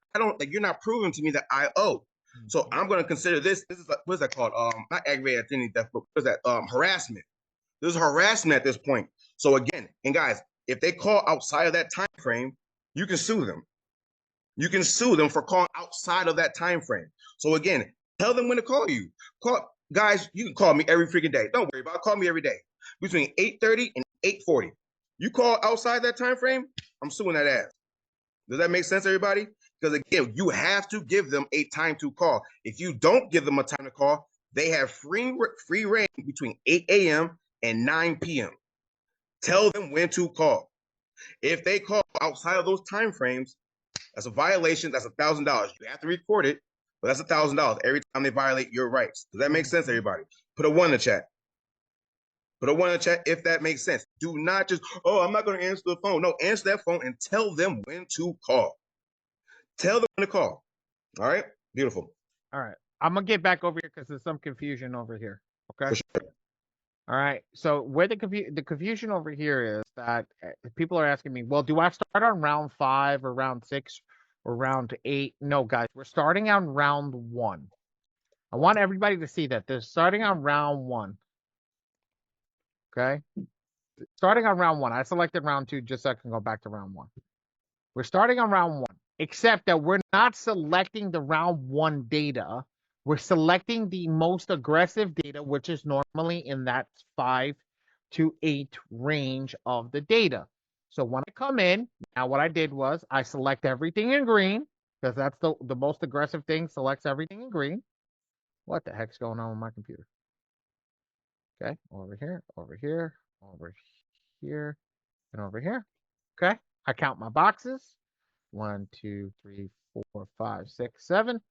S2: you're not proving to me that I owe. So I'm going to consider this. This is what is that called? Not aggravated identity theft, but what is that? Harassment. This is harassment at this point. So again, and guys, if they call outside of that time frame, you can sue them. You can sue them for calling outside of that time frame. So again, tell them when to call you. Guys, you can call me every freaking day. Don't worry about it. Call me every day between 8:30 and 8:40. You call outside that time frame, I'm suing that ass. Does that make sense, everybody? Because again, you have to give them a time to call. If you don't give them a time to call, they have free reign between 8 a.m. and 9 p.m. Tell them when to call. If they call outside of those time frames, that's a violation. That's $1,000. You have to record it, but that's $1,000 every time they violate your rights. Does that make sense, everybody? Put a 1 in the chat. Put a 1 in the chat if that makes sense. Do not just, I'm not going to answer the phone. No, answer that phone and tell them when to call. Tell them when to call. All right, beautiful.
S1: All right. I'm gonna get back over here because there's some confusion over here. Okay.
S2: For sure.
S1: All right. So where the confusion over here is that people are asking me, well, do I start on round 5 or round 6 or round 8? No, guys, we're starting on round 1. I want everybody to see that they're starting on round 1. Okay. Starting on round 1. I selected round 2 just so I can go back to round 1. We're starting on round 1, except that we're not selecting the round 1 data. We're selecting the most aggressive data, which is normally in that 5 to 8 range of the data. So when I come in, now what I did was I select everything in green, because that's the most aggressive thing, selects everything in green. What the heck's going on with my computer? Okay, over here, over here, over here, and over here. Okay, I count my boxes. 1, 2, 3, 4, 5, 6, 7.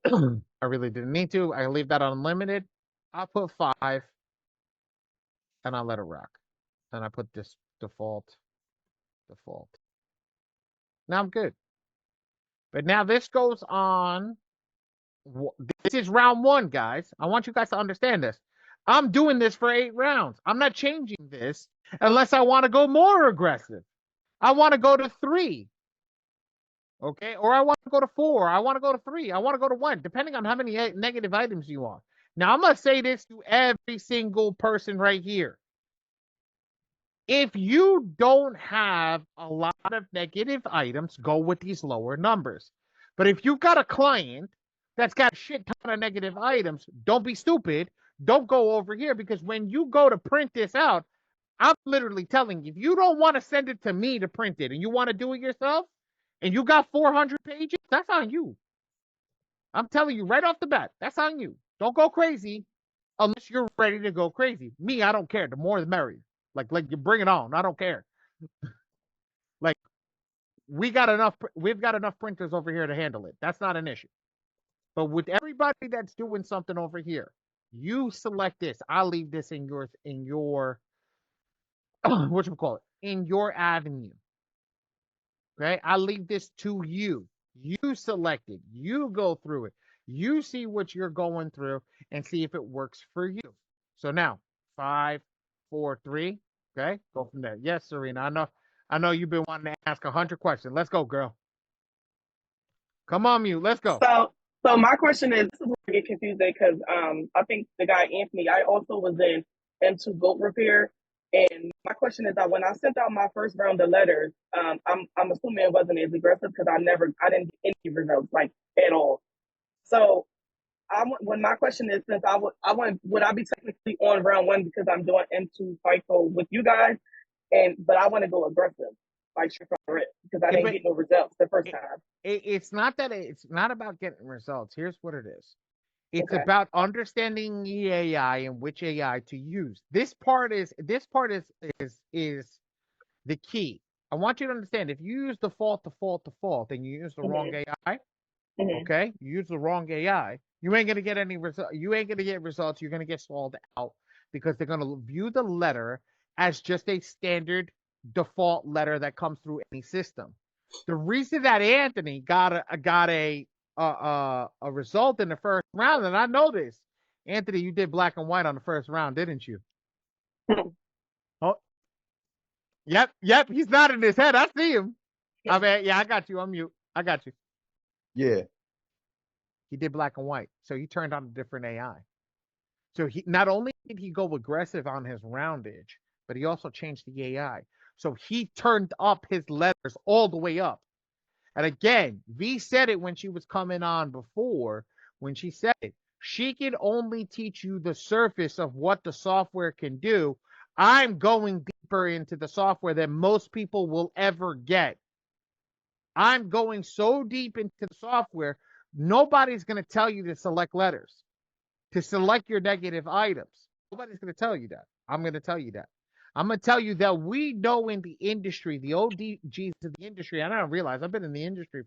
S1: I really didn't need to. I leave that unlimited. I'll put 5 and I'll let it rock. And I put this default. Now I'm good. But now this goes on. This is round 1, guys. I want you guys to understand this. I'm doing this for 8 rounds. I'm not changing this unless I want to go more aggressive. I want to go to 3. Okay, or I want to go to 4. I want to go to 3. I want to go to 1, depending on how many negative items you want. Now, I'm going to say this to every single person right here. If you don't have a lot of negative items, go with these lower numbers. But if you've got a client that's got a shit ton of negative items, don't be stupid. Don't go over here, because when you go to print this out, I'm literally telling you, if you don't want to send it to me to print it and you want to do it yourself, and you got 400 pages, that's on you. I'm telling you right off the bat, that's on you. Don't go crazy unless you're ready to go crazy. Me, I don't care. The more the merrier. Like you bring it on. I don't care. Like we've got enough printers over here to handle it. That's not an issue. But with everybody that's doing something over here, you select this. I'll leave this in your whatchamacallit, in your avenue. Okay, I leave this to you. You select it. You go through it. You see what you're going through and see if it works for you. So now, 5, 4, 3. Okay, go from there. Yes, Serena. I know you've been wanting to ask 100 questions. Let's go, girl. Come on, mute. Let's go.
S13: So my question is, this is where I get confused because I think the guy Anthony, I also was in M2 goat repair. And my question is that when I sent out my first round of letters, I'm assuming it wasn't as aggressive because I didn't get any results like at all. So when my question is, since would I be technically on round 1 because I'm doing M2 FIFO with you guys, but I want to go aggressive, like straight from the rip, because I didn't get no results the first time.
S1: It's not about getting results. Here's what it is. It's about understanding the AI and which AI to use. This part is the key. I want you to understand, if you use default, and you use the wrong AI, okay, you use the wrong AI, you ain't gonna get any result. You ain't gonna get results. You're gonna get stalled out because they're gonna view the letter as just a standard default letter that comes through any system. The reason that Anthony got a result in the first round, and I know this, Anthony, you did black and white on the first round, didn't you? Oh, yep. He's nodding his head. I see him. I mean, yeah, I got you. I'm mute. I got you.
S9: Yeah.
S1: He did black and white, so he turned on a different AI. So he not only did he go aggressive on his roundage, but he also changed the AI. So he turned up his letters all the way up. And again, V said it when she was coming on before, when she said it. She can only teach you the surface of what the software can do. I'm going deeper into the software than most people will ever get. I'm going so deep into the software, nobody's going to tell you to select letters, to select your negative items. Nobody's going to tell you that. I'm going to tell you that. I'm going to tell you that we know in the industry, the OGs of the industry, and I don't realize I've been in the industry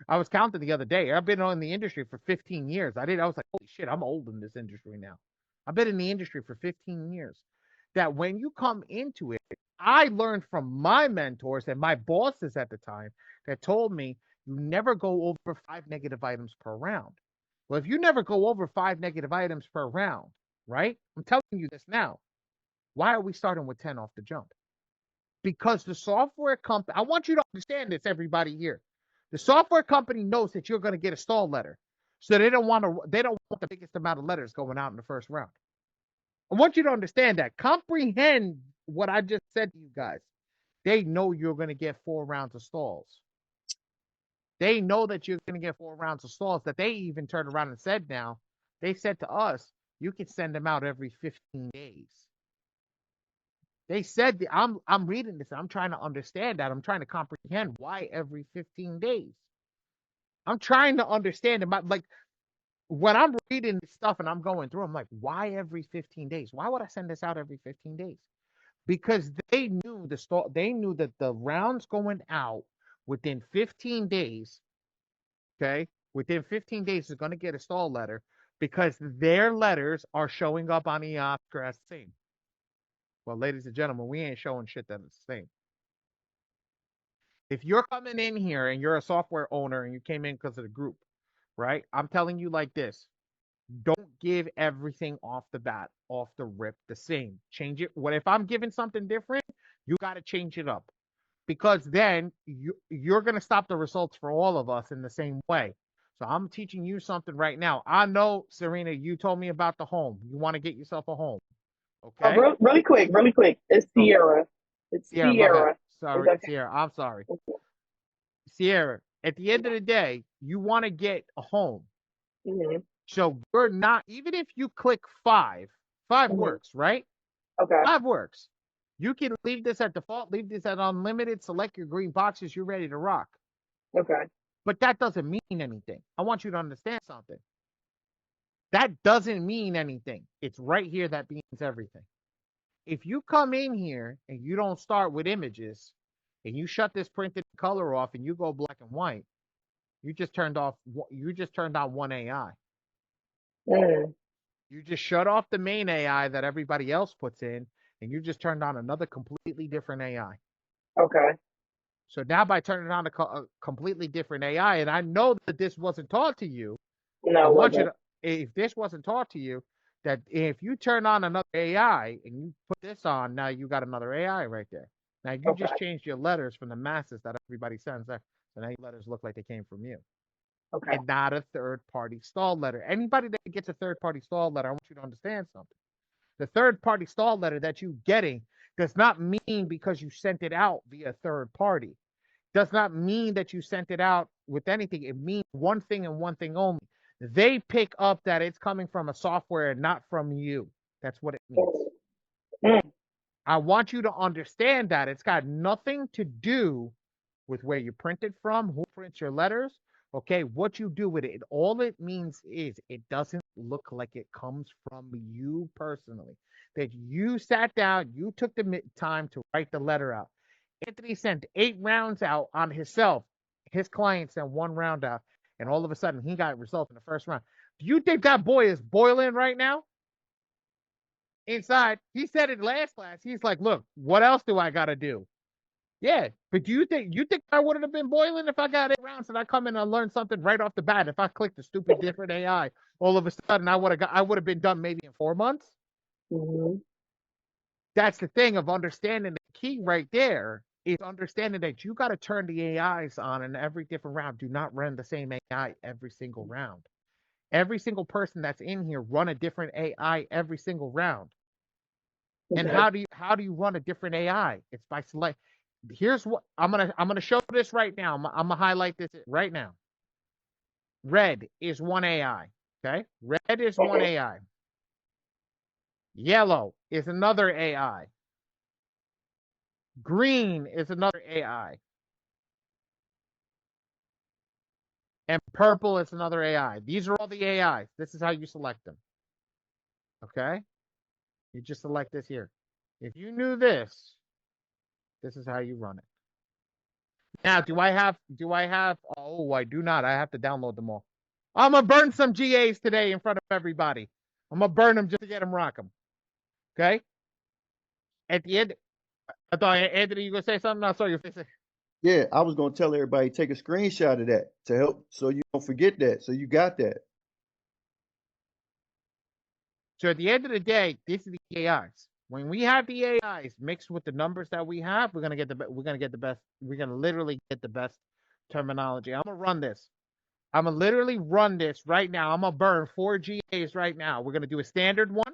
S1: I was counting the other day, I've been in the industry for 15 years. I was like, holy shit, I'm old in this industry now. I've been in the industry for 15 years. That when you come into it, I learned from my mentors and my bosses at the time that told me you never go over 5 negative items per round. Well, if you never go over 5 negative items per round, right? I'm telling you this now. Why are we starting with 10 off the jump? Because the software company, I want you to understand this, everybody here. The software company knows that you're going to get a stall letter. So they don't want the biggest amount of letters going out in the first round. I want you to understand that. Comprehend what I just said to you guys. They know you're going to get 4 rounds of stalls. They know that you're going to get 4 rounds of stalls that they even turned around and said now. They said to us, you can send them out every 15 days. They said, I'm reading this. I'm trying to understand that. I'm trying to comprehend why every 15 days. I'm trying to understand it. Like, when I'm reading this stuff and I'm going through, I'm like, why every 15 days? Why would I send this out every 15 days? Because they knew that the rounds going out within 15 days, okay, within 15 days is going to get a stall letter because their letters are showing up on the Oscar as the same. Well, ladies and gentlemen, we ain't showing shit that is the same. If you're coming in here and you're a software owner and you came in because of the group, right? I'm telling you like this. Don't give everything off the bat, off the rip, the same. Change it. What if I'm giving something different? You got to change it up because then you're going to stop the results for all of us in the same way. So I'm teaching you something right now. I know, Serena, you told me about the home. You want to get yourself a home. Okay.
S13: Really quick. It's Sierra. It's
S1: Sierra, my bad.
S13: Sierra.
S1: Sorry,
S13: Okay.
S1: Sierra. I'm sorry. Sierra, at the end of the day, you want to get a home.
S13: Mm-hmm.
S1: So you're not, even if you click 5 works, right?
S13: Okay.
S1: 5 works. You can leave this at default, leave this at unlimited, select your green boxes, you're ready to rock.
S13: Okay.
S1: But that doesn't mean anything. I want you to understand something. That doesn't mean anything. It's right here that means everything. If you come in here and you don't start with images and you shut this printed color off and you go black and white, you just turned on one AI.
S13: Mm.
S1: You just shut off the main AI that everybody else puts in, and you just turned on another completely different AI.
S13: Okay.
S1: So now by turning on a completely different AI, and I know that this wasn't taught to you.
S13: No,
S1: I want you to, if this wasn't taught to you, that if you turn on another AI and you put this on, now you got another AI right there. Now you just changed your letters from the masses that everybody sends there. So now your letters look like they came from you.
S13: Okay.
S1: And not a third-party stall letter. Anybody that gets a third-party stall letter, I want you to understand something. The third-party stall letter that you're getting does not mean because you sent it out via third party. Does not mean that you sent it out with anything. It means one thing and one thing only. They pick up that it's coming from a software and not from you. That's what it means.
S13: Mm.
S1: I want you to understand that it's got nothing to do with where you print it from, who prints your letters, okay, what you do with it. All it means is it doesn't look like it comes from you personally. That you sat down, you took the time to write the letter out. Anthony sent 8 rounds out on himself. His client sent 1 round out, and all of a sudden he got results in the first round. Do you think that boy is boiling right now? Inside, he said it last class. He's like, look, what else do I got to do? Yeah, but do you think I wouldn't have been boiling if I got 8 rounds and I come in and learn something right off the bat? If I clicked the stupid different AI, all of a sudden I would have been done maybe in 4 months.
S13: Mm-hmm.
S1: That's the thing of understanding. The key right there is understanding that you got to turn the AIs on in every different round. Do not run the same AI every single round. Every single person that's in here run a different AI every single round.
S13: Okay.
S1: And how do you run a different AI? It's by select. Here's what I'm gonna show this right now. I'm gonna highlight this right now. Red is one AI. Okay, red is one AI. Yellow is another AI. Green is another AI. And purple is another AI. These are all the AIs. This is how you select them. Okay, you just select this here. If you knew this, this is how you run it. Now, do I have, oh, I do not. I have to download them all. I'm going to burn some GAs today in front of everybody. I'm going to burn them just to get them rock them. Okay? At the end, I thought, Anthony, you going to say something? I saw your face.
S9: Yeah, I was gonna tell everybody take a screenshot of that to help so you don't forget that. So you got that.
S1: So at the end of the day, this is the AIs. When we have the AIs mixed with the numbers that we have, we're gonna get the best. We're gonna literally get the best terminology. I'm gonna run this. I'm gonna literally run this right now. I'm gonna burn 4 GAs right now. We're gonna do a standard one.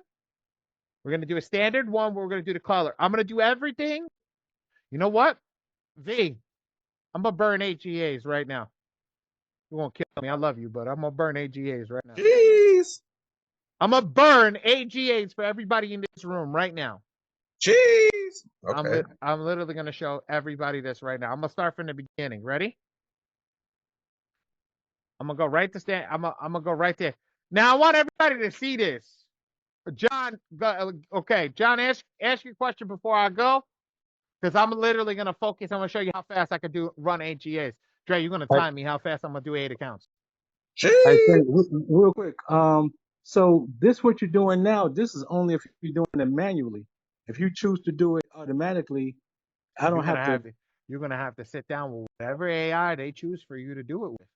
S1: We're gonna do a standard one. We're gonna do the color. I'm gonna do everything. You know what, V? I'm gonna burn 8 GAs right now. You won't kill me. I love you, but I'm gonna burn 8 GAs right now.
S2: Jeez.
S1: I'm gonna burn 8 GAs for everybody in this room right now.
S2: Jeez. Okay.
S1: I'm literally gonna show everybody this right now. I'm gonna start from the beginning. Ready? I'm gonna go right to stand. I'm gonna go right there. Now I want everybody to see this. John, okay, John, ask your question before I go, because I'm literally gonna focus. I'm gonna show you how fast I can run 8 GAs. Dre, you're gonna time me how fast I'm gonna do 8 accounts.
S4: I say real quick. So this what you're doing now. This is only if you're doing it manually. If you choose to do it automatically, I don't have to.
S1: You're gonna have to sit down with whatever AI they choose for you to do it with.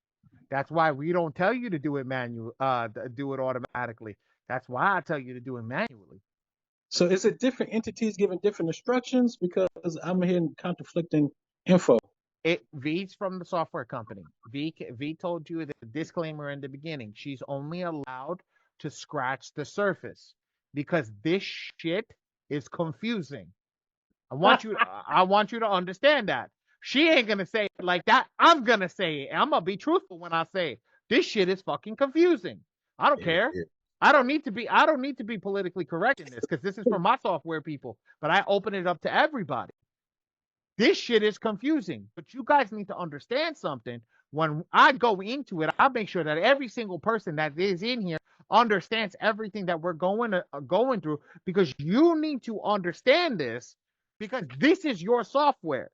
S1: That's why we don't tell you to do it do it automatically. That's why I tell you to do it manually.
S4: So is it different entities giving different instructions? Because I'm hearing conflicting info.
S1: V's from the software company. V told you the disclaimer in the beginning. She's only allowed to scratch the surface because this shit is confusing. I want you to understand that. She ain't gonna say it like that. I'm gonna say it. I'm gonna be truthful when I say it. This shit is fucking confusing. I don't care. I don't need to be politically correct in this because this is for my software people. But I open it up to everybody. This shit is confusing, but you guys need to understand something. When I go into it, I make sure that every single person that is in here understands everything that we're going through, because you need to understand this, because this is your software.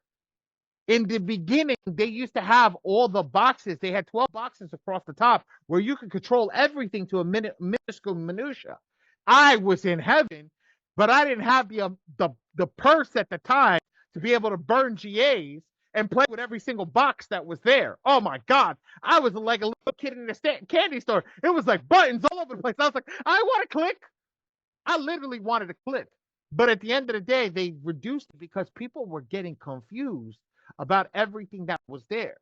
S1: In the beginning, they used to have all the boxes. They had 12 boxes across the top where you could control everything to a minuscule minutia. I was in heaven, but I didn't have the purse at the time to be able to burn GAs and play with every single box that was there. Oh my God. I was like a little kid in a candy store. It was like buttons all over the place. I was like, I want to click. I literally wanted to click. But at the end of the day, they reduced it because people were getting confused about everything that was there.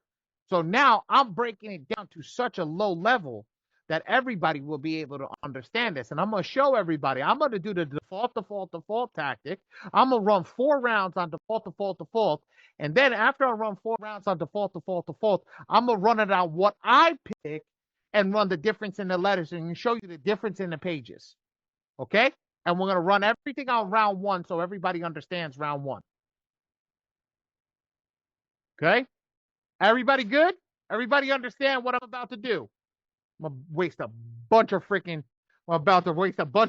S1: So now I'm breaking it down to such a low level that everybody will be able to understand this. And I'm going to show everybody. I'm going to do the default tactic. I'm going to run 4 rounds on default. And then after I run 4 rounds on default, I'm going to run it on what I pick and run the difference in the letters and show you the difference in the pages. Okay? And we're going to run everything on round 1 so everybody understands round 1. Okay? Everybody good? Everybody understand what I'm about to do? I'm about to waste a bunch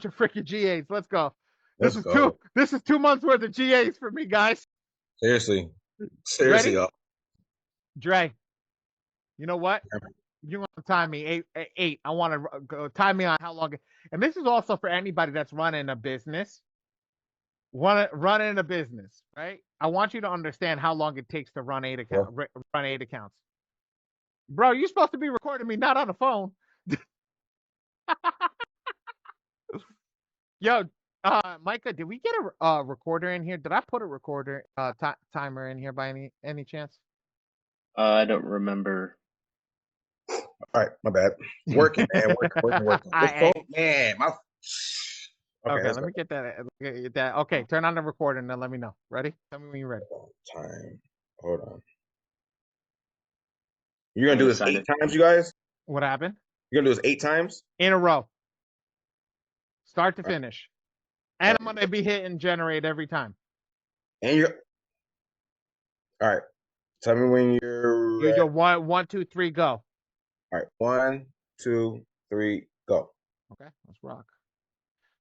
S1: of freaking GAs. Let's go. This is 2 months worth of GAs for me, guys.
S2: Seriously,
S1: Ready?
S2: y'all.
S1: Dre, you know what? You want to time me 8. I want to go time me on how long. And this is also for anybody that's running a business. Running a business, right? I want you to understand how long it takes to run 8 accounts. Bro, you're supposed to be recording me, not on the phone. Yo, Micah, did we get a recorder in here? Did I put a recorder timer in here by any chance?
S11: I don't remember.
S2: All right, my bad. Working, man. Working. Man, my.
S1: Okay, let me get that. Okay, turn on the recorder and then let me know. Ready? Tell me when you're ready.
S2: Time. Hold on. You're gonna do this 8 times, you guys?
S1: What happened?
S2: You're gonna do this 8 times?
S1: In a row. Start to finish. And I'm gonna be hitting generate every time.
S2: And you're all right. Tell me when you're
S1: ready. You do 1, 2, 3, go.
S2: All right. 1, 2, 3, go.
S1: Okay, let's rock.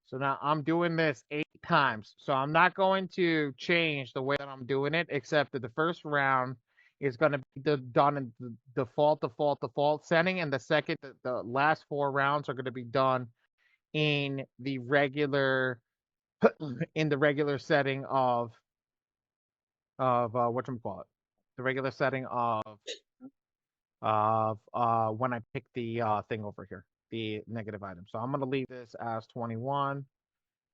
S1: So now I'm doing this 8 times. So I'm not going to change the way that I'm doing it, except that the first round is going to be done in the default setting, and the second, the last 4 rounds are going to be done in the regular setting of whatchamacallit. regular setting of when I pick the thing over here, the negative item. So I'm gonna leave this as 21.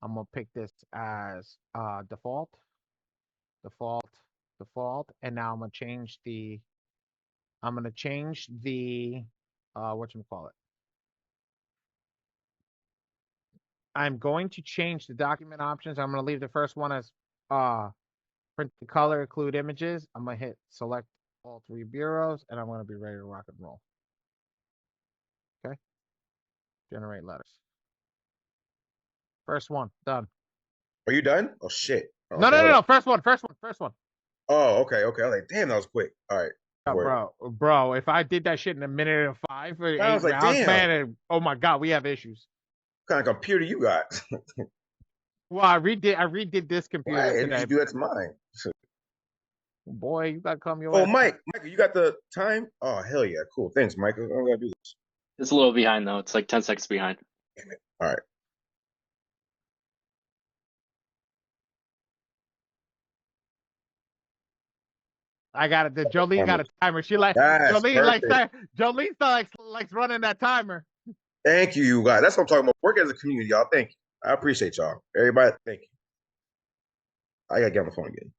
S1: I'm gonna pick this as default, default, default, and now I'm gonna change the whatchamacallit. I'm going to change the document options. I'm gonna leave the first one as print the color, include images. I'm gonna hit select all 3 bureaus, and I'm gonna be ready to rock and roll. Okay. Generate letters. First one done.
S2: Are you done? Oh shit.
S1: No,
S2: Okay,
S1: no. First one.
S2: Oh, okay. I was like, damn, that was quick. All right.
S1: Bro, if I did that shit in a minute and 5 or 8
S2: I was like,
S1: rounds,
S2: damn.
S1: man, oh my god, we have issues.
S2: What kind of computer you got?
S1: Well, I redid this computer
S2: Why
S1: today.
S2: did you do that to mine?
S1: Boy, you gotta come your
S2: Oh,
S1: way.
S2: Mike, you got the time? Oh, hell yeah. Cool. Thanks, Mike. I'm gonna do this.
S11: It's a little behind though. It's like 10 seconds behind.
S2: Damn it. All right.
S1: I got it. Jolene got a timer. She like
S2: That's
S1: Jolene
S2: perfect.
S1: Jolene likes running that timer.
S2: Thank you, you guys. That's what I'm talking about. Work as a community, y'all. Thank you. I appreciate y'all. Everybody, thank you. I gotta get on the phone again.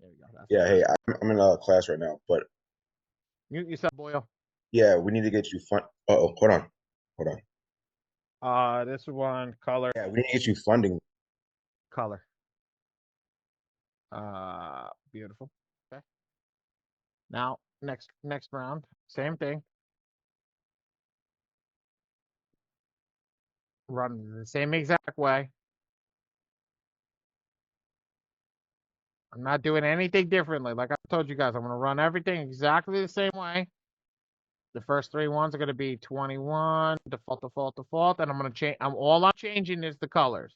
S1: There we go.
S2: Yeah, hey, I'm in a class right now, but
S1: Mute yourself, Boyle.
S2: yeah, we need to get you fund. Oh, hold on.
S1: This one color.
S2: Yeah, we need to get you funding.
S1: Color. Beautiful. Okay. Now next round, same thing. Run the same exact way. I'm not doing anything differently. Like I told you guys, I'm gonna run everything exactly the same way. The first 3 ones are gonna be 21, default, default, default, and I'm gonna change. All I'm changing is the colors.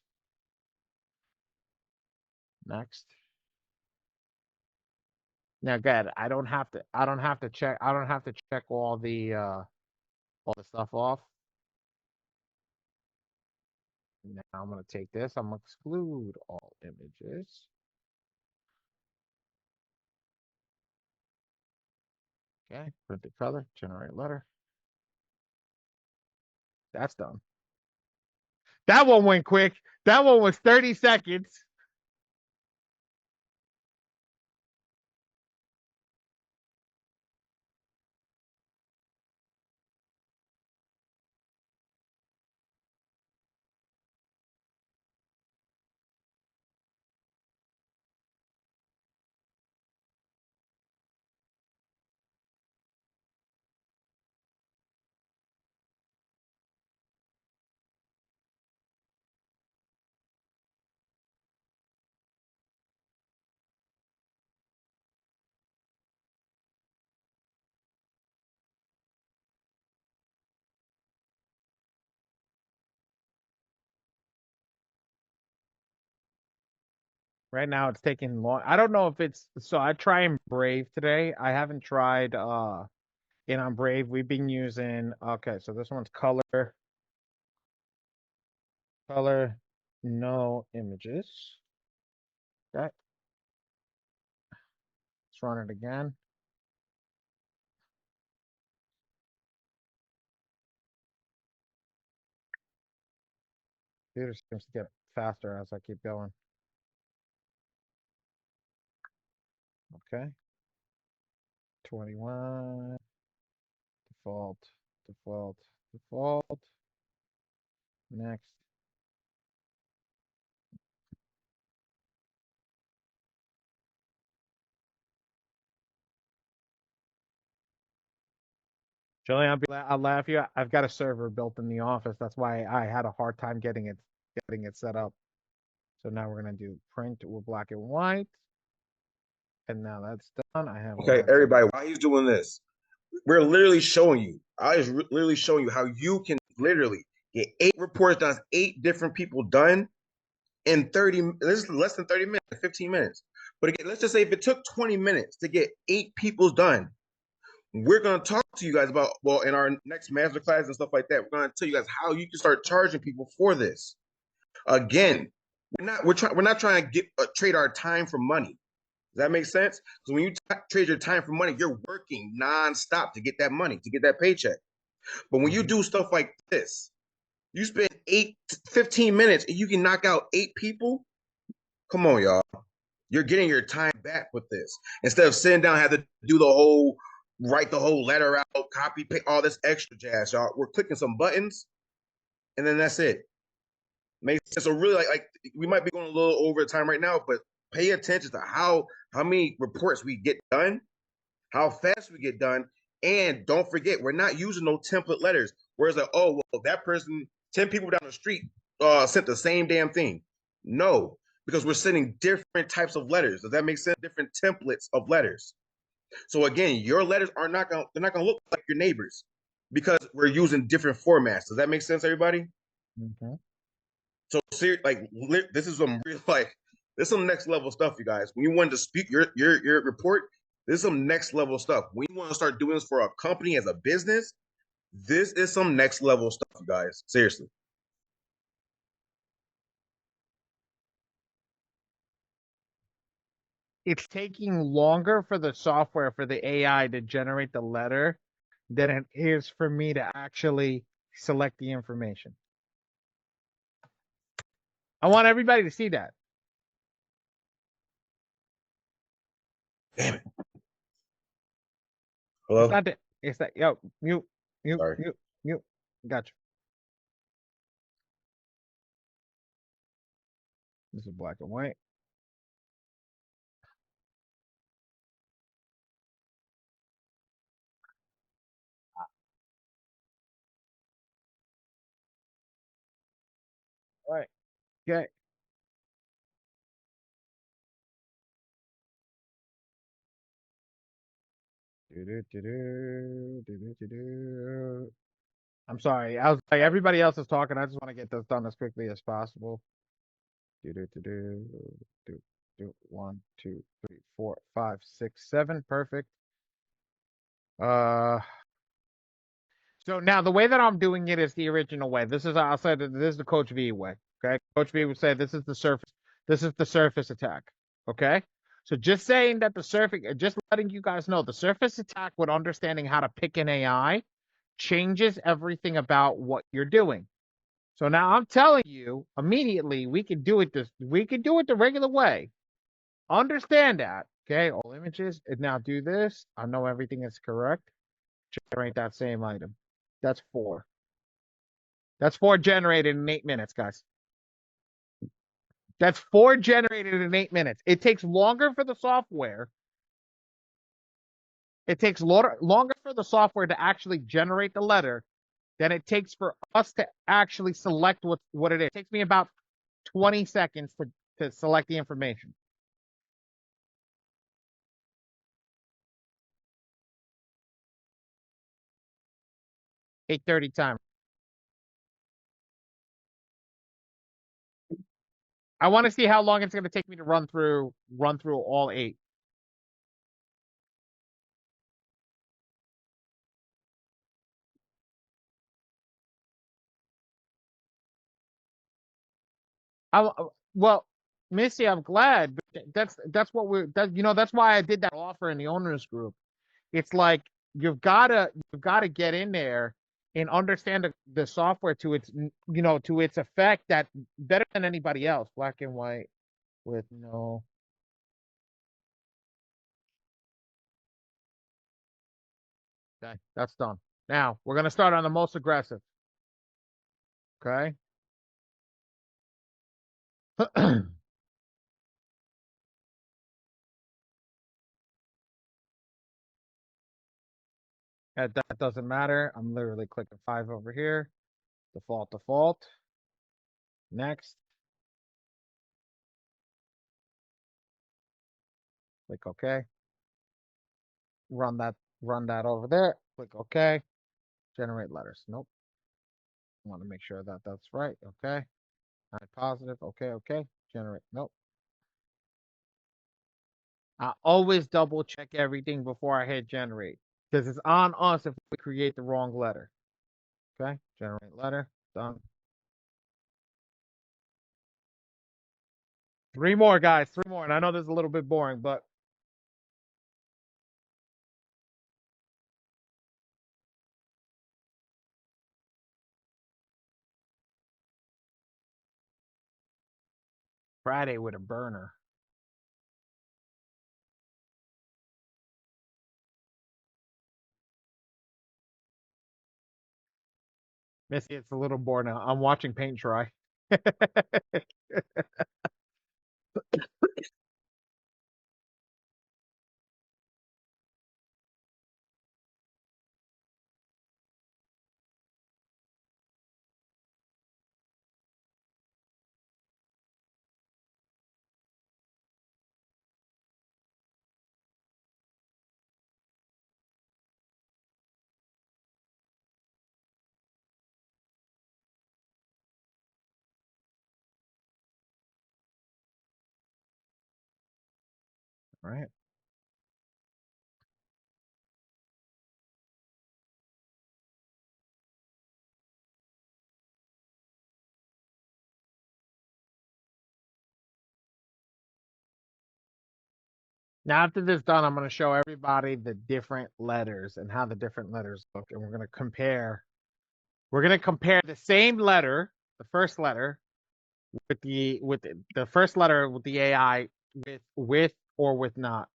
S1: Next. Now, good. I don't have to check all the stuff off. Now I'm gonna take this. I'm gonna exclude all images. Okay, print the color, generate letter. That's done. That one went quick. That one was 30 seconds. Right now it's taking long. I don't know if it's so I try and Brave today. I haven't tried in on Brave. We've been using okay, so this one's color, no images. Okay. Let's run it again. Computer seems to get faster as I keep going. Okay. 21. Default, default, default. Next. Julian, I'll laugh you. I've got a server built in the office. That's why I had a hard time getting it set up. So now we're gonna do print with black and white. And now that's done. I have
S2: Okay, everybody, while he's doing this, we're literally showing you. I was literally showing you how you can literally get 8 reports done, 8 different people done in 30. This is less than 30 minutes, 15 minutes. But again, let's just say if it took 20 minutes to get 8 people done, We're going to talk to you guys about, well, in our next master class and stuff like that, we're going to tell you guys how you can start charging people for this. Again, we're not trying to trade our time for money. Does that make sense? Because when you trade your time for money, you're working nonstop to get that money, to get that paycheck. But when you do stuff like this, you spend 15 minutes and you can knock out 8 people. Come on, y'all. You're getting your time back with this. Instead of sitting down, have to write the whole letter out, copy, paste, all this extra jazz, y'all. We're clicking some buttons, and then that's it. Makes sense. So really, like we might be going a little over time right now, but pay attention to how many reports we get done, how fast we get done, and don't forget, we're not using no template letters. Whereas like, oh, well, that person, 10 people down the street sent the same damn thing. No, because we're sending different types of letters. Does that make sense? Different templates of letters. So again, your letters they're not gonna look like your neighbors because we're using different formats. Does that make sense, everybody?
S1: Mm-hmm.
S2: So this is some real this is some next level stuff, you guys. When you want to speak your report, this is some next level stuff. When you want to start doing this for a company as a business, this is some next level stuff, you guys. Seriously.
S1: It's taking longer for the software, for the AI to generate the letter than it is for me to actually select the information. I want everybody to see that.
S2: Damn it. Hello?
S1: It's not that. It's that. Yo, mute.
S2: Sorry.
S1: Gotcha. This is black and white. All right. Okay. I'm sorry. I was like, everybody else is talking. I just want to get this done as quickly as possible. 1, 2, 3, 4, 5, 6, 7. Perfect. So now the way that I'm doing it is the original way. I'll say that this is the Coach V way. Okay. Coach V would say this is the surface attack. Okay. So just saying that just letting you guys know the surface attack with understanding how to pick an AI changes everything about what you're doing. So now I'm telling you immediately we can do it the regular way. Understand that. Okay. All images. And now do this. I know everything is correct. Generate that same item. That's 4. That's 4 generated in 8 minutes, guys. That's 4 generated in 8 minutes. It takes longer for the software. It takes longer for the software to actually generate the letter than it takes for us to actually select what it is. It takes me about 20 seconds to select the information. $8:30 time. I want to see how long it's going to take me to run through all 8. Well, Missy, I'm glad. But that's why I did that offer in the owners group. It's like you've gotta get in there and understand the software to its effect that better than anybody else. Black and white with no. Okay, that's done. Now we're gonna start on the most aggressive. Okay. That doesn't matter. I'm literally clicking 5 over here. Default. Next. Click OK. Run that over there. Click OK. Generate letters. Nope. I want to make sure that that's right. Okay. Positive. Okay. Generate. Nope. I always double check everything before I hit generate. Because it's on us if we create the wrong letter. Okay, generate letter, done. 3 more, guys, 3 more. And I know this is a little bit boring, but Friday with a burner. Missy, it's a little bored now. I'm watching paint dry. All right. Now, after this is done, I'm going to show everybody the different letters and how the different letters look. And we're going to compare. We're going to compare the same letter, the first letter, with the first letter with the AI with or with not.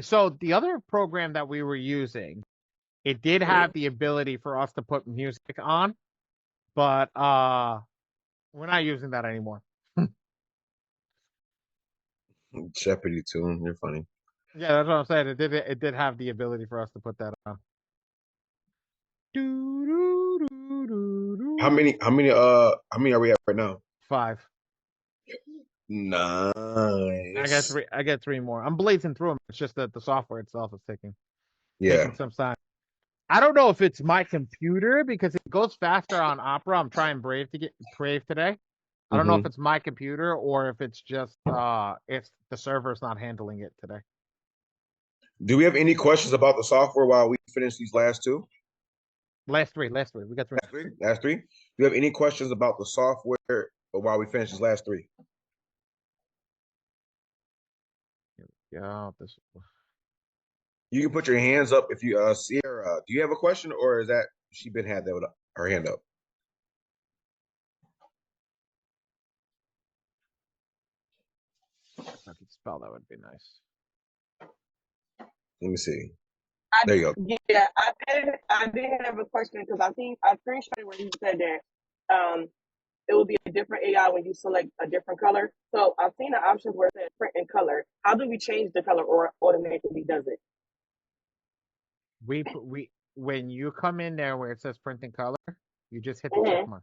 S1: So the other program that we were using, it did have the ability for us to put music on, but we're not using that anymore.
S2: Jeopardy tune. You're funny.
S1: Yeah, that's what I'm saying. It did have the ability for us to put that on.
S2: How many are we at right now?
S1: 5.
S2: Nice.
S1: I got 3 more. I'm blazing through them. It's just that the software itself is taking some time. I don't know if it's my computer because it goes faster on Opera. I'm trying Brave today. I don't know if it's my computer or if it's just if the server's not handling it today.
S2: Do we have any questions about the software while we finish these last 2?
S1: Last three. We got 3.
S2: Last 3. Do you have any questions about the software while we finish these last 3?
S1: Yeah,
S2: You can put your hands up if you Sierra. Do you have a question, or is that she been had that with her hand up?
S1: If I could spell, that would be nice.
S2: Let me see. There you go.
S13: Yeah, I did have a question because I screenshotted where you said that it will be a different AI when you select a different color. So I've seen the options where it says print and color. How do we change the color, or automatically does it?
S1: When you come in there where it says print and color, you just hit the check mark.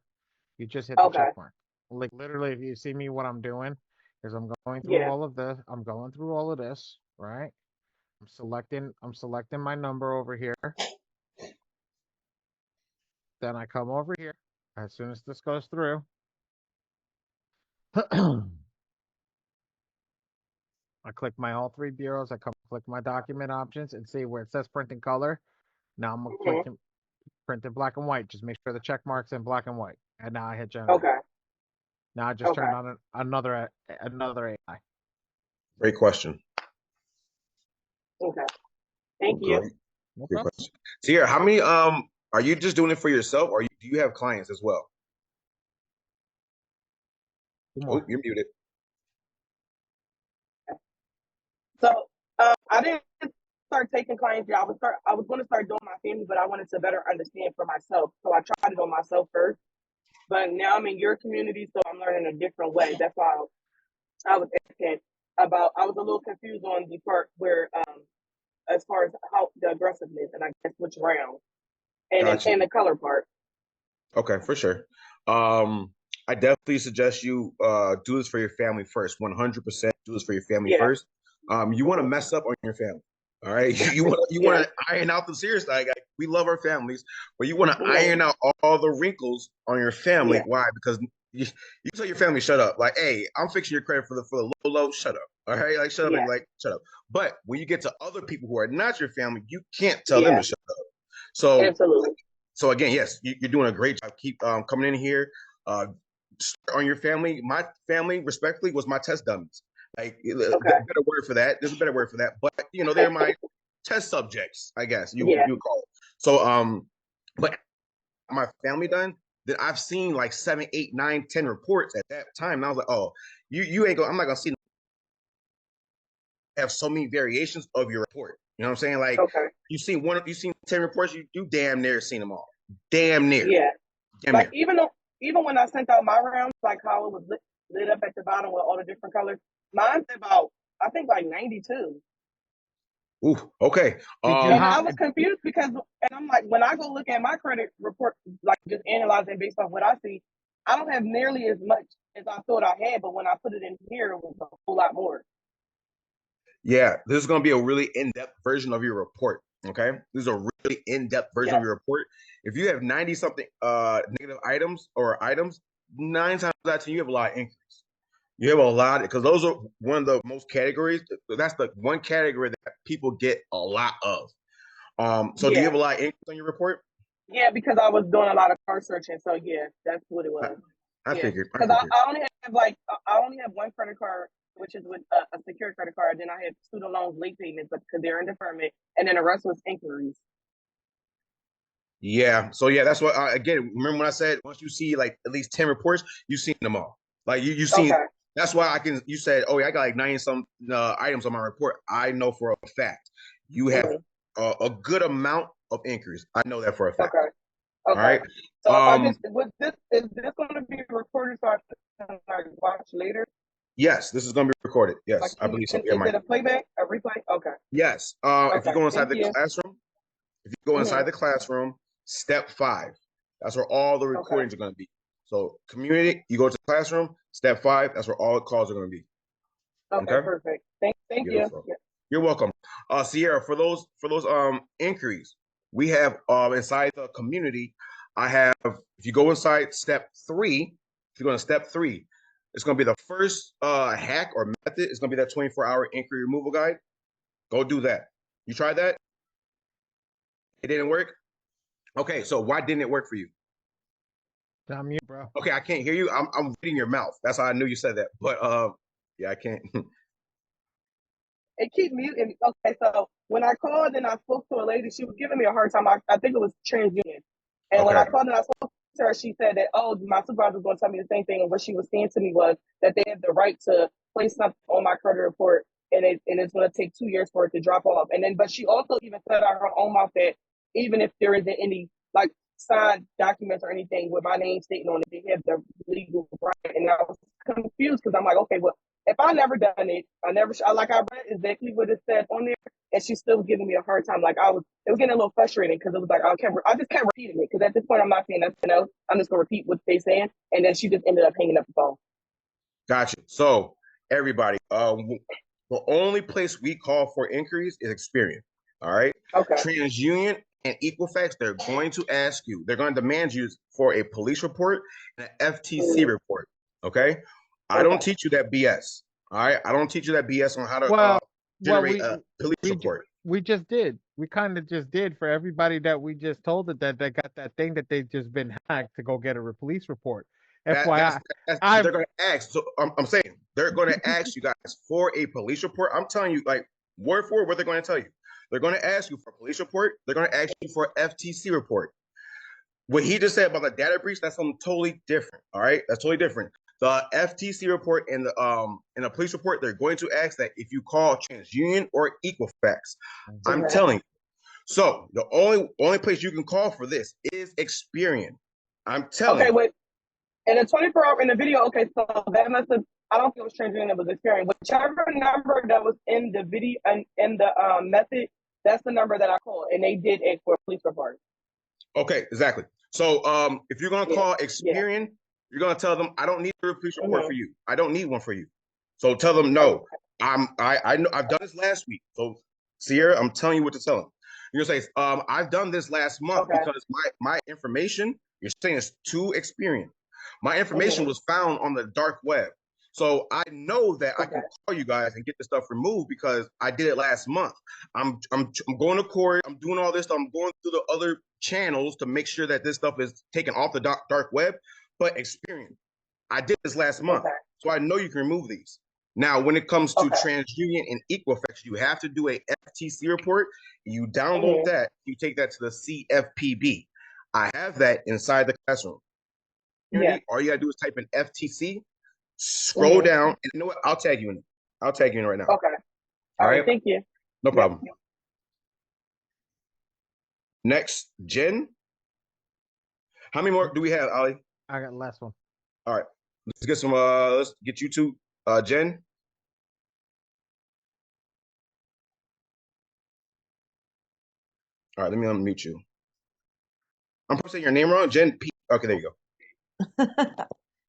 S1: You just hit the check mark. Like literally, if you see me, what I'm doing is I'm going through all of this. I'm going through all of this, right? I'm selecting my number over here. Then I come over here. As soon as this goes through, I click my all 3 bureaus. I click my document options and see where it says print and color. Now I'm clicking print in black and white. Just make sure the check mark's in black and white. And now I hit generate.
S13: Okay.
S1: Now I just turned on another AI.
S2: Great question.
S13: Okay. Thank you.
S1: No
S2: Great
S1: problem.
S2: question. Sierra, how many are you just doing it for yourself, or do you have clients as well? Oh, you're muted.
S13: So I didn't start taking clients. I was going to start doing my family, but I wanted to better understand for myself. So I tried it on myself first. But now I'm in your community, so I'm learning a different way. That's why I was asking about. I was a little confused on the part where, as far as how the aggressiveness, and I guess which round, and and the color part.
S2: Okay, for sure. I definitely suggest you do this for your family first. 100% do this for your family first. You want to mess up on your family. All right. You want to iron out the serious. Like we love our families, but you want to iron out all the wrinkles on your family. Why? Because you tell your family, shut up. Like, hey, I'm fixing your credit for the low, shut up. All right, like shut up,
S13: Yeah.
S2: like shut up. But when you get to other people who are not your family, you can't tell them
S13: Yeah.
S2: to shut up. So,
S13: Absolutely.
S2: so again, yes, you're doing a great job. Keep coming in here. On your family. My family, respectfully, was my test dummies. Like, better word for that. There's a better word for that. But you know, they're my test subjects, I guess you would call it. So, but my family done, then I've seen like 7, 8, 9, 10 reports at that time. And I was like, oh, you ain't going, I'm not gonna see have so many variations of your report. You know what I'm saying? Like you seen 10 reports, you damn near seen them all. Damn near.
S13: Yeah.
S2: Damn
S13: like
S2: near.
S13: even when I sent out my rounds, like how it was lit up at the bottom with all the different colors, mine's about I think like 92.
S2: Ooh, okay.
S13: And I was confused because, and I'm like, when I go look at my credit report, like just analyzing based off what I see, I don't have nearly as much as I thought I had. But when I put it in here, it was a whole lot more.
S2: Yeah, this is going to be a really in-depth version of your report. Okay, this is a really in-depth version of your report. If you have 90 something negative items, 9 times out of 10 you have a lot of increase. You have a lot because those are one of the most categories. That's the one category that people get a lot of. So do you have a lot of increase on your report?
S13: Yeah, because I was doing a lot of car searching. So yeah, that's what it was.
S2: I figured.
S13: Because I only have one credit card, which is with a secured credit card. Then I had student loans, late payments, but because they're in deferment, and then the rest was inquiries.
S2: Yeah. So yeah, that's what. Again, remember when I said once you see like at least 10 reports, you've seen them all. Like you seen. Okay. That's why I can. You said, oh yeah, I got like 90 some items on my report. I know for a fact you have a good amount of inquiries. I know that for a fact.
S13: Okay.
S2: All right.
S13: So if I just is this going to be recorded so I can watch later?
S2: Yes, this is going to be recorded. Yes, like, I believe so.
S13: Is it a playback, a replay? Okay.
S2: Yes. If you go inside the classroom, inside the classroom, step 5. That's where all the recordings are going to be. So community, you go to the classroom, step 5. That's where all the calls are going to be.
S13: Okay, perfect. Thank you. Yeah.
S2: You're welcome. Sierra, for those inquiries, we have inside the community. I have, if you go inside step 3, if you go to step 3, it's going to be the first hack or method. It's going to be that 24-hour inquiry removal guide. Go do that. You tried that? It didn't work? Okay, so why didn't it work for you?
S1: I'm mute, bro.
S2: Okay, I can't hear you. I'm reading your mouth. That's how I knew you said that. But yeah, I can't.
S13: It keep muting. Okay, so when I called and I spoke to a lady, she was giving me a hard time. I think it was TransUnion. And when I called and I spoke to her, she said that, oh, my supervisor was going to tell me the same thing. And what she was saying to me was that they have the right to place something on my credit report, and it's going to take 2 years for it to drop off. And then, but she also even said out her own mouth that even if there isn't any like signed documents or anything with my name stating on it, they have the legal right. And I was confused because I'm like, okay, well, if I never done it, I read exactly what it said on there, and she's still giving me a hard time. Like it was getting a little frustrating because it was like I just kept repeating it because at this point I'm not saying nothing else. I'm just gonna repeat what they saying, and then she just ended up hanging up the phone.
S2: Gotcha. So everybody, the only place we call for inquiries is Experian. All right.
S13: Okay.
S2: TransUnion and Equifax, they're going to ask you. They're going to demand you for a police report and an FTC report. Okay. I don't teach you that BS. All right. I don't teach you that BS on how to generate a police report.
S1: We just did. We kind of just did for everybody that we just told that they got that thing that they've just been hacked to go get a police report. FYI,
S2: they're going to ask. So I'm saying they're going to ask you guys for a police report. I'm telling you, like word for word, what they're going to tell you. They're going to ask you for a police report. They're going to ask you for an FTC report. What he just said about the data breach, that's something totally different. All right, that's totally different. The FTC report and the police report, they're going to ask that if you call TransUnion or Equifax. I'm telling you. So the only place you can call for this is Experian. I'm telling you.
S13: Okay, wait. And the 24-hour in the video, okay, so that must have, I don't think it was TransUnion, it was Experian. Whichever number that was in the video and in the method, that's the number that I called, and they did ask for a police report.
S2: Okay, exactly. So if you're gonna call Experian, you're gonna tell them I don't need a police report for you. I don't need one for you. So tell them no. I know I've done this last week. So Sierra, I'm telling you what to tell them. You're gonna say I've done this last month because my information you're saying is too Experian. My information was found on the dark web. So I know that I can call you guys and get the stuff removed because I did it last month. I'm going to court. I'm doing all this stuff. I'm going through the other channels to make sure that this stuff is taken off the dark web. But experience, I did this last month, so I know you can remove these. Now, when it comes to TransUnion and Equifax, you have to do a FTC report. You download that. You take that to the CFPB. I have that inside the classroom. All you gotta do is type in FTC. Scroll down, and you know what? I'll tag you in. I'll tag you in right now.
S13: Okay.
S2: All right.
S13: Thank you.
S2: No problem. Next, Jen. How many more do we have, Ali?
S1: I got the last one.
S2: All right. Let's get some. Let's get you two, Jen. All right. Let me unmute you. I'm probably saying your name wrong. Jen P. Okay, there you go.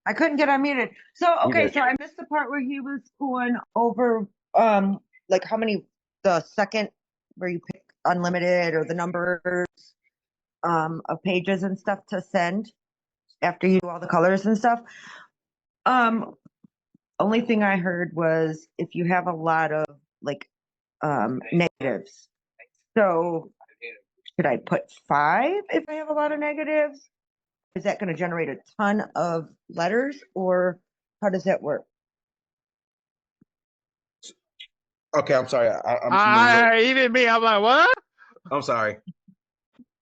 S14: I couldn't get unmuted. So okay, so I missed the part where he was going over like how many the second where you pick unlimited or the numbers of pages and stuff to send after you do all the colors and stuff. Only thing I heard was if you have a lot of like negatives. So should I put 5 if I have a lot of negatives? Is that going to generate a ton of letters, or how does that work?
S2: Okay, I'm sorry.
S1: Even me, I'm like, what?
S2: I'm sorry.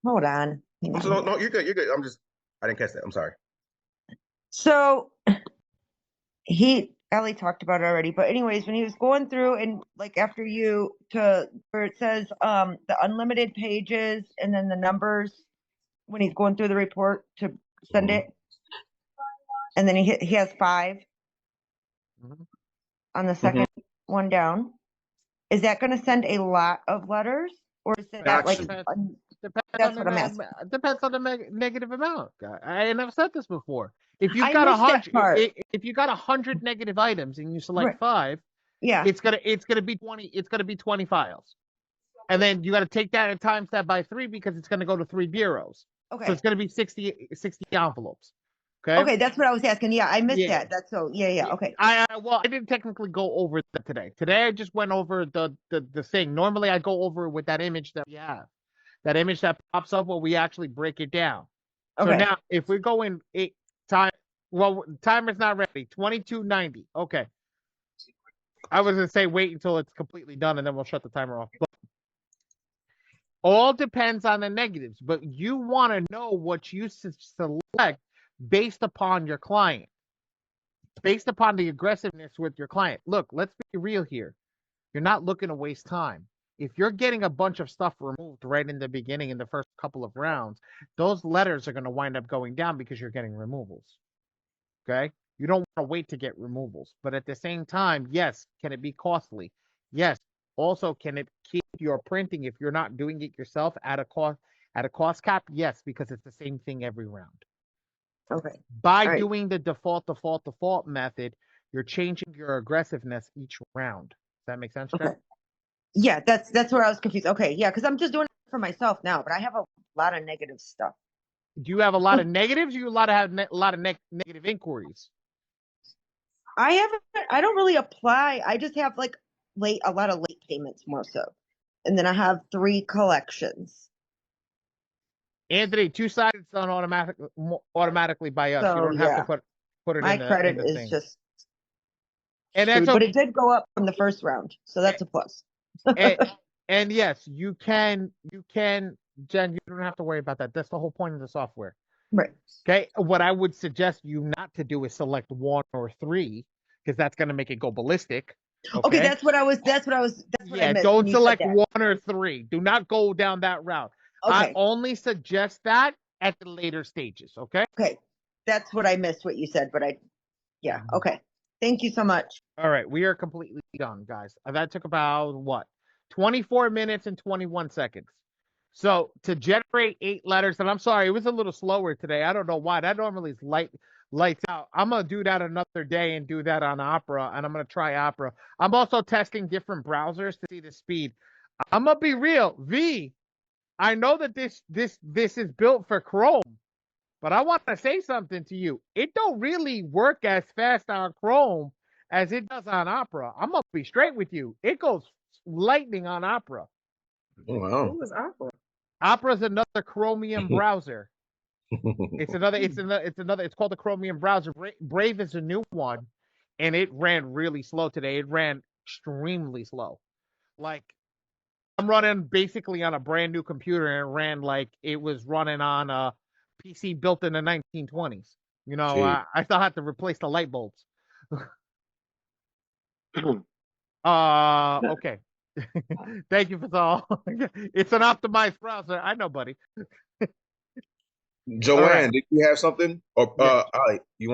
S14: Hold on.
S2: No, you're good. You're good. I didn't catch that. I'm sorry.
S14: So Ellie talked about it already, but anyways, when he was going through and like after you to where it says the unlimited pages and then the numbers when he's going through the report to send it, and then he has 5 on the second one down. Is that going to send a lot of letters, or is it that like? That's what I'm asking.
S1: Depends on the negative amount. I never said this before. If you've got 100, if you got 100 negative items and you select 5, it's gonna be 20. It's gonna be 20 files, and then you got to take that and times that by 3 because it's gonna go to 3 bureaus.
S14: Okay.
S1: So it's gonna be 60 envelopes.
S14: Okay, that's what I was asking. Yeah, I missed that. That's so. Yeah. Okay.
S1: I didn't technically go over that today. Today I just went over the thing. Normally I go over with that image that we have, that image that pops up where we actually break it down. Okay. So now if we go in timer's not ready. 2290. Okay. I was gonna say wait until it's completely done and then we'll shut the timer off. But all depends on the negatives, but you want to know what you select based upon your client, based upon the aggressiveness with your client. Look, let's be real here. You're not looking to waste time. If you're getting a bunch of stuff removed right in the beginning in the first couple of rounds, those letters are going to wind up going down because you're getting removals. Okay? You don't want to wait to get removals. But at the same time, yes, can it be costly? Yes. Also, can it keep your printing if you're not doing it yourself at a cost cap? Yes, because it's the same thing every round.
S14: Okay.
S1: By doing the default method, you're changing your aggressiveness each round. Does that make sense, Jen?
S14: Okay. Yeah, that's where I was confused. Okay, yeah, because I'm just doing it for myself now, but I have a lot of negative stuff.
S1: Do you have a lot of negatives? Or you have a lot of negative inquiries?
S14: I don't really apply. I just have like a lot of late payments more so, and then I have 3 collections.
S1: Anthony, 2-sided done automatically by us. So, you don't have to put it.
S14: My credit is just. And that's okay. But it did go up from the first round, so that's a plus.
S1: and yes, you can, Jen. You don't have to worry about that. That's the whole point of the software.
S14: Right.
S1: Okay. What I would suggest you not to do is select 1 or 3 because that's going to make it go ballistic.
S14: Okay, that's what I missed.
S1: Don't select 1 or 3. Do not go down that route. Okay. I only suggest that at the later stages. Okay.
S14: Okay, that's what I missed. What you said, but okay. Thank you so much.
S1: All right, we are completely done, guys. That took about 24 minutes and 21 seconds. So to generate 8 letters, and I'm sorry, it was a little slower today. I don't know why. That normally is lights out. I'm gonna do that another day and do that on Opera, and I'm gonna try Opera. I'm also testing different browsers to see the speed. I'm gonna be real, I know that this is built for Chrome, but I want to say something to you. It don't really work as fast on Chrome as it does on Opera. I'm gonna be straight with you. It goes lightning on Opera.
S2: Oh, wow.
S3: Who was Opera?
S1: Opera is another Chromium browser. It's called the Chromium browser. Brave is a new one, and it ran really slow today. It ran extremely slow. Like, I'm running basically on a brand new computer, and it ran like it was running on a PC built in the 1920s. You know,
S2: Jeez.
S1: I still had to replace the light bulbs. Okay. Thank you for the all. It's an optimized browser. I know, buddy.
S2: Joanne,
S1: right.
S2: did you have something? Or
S1: Yeah.
S2: Ali, you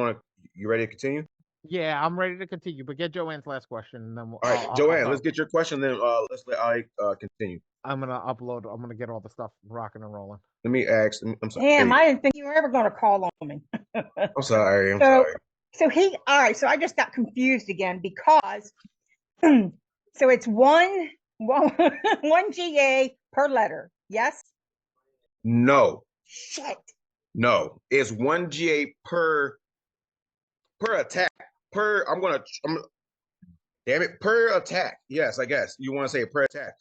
S2: ready to continue?
S1: Yeah, I'm ready to continue, but get Joanne's last question, and then
S2: All right, Joanne, let's get your question. Then let's let Ali continue.
S1: I'm gonna get all the stuff rocking and rolling.
S2: Let me ask. I'm sorry.
S10: Damn, I didn't think you were ever going to call on me.
S2: I'm sorry. I'm
S10: So,
S2: sorry.
S10: all right, so I just got confused again because, so it's one GA per letter. Yes?
S2: No,
S10: Shit.
S2: no. It's 1 GA per attack. Damn it, per attack. Yes, I guess you want to say per attack.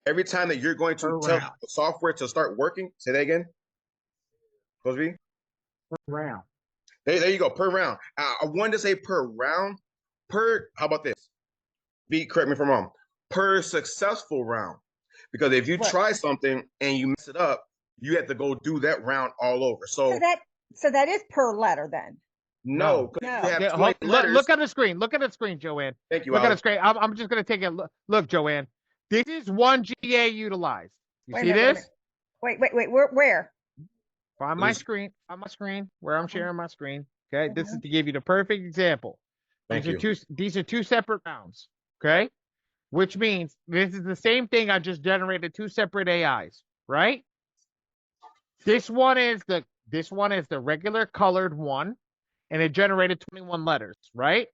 S2: Every time that you're going to tell the software to start working, say that again. Supposed to be?
S3: Per round.
S2: There you go, per round. I wanted to say per round. How about this? Correct me if I'm wrong. Per successful round. Because if you try something and you mess it up, you have to go do that round all over. So
S10: that is per letter then.
S2: No, because you have 20 letters.
S1: Look at the screen. Look at the screen, Joanne.
S2: Thank you,
S1: Look
S2: Ali.
S1: at the screen. I'm just gonna take a look. Look, Joanne. This is 1 GA utilized. You see this?
S10: Wait. Where?
S1: On my screen. On my screen. Where I'm sharing my screen. Okay. This is to give you the perfect example.
S2: Thank you.
S1: These are two separate rounds. Okay. Which means this is the same thing. I just generated two separate AIs. Right. This one is the regular colored one. And it generated 21 letters, right?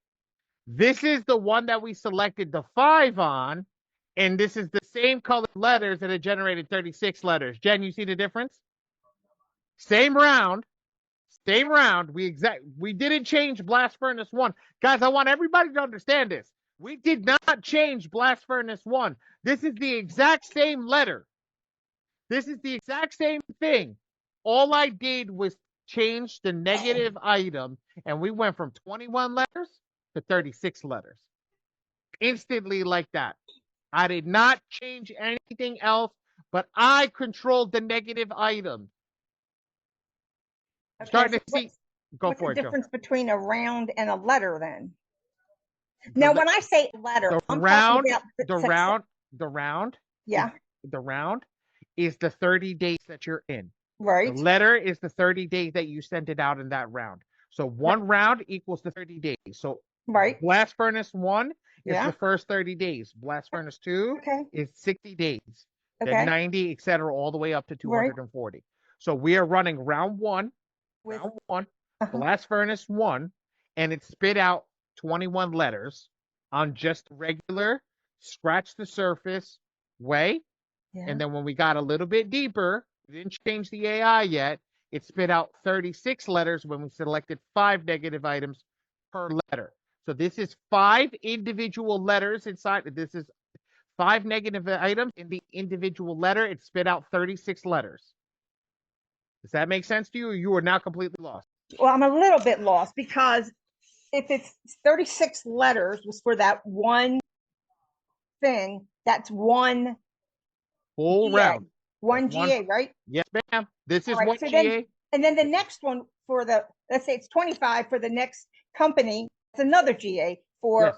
S1: This is the one that we selected the 5 on, and this is the same colored letters, and it generated 36 letters. Jen, you see the difference? Same round. We didn't change Blast Furnace 1. Guys, I want everybody to understand this. We did not change Blast Furnace 1. This is the exact same letter. This is the exact same thing. All I did was change the negative item, and we went from 21 letters to 36 letters. Instantly like that. I did not change anything else, but I controlled the negative item.
S10: Okay,
S1: Starting to see.
S10: What's the difference between a round and a letter then? Now, when I say letter,
S1: the round is the 30 days that you're in.
S10: Right.
S1: The letter is the 30 days that you sent it out in that round. So one round equals the 30 days. So Blast Furnace 1 is the first 30 days. Blast Furnace 2 is 60 days. Then 90, etc., all the way up to 240. Right. So we are running round one, Blast Furnace 1, and it spit out 21 letters on just regular scratch the surface way. Yeah. And then when we got a little bit deeper, we didn't change the AI yet, it spit out 36 letters when we selected 5 negative items per letter. So this is 5 individual letters inside. This is 5 negative items in the individual letter. It spit out 36 letters. Does that make sense to you, or you are now completely lost?
S10: Well, I'm a little bit lost because if it's 36 letters was for that one thing, that's one
S1: full
S10: GA.
S1: round.
S10: One GA, right?
S1: Yes, ma'am. This is
S10: one GA. And then the next one for let's say it's 25 for the next company, it's another GA for,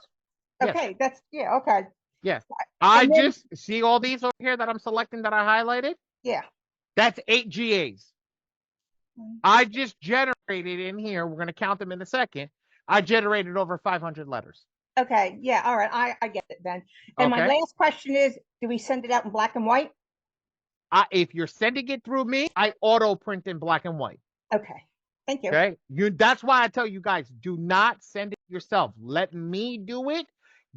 S10: okay, that's, okay.
S1: Yes. I just see all these over here that I'm selecting that I highlighted?
S10: Yeah.
S1: That's 8 GAs. I just generated in here, we're going to count them in a second, I generated over 500 letters.
S10: Okay, yeah, all right, I get it then. And my last question is, do we send it out in black and white?
S1: If you're sending it through me, I auto print in black and white.
S10: Okay, thank you.
S1: Okay, that's why I tell you guys, do not send it yourself. Let me do it.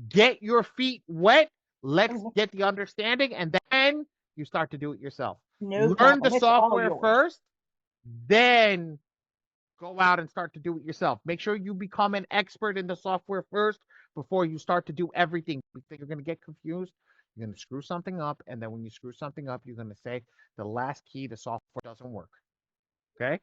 S1: Get your feet wet. Let's get the understanding, and then you start to do it yourself. Learn the software first, then go out and start to do it yourself. Make sure you become an expert in the software first before you start to do everything. You think you're going to get confused. You're going to screw something up, and then when you screw something up, you're going to say the last key, the software doesn't work. Okay?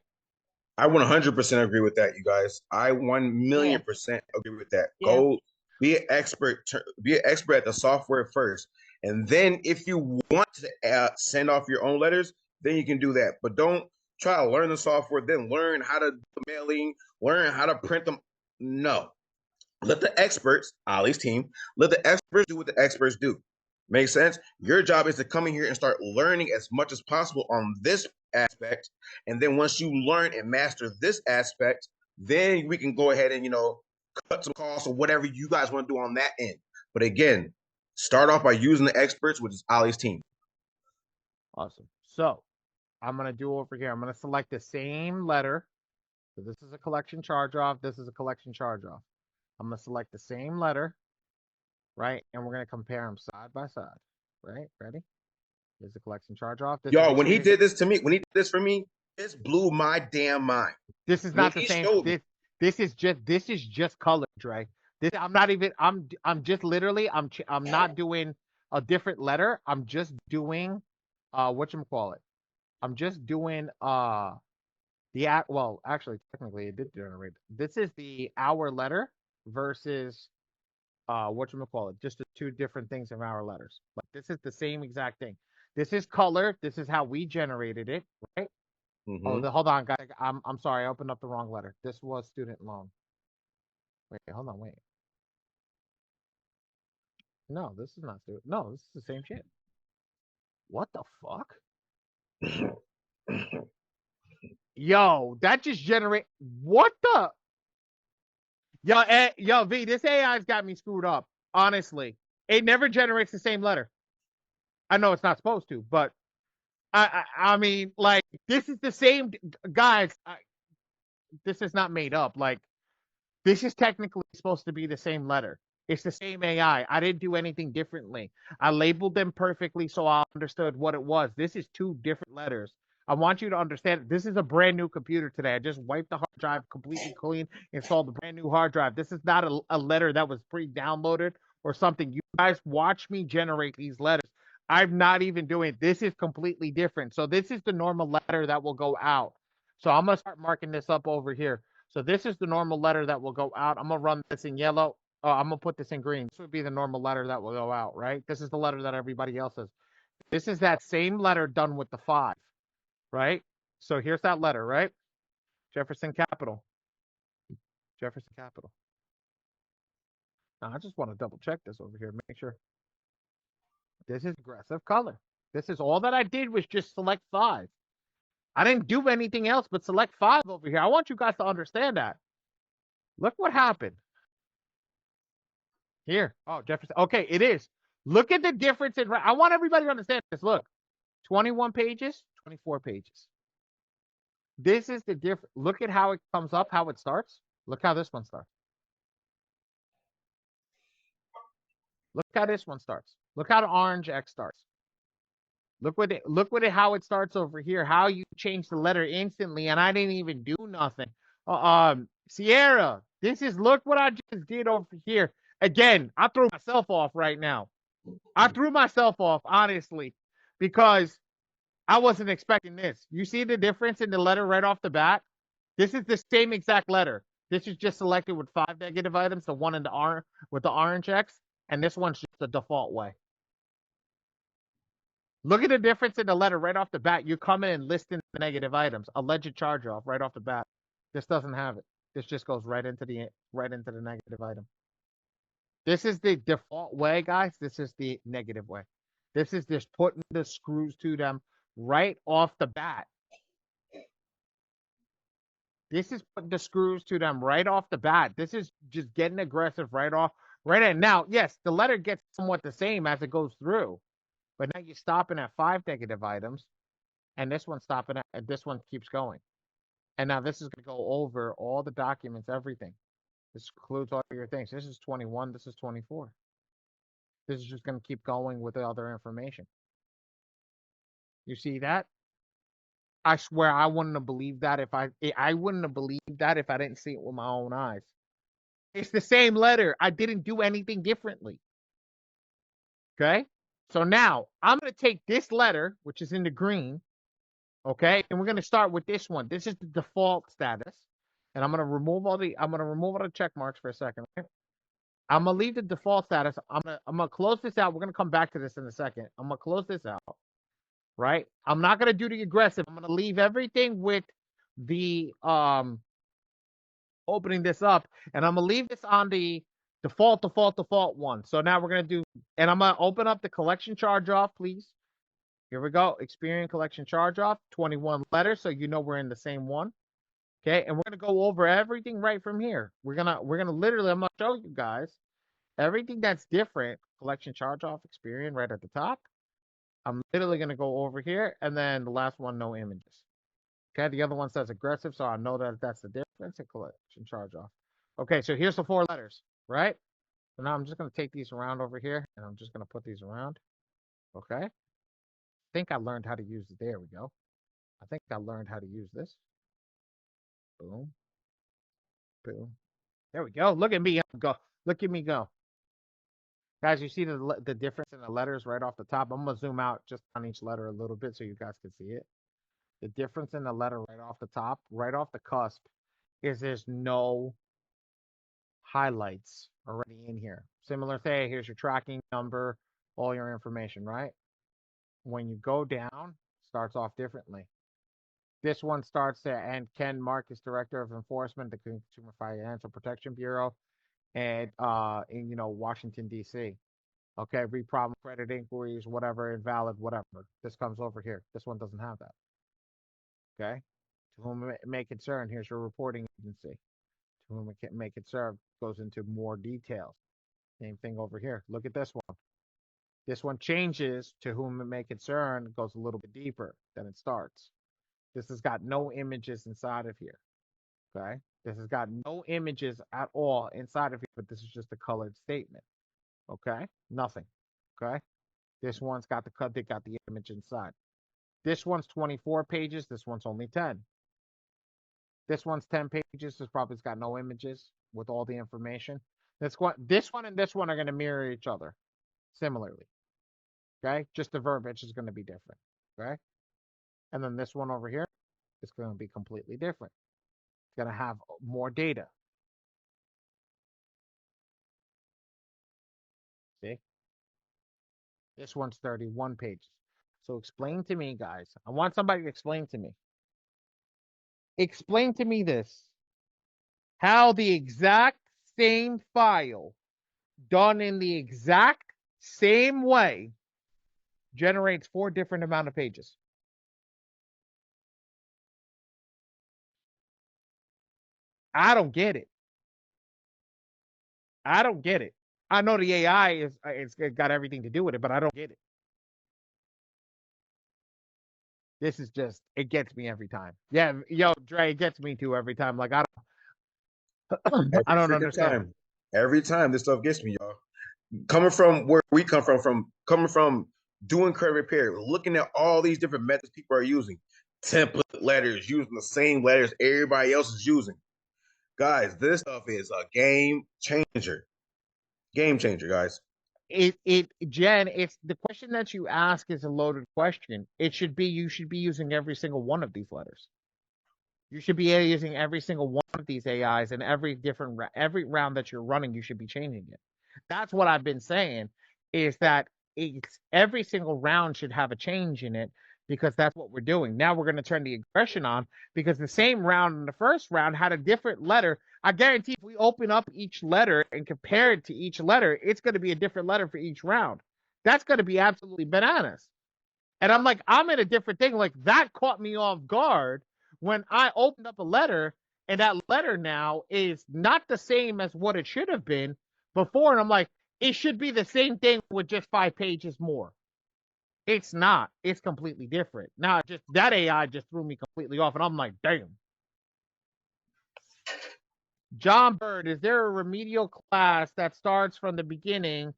S2: I 100% agree with that, you guys. I 1,000,000% agree with that.
S14: Yeah.
S2: Go be an expert. Be an expert at the software first, and then if you want to send off your own letters, then you can do that. But don't try to learn the software, then learn how to do the mailing, learn how to print them. No, let the experts, Ollie's team, let the experts do what the experts do. Make sense? Your job is to come in here and start learning as much as possible on this aspect. And then once you learn and master this aspect, then we can go ahead and, cut some costs or whatever you guys want to do on that end. But again, start off by using the experts, which is Ollie's team.
S1: Awesome. So I'm going to do over here. I'm going to select the same letter. So this is a collection charge off. This is a collection charge off. I'm going to select the same letter, right? And we're going to compare them side by side, right? Ready? Here's the collection charge off.
S2: Y'all, when he did this to me, when he did this for me, this blew my damn mind.
S1: This is not the same. This is just color, Dre. I'm not even. I'm just literally. I'm not doing a different letter. I'm just doing, whatchamacallit. I'm just doing well, actually, technically, it did generate. This is the hour letter versus whatchamacallit. Just the two different things in our letters. Like this is the same exact thing. This is color. This is how we generated it, right?
S2: Mm-hmm.
S1: Oh, hold on, guys. I'm sorry. I opened up the wrong letter. This was student loan. Wait, hold on, wait. No, this is not student. No, this is the same shit. What the fuck? Yo, that just generate. What the? Yo, V, this AI's got me screwed up. Honestly, it never generates the same letter. I know it's not supposed to, but I mean, like, this is the same, guys. This is not made up. Like, this is technically supposed to be the same letter. It's the same AI. I didn't do anything differently. I labeled them perfectly so I understood what it was. This is two different letters. I want you to understand this is a brand new computer today. I just wiped the hard drive completely clean, installed a brand new hard drive. This is not a letter that was pre-downloaded or something. You guys watch me generate these letters. I'm not even doing it. This is completely different. So this is the normal letter that will go out. So I'm going to start marking this up over here. So this is the normal letter that will go out. I'm going to run this in yellow. Oh, I'm going to put this in green. This would be the normal letter that will go out, right? This is the letter that everybody else has. This is that same letter done with the 5, right? So here's that letter, right? Jefferson Capital. Jefferson Capital. Now, I just want to double check this over here. Make sure. This is aggressive color. This is all that I did was just select 5. I didn't do anything else but select 5 over here. I want you guys to understand that. Look what happened. Here. Oh, Jefferson. Okay, it is. Look at the difference in. I want everybody to understand this. Look, 21 pages, 24 pages. This is the difference. Look at how it comes up, how it starts. Look how this one starts. Look how this one starts. Look how the orange X starts. Look how it starts over here. How you change the letter instantly, and I didn't even do nothing. Sierra, look what I just did over here. Again, I threw myself off right now. I threw myself off, honestly, because I wasn't expecting this. You see the difference in the letter right off the bat? This is the same exact letter. This is just selected with 5 negative items, the one in the with the orange X, and this one's just the default way. Look at the difference in the letter right off the bat. You come in and listing the negative items, alleged charge off right off the bat. This doesn't have it. This just goes right into the negative item. This is the default way, guys. This is the negative way. This is just putting the screws to them right off the bat. This is putting the screws to them right off the bat. This is just getting aggressive right off. Right in. Now, yes, the letter gets somewhat the same as it goes through. But now you're stopping at 5 negative items. And this one's stopping at, this one keeps going. And now this is going to go over all the documents, everything. This includes all your things. This is 21. This is 24. This is just going to keep going with the other information. You see that? I swear I wouldn't have believed that if I wouldn't have believed that if I didn't see it with my own eyes. It's the same letter. I didn't do anything differently. Okay? So now I'm going to take this letter, which is in the green, okay? And we're going to start with this one. This is the default status. And I'm going to remove all the check marks for a second. Okay? I'm going to leave the default status. I'm going to close this out. We're going to come back to this in a second. I'm going to close this out. Right? I'm not going to do the aggressive. I'm going to leave everything with the opening this up, and I'm going to leave this on the default one. So now we're going to do, and I'm going to open up the collection charge off, please. Here we go. Experian collection charge off, 21 letters, so you know we're in the same one. Okay, and we're going to go over everything right from here. We're going to literally, I'm going to show you guys everything that's different. Collection charge off, Experian right at the top. I'm literally going to go over here, and then the last one, no images. Okay, the other one says aggressive, so I know that that's the difference in collection charge off. Okay, so here's the 4 letters, right? So now I'm just going to take these around over here, and I'm just going to put these around. Okay. I think I learned how to use it. There we go. I think I learned how to use this. Boom. Boom. There we go. Look at me go. Look at me go. Guys, you see the difference in the letters right off the top? I'm going to zoom out just on each letter a little bit so you guys can see it. The difference in the letter right off the top, right off the cusp, is there's no highlights already in here. Similar, say, here's your tracking number, all your information, right? When you go down, starts off differently. This one starts there, and Ken Marcus, Director of Enforcement, the Consumer Financial Protection Bureau, and in Washington, D.C. Okay, read problem credit inquiries, whatever, invalid, whatever. This comes over here. This one doesn't have that. Okay, to whom it may concern, here's your reporting agency. To whom it may concern goes into more details. Same thing over here. Look at this one. This one changes to whom it may concern, goes a little bit deeper than it starts. This has got no images inside of here. Okay, this has got no images at all inside of here, but this is just a colored statement. Okay, nothing. Okay, this one's got they got the image inside. This one's 24 pages. This one's only 10. This one's 10 pages. This probably's got no images with all the information. This one and this one are going to mirror each other similarly. Okay, just the verbiage is going to be different. Okay, and then this one over here is going to be completely different. It's going to have more data. See, this one's 31 pages. So explain to me, guys. I want somebody to explain to me. Explain to me this. How the exact same file done in the exact same way generates 4 different amount of pages. I don't get it. I don't get it. I know the AI it's got everything to do with it, but I don't get it. This is just, it gets me every time. Yeah, yo, Dre, it gets me too every time. Like, I don't understand.
S2: Every time this stuff gets me, y'all. Coming from where we come from coming from doing credit repair, looking at all these different methods people are using, template letters, using the same letters everybody else is using. Guys, this stuff is a game changer. Game changer, guys.
S1: Jen, it's the question that you ask is a loaded question. You should be using every single one of these letters. You should be using every single one of these AIs, and every round that you're running, you should be changing it. That's what I've been saying, is that every single round should have a change in it, because that's what we're doing. Now we're going to turn the aggression on, because the same round in the first round had a different letter. I guarantee if we open up each letter and compare it to each letter, it's going to be a different letter for each round. That's going to be absolutely bananas. And I'm like, I'm in a different thing. Like, that caught me off guard when I opened up a letter, and that letter now is not the same as what it should have been before. And I'm like, it should be the same thing with just 5 pages more. It's not. It's completely different. Now, just that AI just threw me completely off, and I'm like, damn. John Bird, is there a remedial class that starts from the beginning?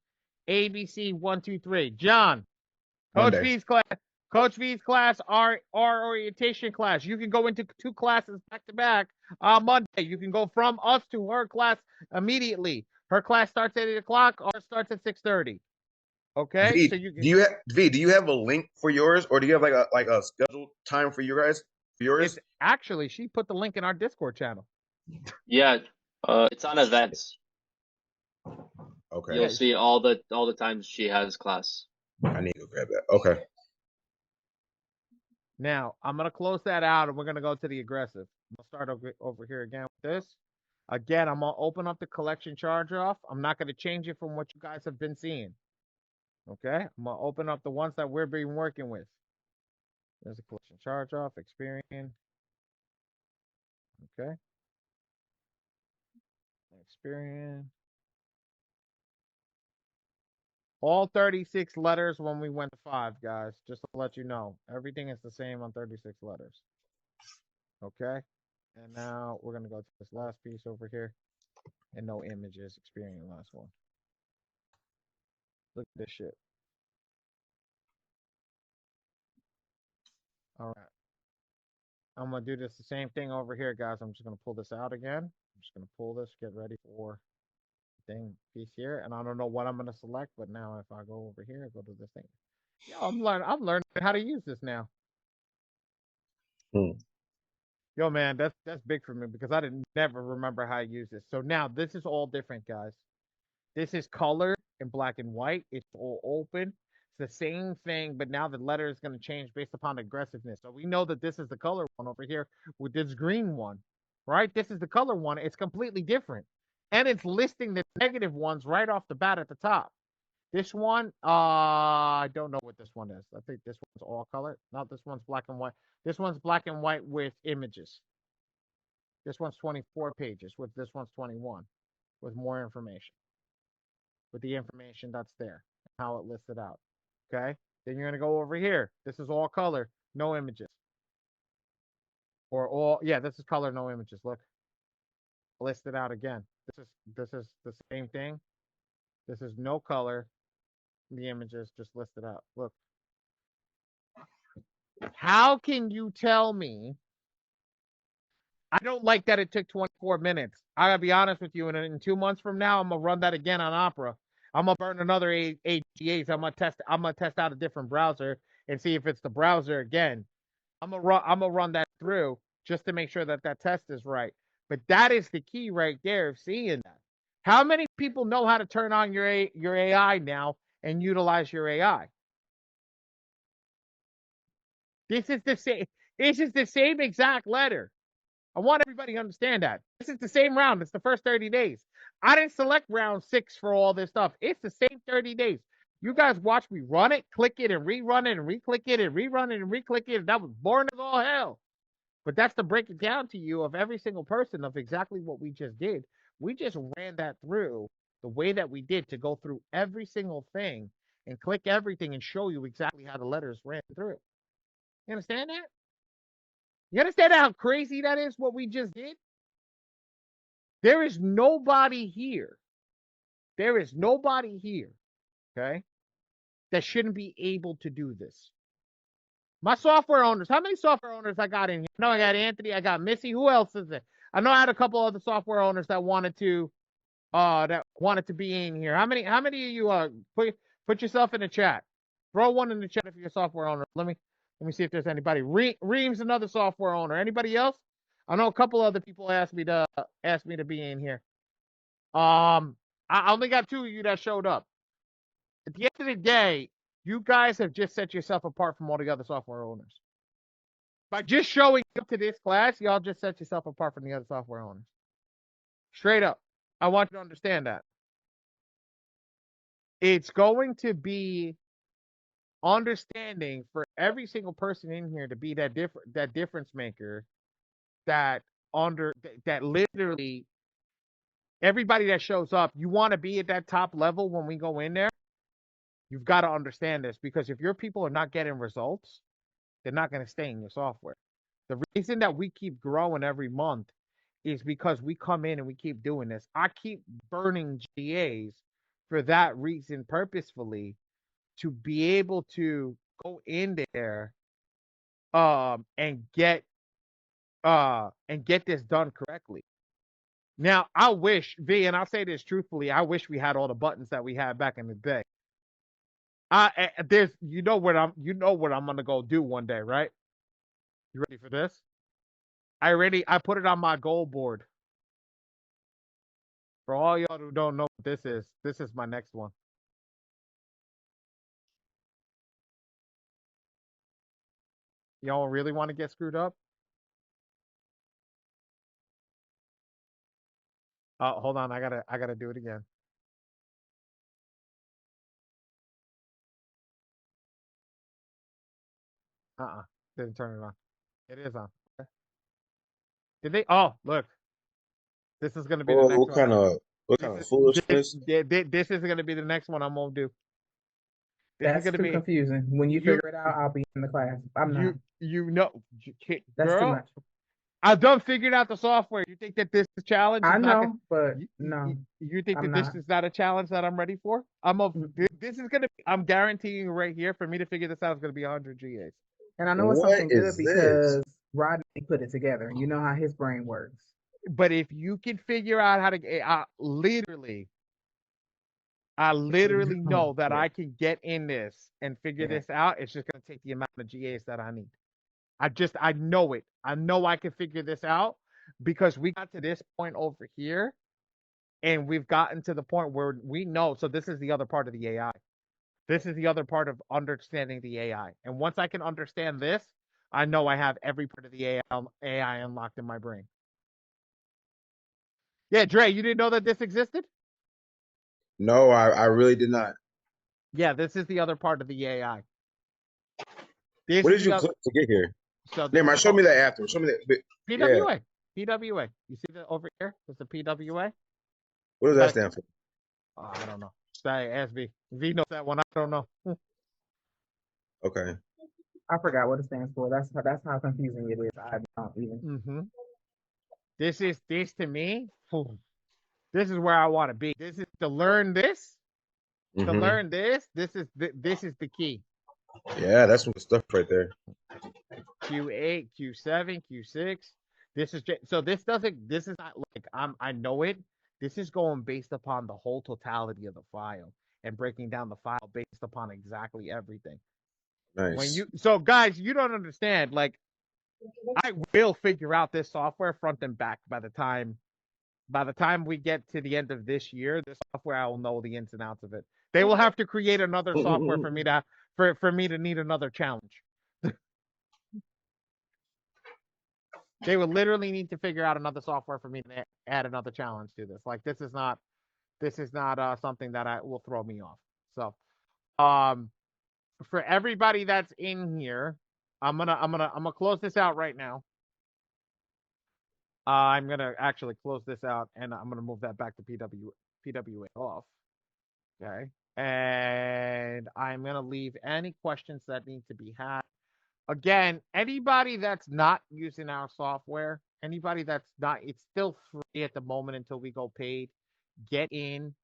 S1: ABC 1, 2, 3. John, Coach Coach V's class, our orientation class. You can go into 2 classes back to back on Monday. You can go from us to her class immediately. Her class starts at 8 o'clock. Ours starts at 6:30. Okay,
S2: V,
S1: so you can.
S2: do you have a link for yours, or do you have like a scheduled time for you guys for yours?
S1: It's actually she put the link in our Discord channel.
S11: Yeah, it's on events.
S2: Okay.
S11: You'll see all the times she has class.
S2: I need to grab that. Okay.
S1: Now I'm gonna close that out, and we're gonna go to the aggressive. I'll start over here again with this. Again, I'm gonna open up the collection charge off. I'm not gonna change it from what you guys have been seeing. Okay, I'm gonna open up the ones that we've been working with. There's a collection charge off, Experian. Okay. Experian. All 36 letters when we went to 5, guys. Just to let you know. Everything is the same on 36 letters. Okay. And now we're gonna go to this last piece over here. And no images, Experian last one. Look at this shit. Alright. I'm gonna do this the same thing over here, guys. I'm just gonna pull this out again. I'm just gonna pull this, get ready for thing piece here, and I don't know what I'm gonna select, but now if I go over here, go to this thing. Yo, I'm learning how to use this now. Yo, man, that's big for me because I didn't never remember how to use this. So now this is all different, guys. This is colored in black and white. It's all open. It's the same thing, but now the letter is going to change based upon aggressiveness. So we know that this is the color one over here with this green one, right? This is the color one. It's completely different. And it's listing the negative ones right off the bat at the top. This one, I don't know what this one is. I think this one's all color. No, this one's black and white. This one's black and white with images. This one's 24 pages, with this one's 21, with more information. With the information that's there, how it lists it out. Okay? Then you're going to go over here. This is all color, no images. Or all, yeah, this is color, no images. Look. List it out again. This is the same thing. This is no color. The images just listed out. Look. How can you tell me? I don't like that it took 24 minutes. I gotta be honest with you. And in 2 months from now, I'm gonna run that again on Opera. I'm gonna burn another AGAs. I'm gonna test out a different browser and see if it's the browser again. I'm gonna run that through just to make sure that that test is right. But that is the key right there of seeing that. How many people know how to turn on your AI now and utilize your AI? This is the same. This is the same exact letter. I want everybody to understand that. This is the same round. It's the first 30 days. I didn't select round 6 for all this stuff. It's the same 30 days. You guys watch me run it, click it, and rerun it, and re-click it, and rerun it, and re-click it. That was boring as all hell. But that's to break it down to you of every single person of exactly what we just did. We just ran that through the way that we did to go through every single thing and click everything and show you exactly how the letters ran through. You understand that? You understand how crazy that is, what we just did? There is nobody here. There is nobody here, okay, that shouldn't be able to do this. My software owners, how many software owners I got in here? I know I got Anthony, I got Missy. Who else is it? I know I had a couple other software owners that wanted to be in here. How many of you put yourself in the chat? Throw one in the chat if you're a software owner. Let me see if there's anybody. Reem's another software owner. Anybody else? I know a couple other people asked me to be in here. I only got 2 of you that showed up. At the end of the day, you guys have just set yourself apart from all the other software owners. By just showing up to this class, y'all just set yourself apart from the other software owners. Straight up. I want you to understand that. It's going to be understanding for every single person in here to be that difference maker, that literally everybody that shows up, you want to be at that top level when we go in there. You've got to understand this, because if your people are not getting results, they're not going to stay in your software. The reason that we keep growing every month is because we come in and we keep doing this. I keep burning GAs for that reason purposefully, to be able to go in there and get this done correctly. Now, I wish, V, and I'll say this truthfully, I wish we had all the buttons that we had back in the day. There's, you know what I'm gonna go do one day, right? You ready for this? I put it on my goal board. For all y'all who don't know what this is my next one. Y'all really want to get screwed up? Hold on, I gotta do it again. Didn't turn it on. It is on. Okay. Did they? Oh, look. This is gonna be the
S2: Oh,
S1: next
S2: what
S1: one.
S2: kind of foolishness?
S1: This is gonna be the next one I'm gonna do. This is
S3: That's
S1: gonna
S3: too
S1: be
S3: confusing. When you
S1: you
S3: figure it out, I'll be in the class. I'm not.
S1: you know,
S3: That's too
S1: girl.
S3: much.
S1: I've done figured out the software. You think that this challenge
S3: I
S1: is not?
S3: know, but
S1: You,
S3: no,
S1: you think
S3: I'm
S1: that this
S3: not.
S1: is not a challenge that I'm ready for?
S3: Mm.
S1: This is gonna. I'm guaranteeing right here for me to figure this out is gonna be 100 GAs.
S3: And I know it's
S2: What
S3: something good
S2: is this?
S3: because Rodney put it together. You know how his brain works.
S1: But if you can figure out how to, I literally know that I can get in this and figure
S3: Yeah.
S1: this out. It's just gonna take the amount of GAs that I need. I know it. I know I can figure this out because we got to this point over here and we've gotten to the point where we know. So this is the other part of the AI. This is the other part of understanding the AI. And once I can understand this, I know I have every part of the AI unlocked in my brain. Yeah, Dre, you didn't know that this existed?
S2: No, I really did not.
S1: Yeah, this is the other part of the AI.
S2: What did you click to get here?
S1: So
S2: Never mind. Show me that after. Show me that. Yeah.
S1: PWA. PWA. You see that over here? It's a PWA.
S2: What does that stand for?
S1: I don't know. Say SB. V knows that one. I don't know.
S2: Okay.
S3: I forgot what it stands for. That's how confusing it is. I don't even.
S1: This to me. This is where I want to be. This is to learn this. To learn this. This is the key.
S2: Yeah, that's some good stuff right there.
S1: Q8, Q7, Q6. This is so this is not like I know it. This is going based upon the whole totality of the file and breaking down the file based upon exactly everything.
S2: Nice.
S1: So guys, you don't understand. Like, I will figure out this software front and back by the time we get to the end of this year. This software, I will know the ins and outs of it. They will have to create another software for me to need another challenge. They would literally need to figure out another software for me to add another challenge to this. Like, this is not something that will throw me off. So, for everybody that's in here, I'm gonna close this out right now. I'm gonna actually close this out and I'm gonna move that back to PWA off. Okay, and I'm gonna leave any questions that need to be had. Again, anybody that's not using our software, anybody that's not, it's still free at the moment until we go paid. Get in.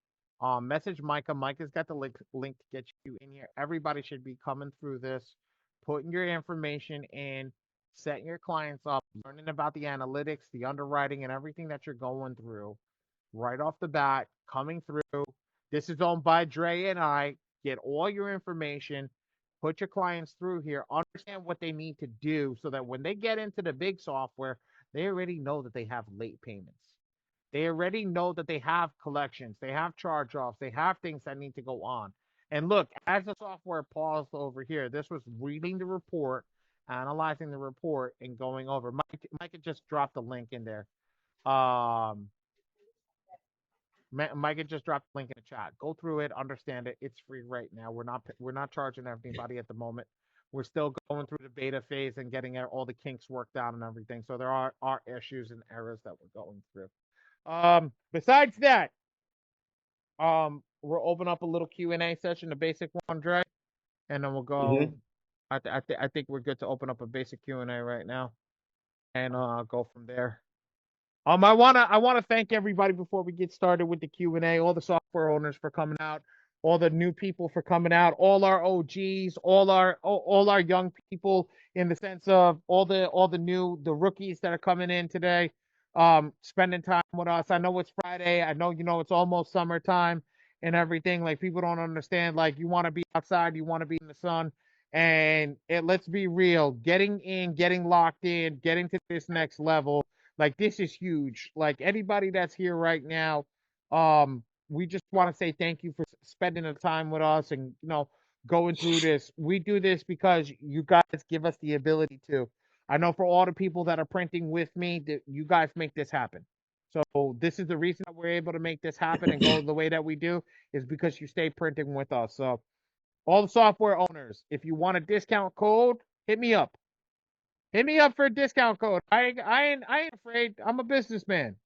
S1: Message Micah. Micah's got the link to get you in here. Everybody should be coming through this, putting your information in, setting your clients up, learning about the analytics, the underwriting, and everything that you're going through right off the bat, coming through. This is owned by Dre and I. Get all your information, put your clients through here, understand what they need to do so that when they get into the big software, they already know that they have late payments. They already know that they have collections, they have charge-offs, they have things that need to go on. And look, as the software paused over here, this was reading the report, analyzing the report, and going over. Mike had just dropped the link in there. Mike had just dropped the link in the chat. Go through it, understand it. It's free right now. We're not charging everybody at the moment. We're still going through the beta phase and getting all the kinks worked out and everything. So there are issues and errors that we're going through. Besides that, we'll open up a little Q&A session, a basic one, Dre, and then we'll go. I think we're good to open up a basic Q&A right now, and go from there. I wanna thank everybody before we get started with the Q&A, all the software owners for coming out. all the new people for coming out, all our OGs, all our young people in the sense of all the rookies that are coming in today, spending time with us. I know it's Friday. I know it's almost summertime and everything. Like people don't understand. Like you want to be outside, you want to be in the sun, and let's be real. Getting in, getting locked in, getting to this next level. Like this is huge. Like anybody that's here right now, we just want to say thank you for spending the time with us and going through this. We do this because you guys give us the ability to. I know for all the people that are printing with me, that you guys make this happen. So this is the reason that we're able to make this happen and go the way that we do is because you stay printing with us. So all the software owners, if you want a discount code, hit me up. Hit me up for a discount code. I ain't afraid. I'm a businessman.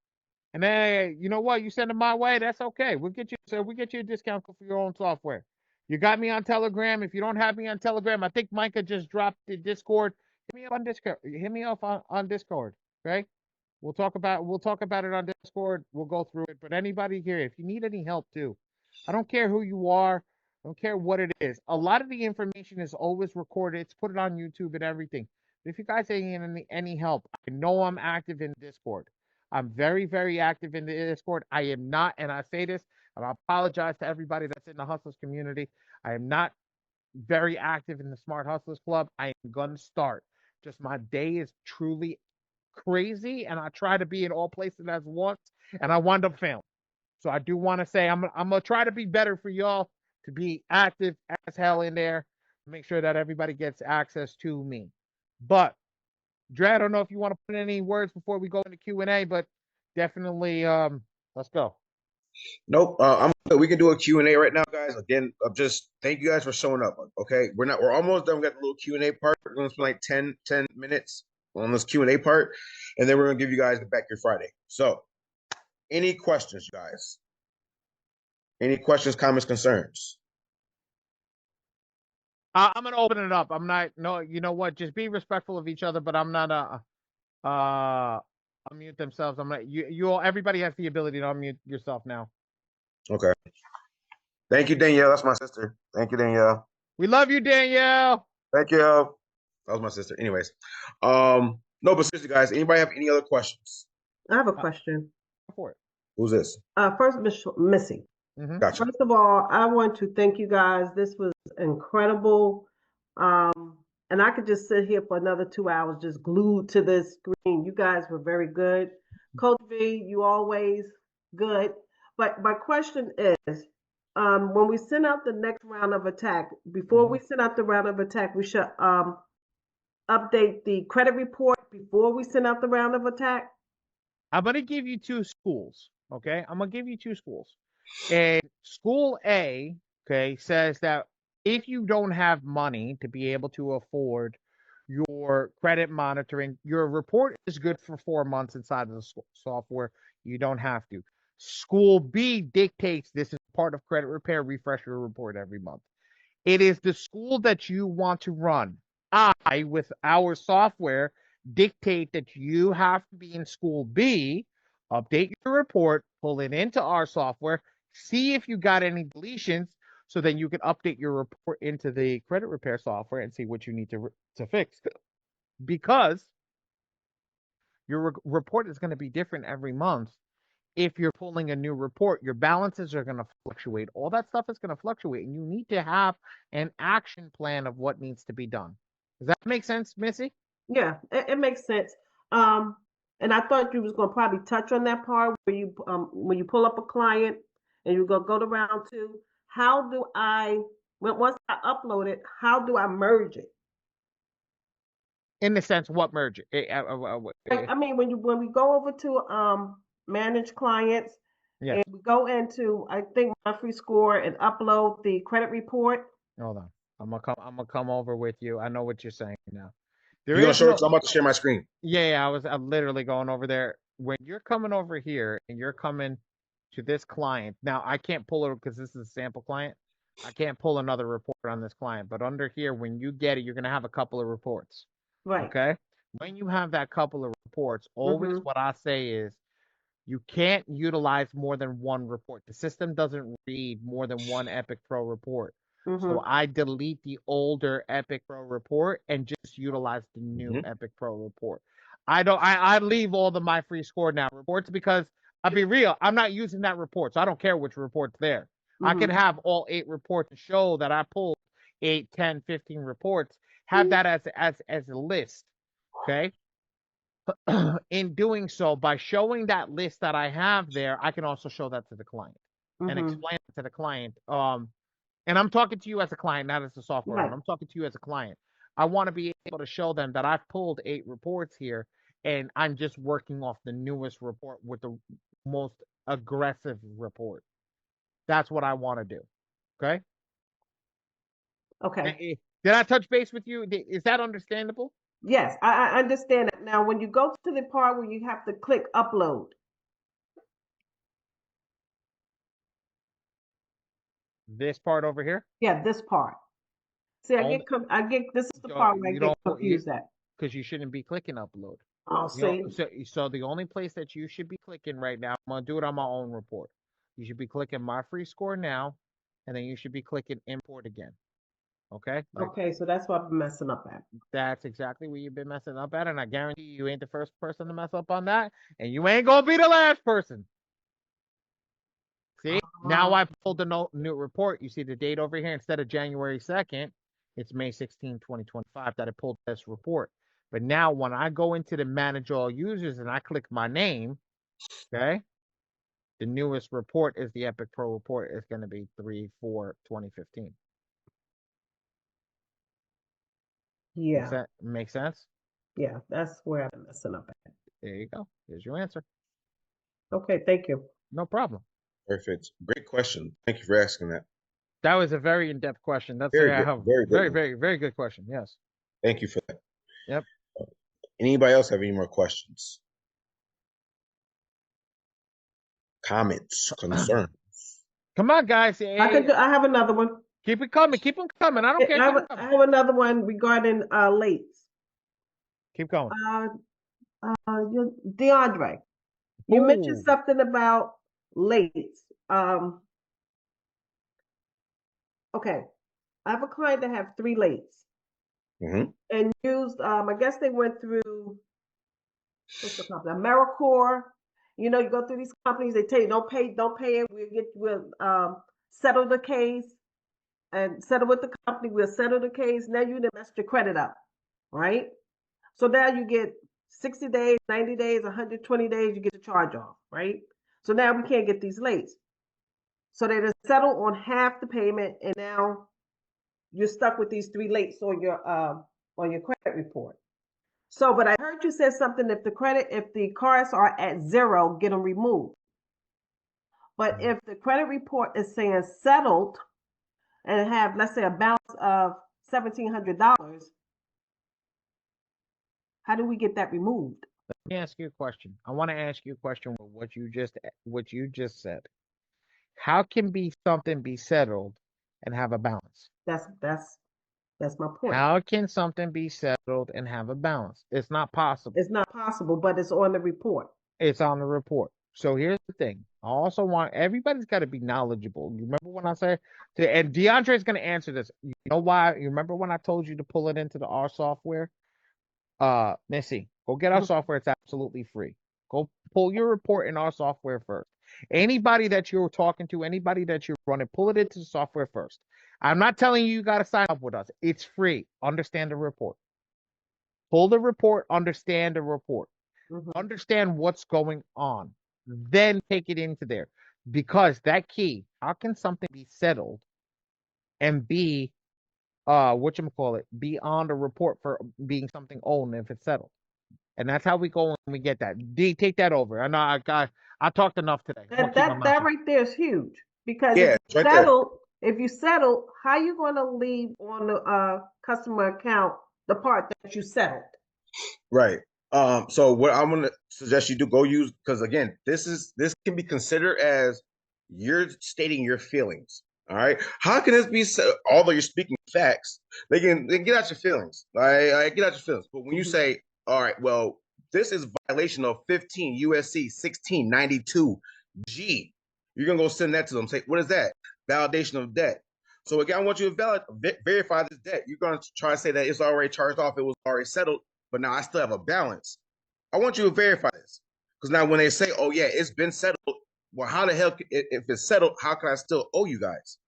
S1: And then you know what? You send them my way, that's okay. We'll get you a discount code for your own software. You got me on Telegram. If you don't have me on Telegram, I think Micah just dropped the Discord. Hit me up on Discord. Hit me up on Discord. Okay? We'll talk about it on Discord. We'll go through it. But anybody here, if you need any help too, I don't care who you are. I don't care what it is. A lot of the information is always recorded. It's put it on YouTube and everything. But if you guys need any help, I know I'm active in Discord. I'm very, very active in the Discord. I am not, and I say this, and I apologize to everybody that's in the Hustlers community. I am not very active in the Smart Hustlers Club. I am going to start. Just my day is truly crazy, and I try to be in all places at once, and I wind up failing. So I do want to say I'm going to try to be better for y'all, to be active as hell in there, make sure that everybody gets access to me. But Dre, I don't know if you want to put in any words before we go into Q&A, but definitely let's go.
S2: Nope. We can do a Q&A right now, guys. Again, just thank you guys for showing up. Okay, we're almost done. We got the little Q&A part. We're gonna spend like 10 minutes on this Q&A part, and then we're gonna give you guys the Back Your Friday. So, any questions, guys? Any questions, comments, concerns?
S1: I'm gonna open it up. I'm not. No, you know what? Just be respectful of each other. But I'm not. Unmute themselves. I'm not. You all. Everybody has the ability to unmute yourself now.
S2: Okay. Thank you, Danielle. That's my sister. Thank you, Danielle.
S1: We love you, Danielle.
S2: Thank you. That was my sister. Anyways, no, but seriously, guys, anybody have any other questions?
S7: I have a question.
S1: Go for it.
S2: Who's this?
S7: First, Missy.
S2: Gotcha.
S7: First of all, I want to thank you guys. This was incredible. And I could just sit here for another 2 hours just glued to this screen. You guys were very good. Coach V, you always good. But my question is, when we send out the next round of attack, before we send out the round of attack, we should update the credit report before we send out the round of attack?
S1: I'm going to give you two schools, okay? I'm going to give you two schools. And school A, okay, says that if you don't have money to be able to afford your credit monitoring, your report is good for 4 months inside of the software. You don't have to. School B dictates this is part of credit repair, refresh your report every month. It is the school that you want to run. I, with our software, dictate that you have to be in school B, update your report, pull it into our software, see if you got any deletions, so then you can update your report into the credit repair software and see what you need to fix. Because your report is going to be different every month. If you're pulling a new report, your balances are going to fluctuate. All that stuff is going to fluctuate, and you need to have an action plan of what needs to be done. Does that make sense, Missy?
S7: Yeah, it makes sense. And I thought you was going to probably touch on that part where you, when you pull up a client and you're going to go to round 2. How do once I upload it, how do I merge it?
S1: In the sense, what merge it?
S7: I mean, when we go over to manage clients,
S1: yes,
S7: and we go into, I think, monthly score and upload the credit report.
S1: Hold on, I'm gonna come over with you. I know what you're saying now.
S2: I'm about to share my screen.
S1: Yeah, I'm literally going over there. When you're coming over here and you're coming to this client, now I can't pull it because this is a sample client. I can't pull another report on this client, but under here, when you get it, you're gonna have a couple of reports.
S7: Right.
S1: Okay. When you have that couple of reports, always what I say is You can't utilize more than one report. The system doesn't read more than one Epic Pro report. So I delete the older Epic Pro report and just utilize the new Epic Pro report. I leave all the My Free Score Now reports because I'll be real, I'm not using that report. So I don't care which report's there. I can have all 8 reports to show that I pulled 8, 10, 15 reports. Have that as a list. Okay. In doing so, by showing that list that I have there, I can also show that to the client and explain it to the client. And I'm talking to you as a client, not as a software owner. I'm talking to you as a client. I want to be able to show them that I've pulled 8 reports here, and I'm just working off the newest report with the most aggressive report. That's what I want to do. Okay.
S7: Okay.
S1: Did I touch base with you? Is that understandable?
S7: Yes, I understand it. Now, when you go to the part where you have to click upload,
S1: this part over here?
S7: Yeah, this part. See, this is the part where I get confused at.
S1: Because you shouldn't be clicking upload.
S7: Oh, see.
S1: So the only place that you should be clicking right now, I'm going to do it on my own report. You should be clicking My Free Score Now, and then you should be clicking import again. Okay?
S7: Okay, so that's what I'm messing up at.
S1: That's exactly what you've been messing up at, and I guarantee you ain't the first person to mess up on that, and you ain't going to be the last person. See? Now I pulled the new report. You see the date over here. Instead of January 2nd, it's May 16, 2025 that I pulled this report. But now when I go into the manage all users and I click my name, okay, the newest report is the Epic Pro report. It's going to be 3/4/2015.
S7: Yeah.
S1: Make sense?
S7: Yeah, that's where I'm messing up at.
S1: There you go. Here's your answer.
S7: Okay, thank you.
S1: No problem.
S2: Perfect. Great question. Thank you for asking that.
S1: That was a very in-depth question. That's
S2: Very
S1: good question. Yes.
S2: Thank you for that.
S1: Yep.
S2: Anybody else have any more questions? Comments, concerns?
S1: Come on, guys. Hey,
S7: I have another one.
S1: Keep it coming. Keep them coming. I don't care.
S7: I have another one regarding lates.
S1: Keep going.
S7: DeAndre, you mentioned something about lates. Okay, I have a client that have 3 lates, and used. I guess they went through what's the company? AmeriCorps. You know, you go through these companies. They tell you don't pay it. We'll settle the case and settle with the company. We'll settle the case. Now you messed your credit up, right? So now you get 60 days, 90 days, 120 days, you get the charge off, right? So now we can't get these lates. So they just settle on half the payment, and now you're stuck with these 3 lates on your credit report. So, but I heard you said something, if the cards are at 0, get them removed. But if the credit report is saying settled and have, let's say, a balance of $1,700, how do we get that removed?
S1: Let me ask you a question. I want to ask you a question with what you just said. How can something be settled and have a balance?
S7: That's my point.
S1: How can something be settled and have a balance? It's not possible.
S7: It's not possible, but it's on the report.
S1: It's on the report. So here's the thing. I also want everybody's got to be knowledgeable. You remember when I said, and DeAndre is going to answer this. You know why? You remember when I told you to pull it into our software? Missy, go get our software. It's absolutely free. Go pull your report in our software first. Anybody that you're talking to, anybody that you're running, pull it into the software first. I'm not telling you got to sign up with us. It's free. Understand the report. Pull the report. Understand the report. Understand what's going on. Then take it into there. Because that key, how can something be settled and be be on the report for being something owned if it's settled? And that's how we go and we get that. D, take that over. I know I talked enough today.
S7: That right there is huge, because if you settle, how you going to leave on the customer account the part that you settled?
S2: Right. So what I'm going to suggest you do, go use, because again, this can be considered as you're stating your feelings. All right. How can this be? Although you're speaking facts, they can get out your feelings. Right? Get out your feelings. But when you say, all right, well, this is violation of 15 USC 1692 G. You're gonna go send that to them. Say, what is that? Validation of debt. So again, I want you to verify this debt. You're gonna try to say that it's already charged off, it was already settled, but now I still have a balance. I want you to verify this. Because now when they say, oh yeah, it's been settled, well, how the hell, if it's settled, how can I still owe you guys?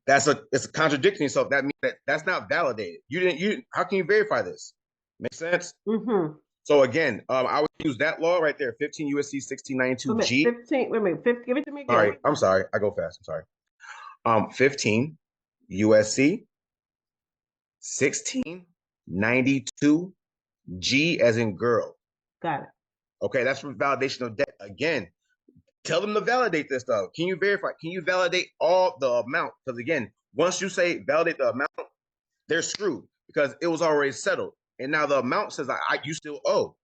S2: It's contradicting yourself. That means that's not validated. How can you verify this? Make sense?
S7: Mm-hmm.
S2: So again, I would use that law right there, 15 USC 1692 G.
S7: 15, wait a minute, 15, give it to me again.
S2: All right, I'm sorry. I go fast. I'm sorry. 15 USC 1692 G as in girl.
S7: Got it.
S2: Okay, that's for validation of debt. Again, tell them to validate this stuff. Can you verify? Can you validate all the amount? Because again, once you say validate the amount, they're screwed because it was already settled. And now the amount says you still owe.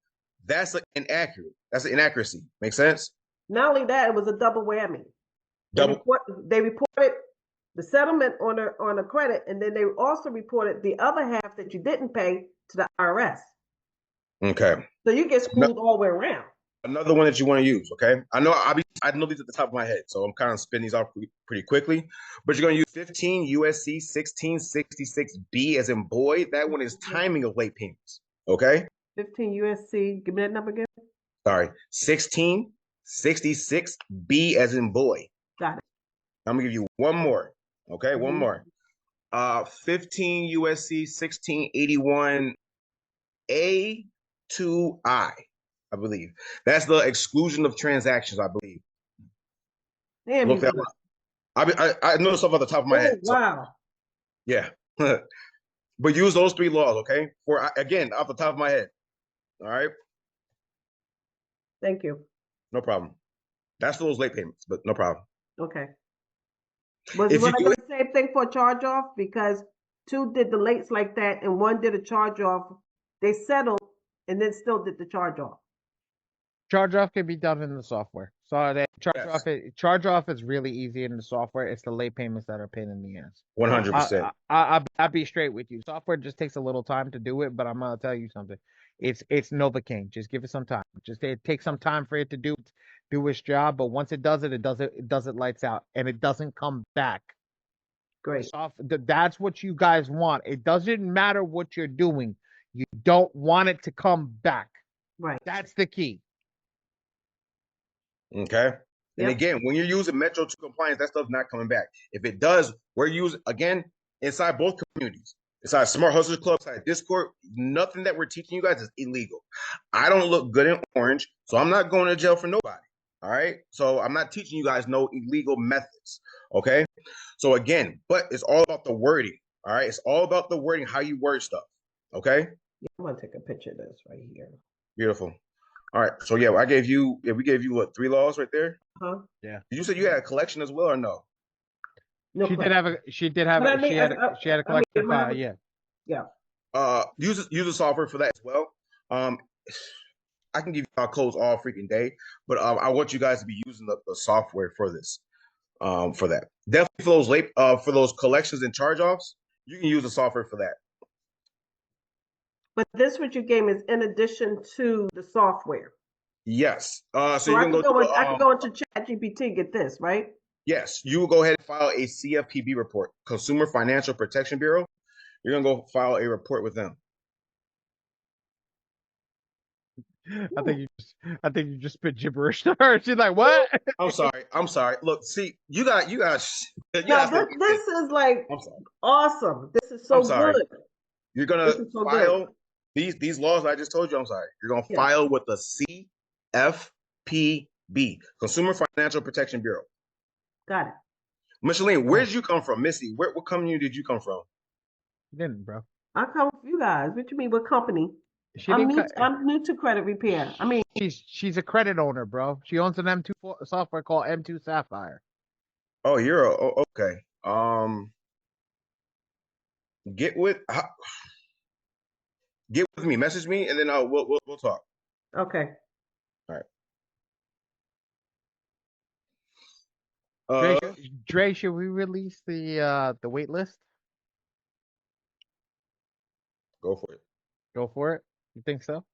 S2: That's inaccurate. That's an inaccuracy. Make sense?
S7: Not only that, it was a double whammy. They reported the settlement on a credit, and then they also reported the other half that you didn't pay to the IRS.
S2: Okay.
S7: So you get screwed all the way around.
S2: Another one that you want to use, okay? I know these at the top of my head, so I'm kind of spinning these off pretty quickly. But you're going to use 15 USC 1666 B as in boy. That one is timing of late payments, okay?
S7: 15 USC, give me that number again.
S2: Sorry, 1666 B as in boy.
S7: Got it.
S2: I'm gonna give you one more, okay? One more. 15 USC 1681 A to I believe. That's the exclusion of transactions, I believe.
S7: Damn,
S2: Look that up. I know stuff off the top of my head.
S7: Wow.
S2: So, yeah. But use those three laws, okay? Again, off the top of my head. All right?
S7: Thank you.
S2: No problem. That's those late payments, but no problem.
S7: Okay. Was I going the same thing for a charge-off? Because two did the lates like that, and one did a charge-off. They settled and then still did the charge-off.
S1: Charge-off can be done in the software. So that charge-off is really easy in the software. It's the late payments that are a pain in the ass.
S2: 100%.
S1: I'll be straight with you. Software just takes a little time to do it, but I'm gonna tell you something. It's Novocaine. Just give it some time. It takes some time for it to do its job, but once it does it lights out, and it doesn't come back.
S7: Great.
S1: That's what you guys want. It doesn't matter what you're doing. You don't want it to come back.
S7: Right.
S1: That's the key.
S2: Okay. And again, when you're using Metro 2 compliance, that stuff's not coming back. If it does, we're using, again, inside both communities. Inside Smart Hustlers Club, inside Discord, nothing that we're teaching you guys is illegal. I don't look good in orange, so I'm not going to jail for nobody. All right? So I'm not teaching you guys no illegal methods. Okay? So again, but it's all about the wording. All right? It's all about the wording, how you word stuff. Okay?
S7: Yeah, I'm going to take a picture of this right here.
S2: Beautiful. All right. So yeah, we gave you what, 3 laws right there?
S7: Huh?
S1: Yeah.
S2: Did you say you had a collection as well or no?
S7: No,
S1: she did have a she had a collection file, yeah.
S7: Yeah.
S2: Use the software for that as well. I can give you our codes all freaking day, but I want you guys to be using the software for this. For that. Definitely for those collections and charge-offs, you can use the software for that.
S7: But this what you gave is in addition to the software.
S2: Yes. So
S7: I can go into ChatGPT and get this, right?
S2: Yes. You will go ahead and file a CFPB report, Consumer Financial Protection Bureau. You're gonna go file a report with them.
S1: I think you just spit gibberish to her. She's like, "What?"
S2: I'm sorry. Look, see, you got.
S7: This is like awesome. This is so good.
S2: You're gonna file these laws I just told you. I'm sorry. You're gonna file with the CFPB, Consumer Financial Protection Bureau.
S7: Got it.
S2: Micheline, where did you come from, Missy? What community did you come from?
S1: Didn't, bro.
S7: I come from you guys. What you mean? What company? I'm new to credit repair. I mean,
S1: she's a credit owner, bro. She owns an M2 software called M2 Sapphire.
S2: Oh, okay. Get with me. Message me, and then we'll talk.
S7: Okay.
S2: All right.
S1: Dre, should we release the wait list?
S2: Go for it.
S1: Go for it. You think so?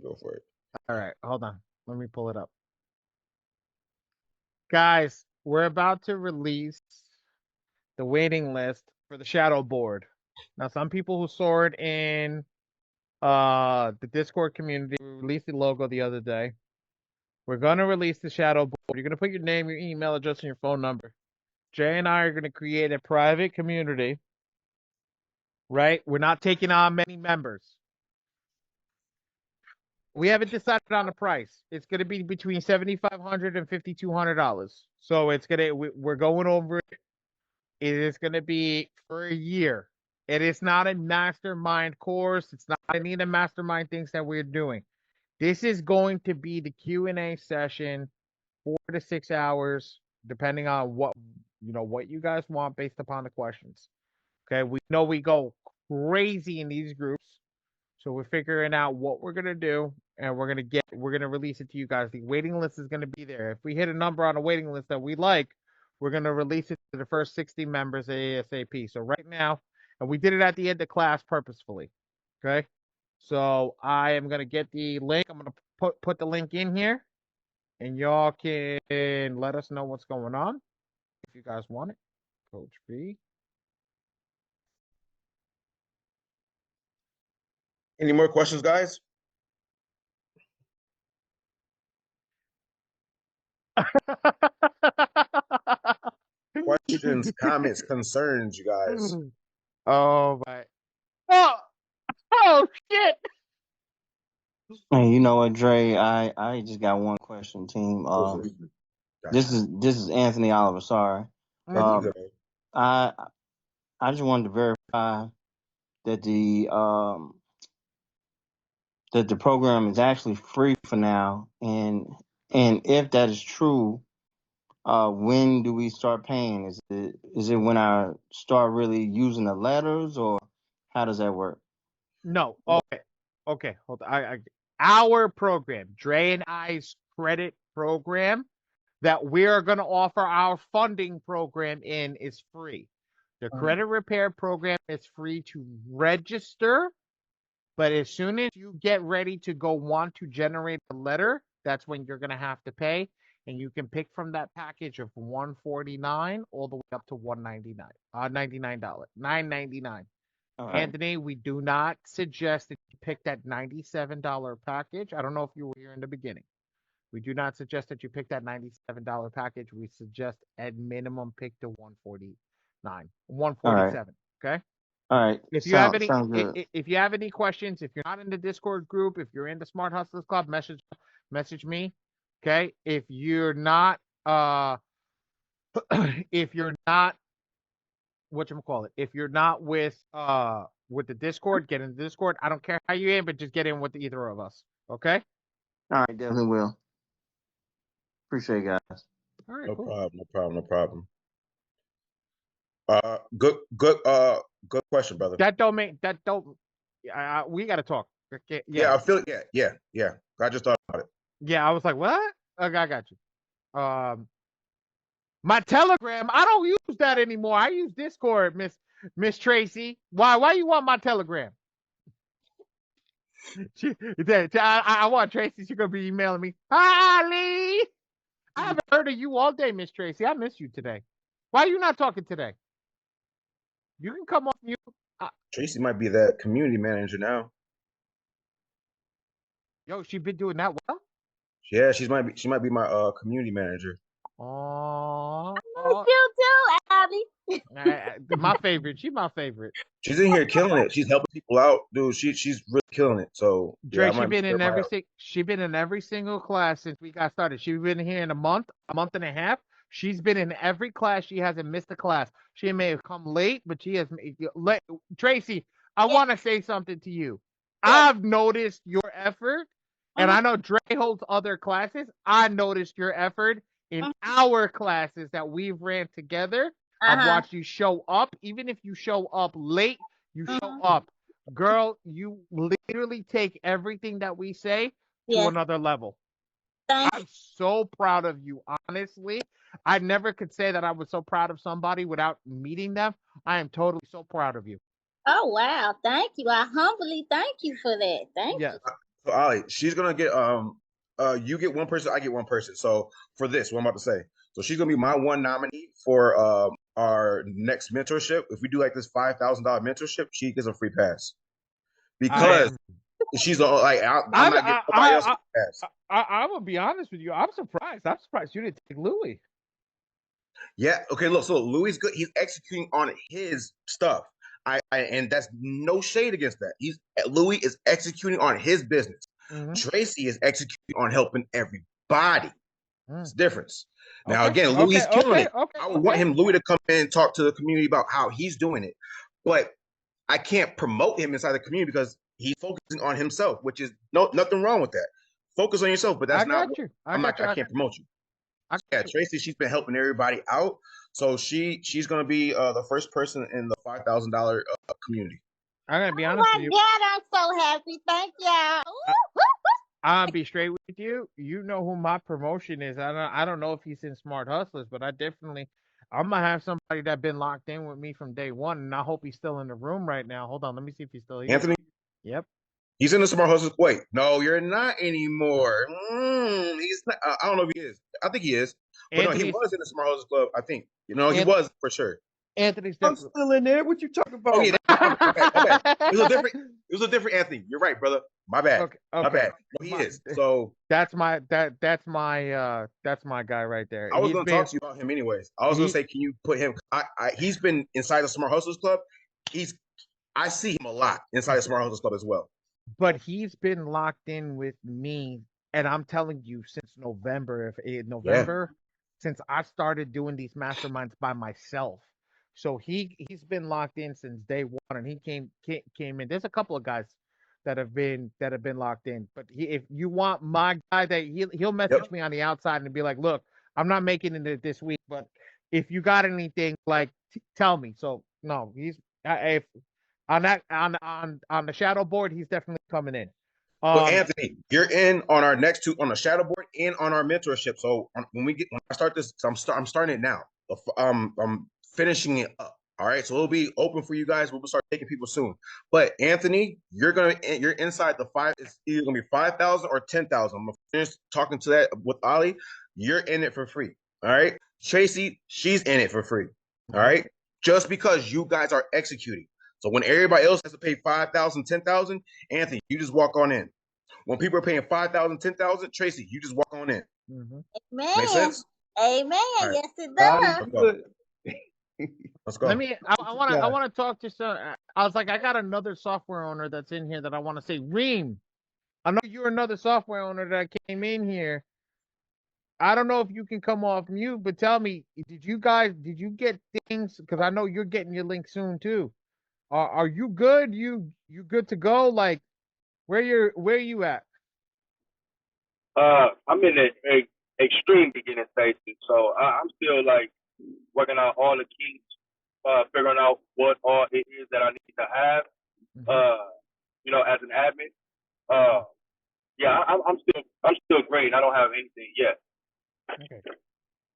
S2: Go for it.
S1: All right, hold on. Let me pull it up. Guys, we're about to release the waiting list for the shadow board. Now, some people who saw it in the Discord community, we released the logo the other day. We're gonna release the shadow board. You're gonna put your name, your email address, and your phone number. Jay and I are gonna create a private community. Right? We're not taking on many members. We haven't decided on the price. It's going to be between $7,500 and $5,200. So we're going over it. It is going to be for a year. It is not a mastermind course. It's not any of the mastermind things that we're doing. This is going to be the Q&A session, 4 to 6 hours, depending on what you guys want based upon the questions. Okay, we know we go crazy in these groups. So we're figuring out what we're gonna do, and we're gonna release it to you guys. The waiting list is gonna be there. If we hit a number on a waiting list that we like, we're gonna release it to the first 60 members ASAP. So right now, and we did it at the end of class purposefully. Okay. So I am gonna get the link. I'm gonna put the link in here, and y'all can let us know what's going on if you guys want it. Coach B.
S2: Any more questions, guys? Questions, comments, concerns, you guys.
S1: Oh my! Oh shit!
S15: Hey, you know what, Dre? I just got one question, team. This is Anthony Oliver. Sorry. I just wanted to verify that the program is actually free for now, and if that is true, when do we start paying? Is it when I start really using the letters, or how does that work?
S1: No. Okay. Hold on. Our program, Dre and I's credit program that we are going to offer our funding program in is free. The credit repair program is free to register, but as soon as you get ready to want to generate a letter, that's when you're going to have to pay, and you can pick from that package of $149 all the way up to $199, $999.
S15: All right.
S1: Anthony, we do not suggest that you pick that $97 package. I don't know if you were here in the beginning. We do not suggest that you pick that $97 package. We suggest at minimum pick the $147. Okay.
S15: All right.
S1: If you have any questions, if you're not in the Discord group, if you're in the Smart Hustlers Club, message me. Okay. If you're not if you're not with the Discord, get in the Discord. I don't care how you in, but just get in with either of us. Okay?
S15: All right, definitely will. Appreciate it, guys.
S1: All right,
S2: No
S1: cool.
S2: problem. Good question, brother.
S1: We gotta talk. Okay,
S2: yeah, I feel it. Yeah. I just thought about it.
S1: Yeah, I was like, what? Okay, I got you. My Telegram, I don't use that anymore. I use Discord, Miss Tracy. Why you want my Telegram? I want Tracy. She's gonna be emailing me. Hi, Lee. I haven't heard of you all day, Miss Tracy. I miss you today. Why are you not talking today? You can come off mute.
S2: Tracy might be that community manager now.
S1: Yo, she been doing that well?
S2: Yeah, she might be my community manager.
S1: Oh,
S16: you too, Abby.
S1: my favorite. She's my favorite.
S2: She's in here killing it. She's helping people out, dude. She's really killing it. So
S1: Dre, she's been in every single class since we got started. She's been here in a month and a half. She's been in every class. She hasn't missed a class. She may have come late, but she has. Tracy, I want to say something to you. I've noticed your effort, and I know Dre holds other classes. I noticed your effort in our classes that we've ran together. I've watched you show up. Even if you show up late, you show up. Girl, you literally take everything that we say to another level. I'm so proud of you, honestly. I never could say that I was so proud of somebody without meeting them. I am totally so proud of you.
S16: Oh, wow. Thank you. I humbly thank you for that. Thank you.
S2: So Ollie, she's gonna get you get one person, I get one person. So for this, what I'm about to say. So she's gonna be my one nominee for our next mentorship. If we do like this $5,000 mentorship, she gets a free pass because she's like I'm not getting nobody else a free pass.
S1: I will be honest with you. I'm surprised. I'm surprised you didn't take Louis.
S2: Yeah. Okay. Look. So Louis good. He's executing on his stuff. And that's no shade against that. Louis is executing on his business.
S1: Mm-hmm.
S2: Tracy is executing on helping everybody. It's difference. Now
S1: Okay,
S2: again, Louis is killing it.
S1: Okay,
S2: I would want Louis to come in and talk to the community about how he's doing it, but I can't promote him inside the community because he's focusing on himself, which is nothing wrong with that. Focus on yourself, but that's not. I can't promote you. Yeah, Tracy, she's been helping everybody out, so she's gonna be the first person in the $5,000 community.
S1: I'm gonna be honest with you.
S16: God, I'm so happy. Thank y'all.
S1: I'll be straight with you. You know who my promotion is. I don't know if he's in Smart Hustlers, but I'm gonna have somebody that's been locked in with me from day one, and I hope he's still in the room right now. Hold on, let me see if he's still here.
S2: Anthony?
S1: Yep.
S2: He's in the Smart Hustlers. Wait, no, you're not anymore. He's not. I don't know if he is. I think he is. But no, he was in the Smart Hustlers Club. I think. He was for sure.
S1: Anthony's
S9: I'm still in there. What you talking about?
S2: Oh yeah, my bad. It was a different Anthony. You're right, brother. My bad.
S1: Okay.
S2: My bad. No, he is. So
S1: that's my guy right there.
S2: I was going to talk to you about him anyways. I was going to say, can you put him? He's been inside the Smart Hustlers Club. I see him a lot inside the Smart Hustlers Club as well.
S1: But he's been locked in with me, and I'm telling you, since November. Since I started doing these masterminds by myself. So he's been locked in since day one, and he came in. There's a couple of guys that have been locked in, but if you want my guy, that he'll message me on the outside and be like, look, I'm not making it this week, but if you got anything, like tell me. So no, he's if on the shadow board, he's definitely coming in.
S2: But Anthony, you're in on our next two on the shadow board and on our mentorship. So when I start this, I'm starting it now. I'm finishing it up. All right, so it'll be open for you guys. We'll start taking people soon. But Anthony, you're inside the five. It's either gonna be 5,000 or 10,000. I'm gonna finish talking to that with Ali. You're in it for free. All right, Tracy, she's in it for free. All right, just because you guys are executing. So when everybody else has to pay 5,000, 10,000, Anthony, you just walk on in. When people are paying 5,000, 10,000, Tracy, you just walk on in.
S16: Amen.
S2: Make sense?
S16: Amen.
S2: Right.
S16: Yes, it does.
S2: Let's go.
S1: I want to talk to some. I was like, I got another software owner that's in here that I want to say, Reem. I know you're another software owner that came in here. I don't know if you can come off mute, but tell me, did you get things? Because I know you're getting your link soon too. Are you good? You good to go? Like, where you at?
S17: I'm in the extreme beginning stages, so I'm still like working out all the keys, figuring out what all it is that I need to have, as an admin. Yeah, I'm still great. I don't have anything yet.
S1: Okay.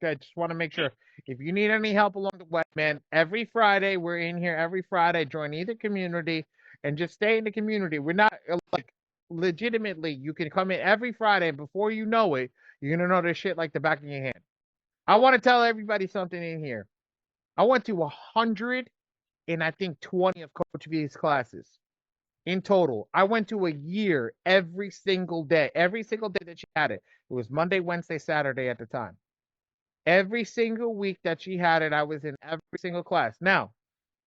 S1: Good. Just want to make sure. If you need any help along the way, man, every Friday we're in here. Every Friday, join either community and just stay in the community. We're not like legitimately. You can come in every Friday, and before you know it, you're gonna know this shit like the back of your hand. I want to tell everybody something in here. I went to 100 and I think 20 of Coach V's classes in total. I went to a year every single day that she had it. It was Monday, Wednesday, Saturday at the time. Every single week that she had it, I was in every single class. Now,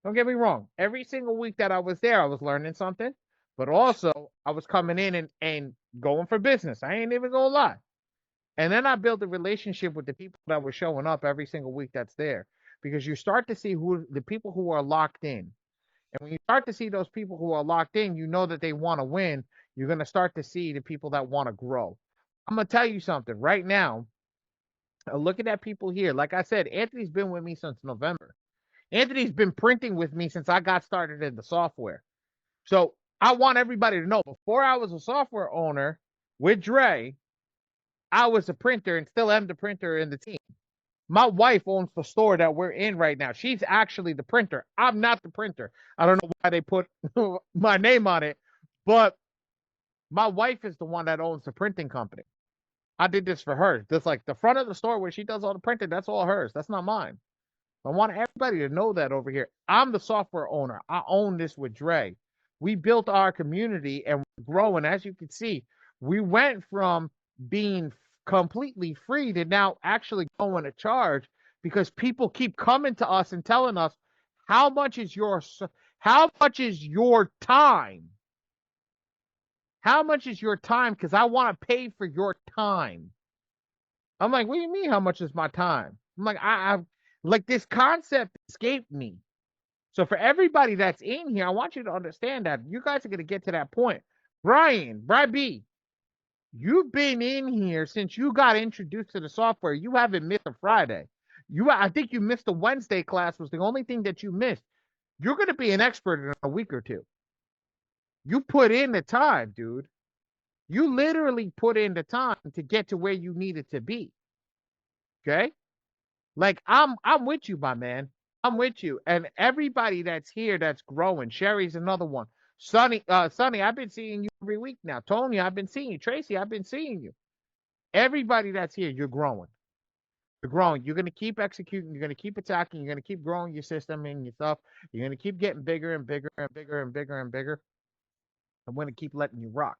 S1: don't get me wrong. Every single week that I was there, I was learning something, but also I was coming in and going for business. I ain't even gonna lie. And then I built a relationship with the people that were showing up every single week that's there, because you start to see who the people who are locked in. And when you start to see those people who are locked in, you know that they want to win. You're going to start to see the people that want to grow. I'm going to tell you something right now. Looking at people here, like I said, Anthony's been with me since November. Anthony's been printing with me since I got started in the software. So I want everybody to know, before I was a software owner with Dre, I was a printer and still am the printer in the team. My wife owns the store that we're in right now. She's actually the printer. I'm not the printer. I don't know why they put my name on it, but My wife is the one that owns the printing company. I did this for her. Just like the front of the store where she does all the printing, that's all hers. That's not mine. I want everybody to know that over here. I'm the software owner. I own this with Dre. We built our community and we're growing. As you can see, we went from being completely free to now actually going to charge because people keep coming to us and telling us how much is your time? How much is your time? Because I want to pay for your time. I'm like, what do you mean? How much is my time? I'm like, I like this concept escaped me. So for everybody that's in here, I want you to understand that you guys are going to get to that point. Brian B, you've been in here since you got introduced to the software. You haven't missed a Friday. I think you missed the Wednesday class was the only thing that you missed. You're going to be an expert in a week or two. You put in the time, dude. You literally put in the time to get to where you needed to be. Okay? Like I'm with you, my man. I'm with you. And everybody that's here that's growing. Sherry's another one. Sonny, I've been seeing you every week now. Tony, I've been seeing you. Tracy, I've been seeing you. Everybody that's here, you're growing. You're growing. You're going to keep executing. You're going to keep attacking. You're going to keep growing your system and your stuff. You're going to keep getting bigger and bigger and bigger and bigger and bigger. I'm going to keep letting you rock.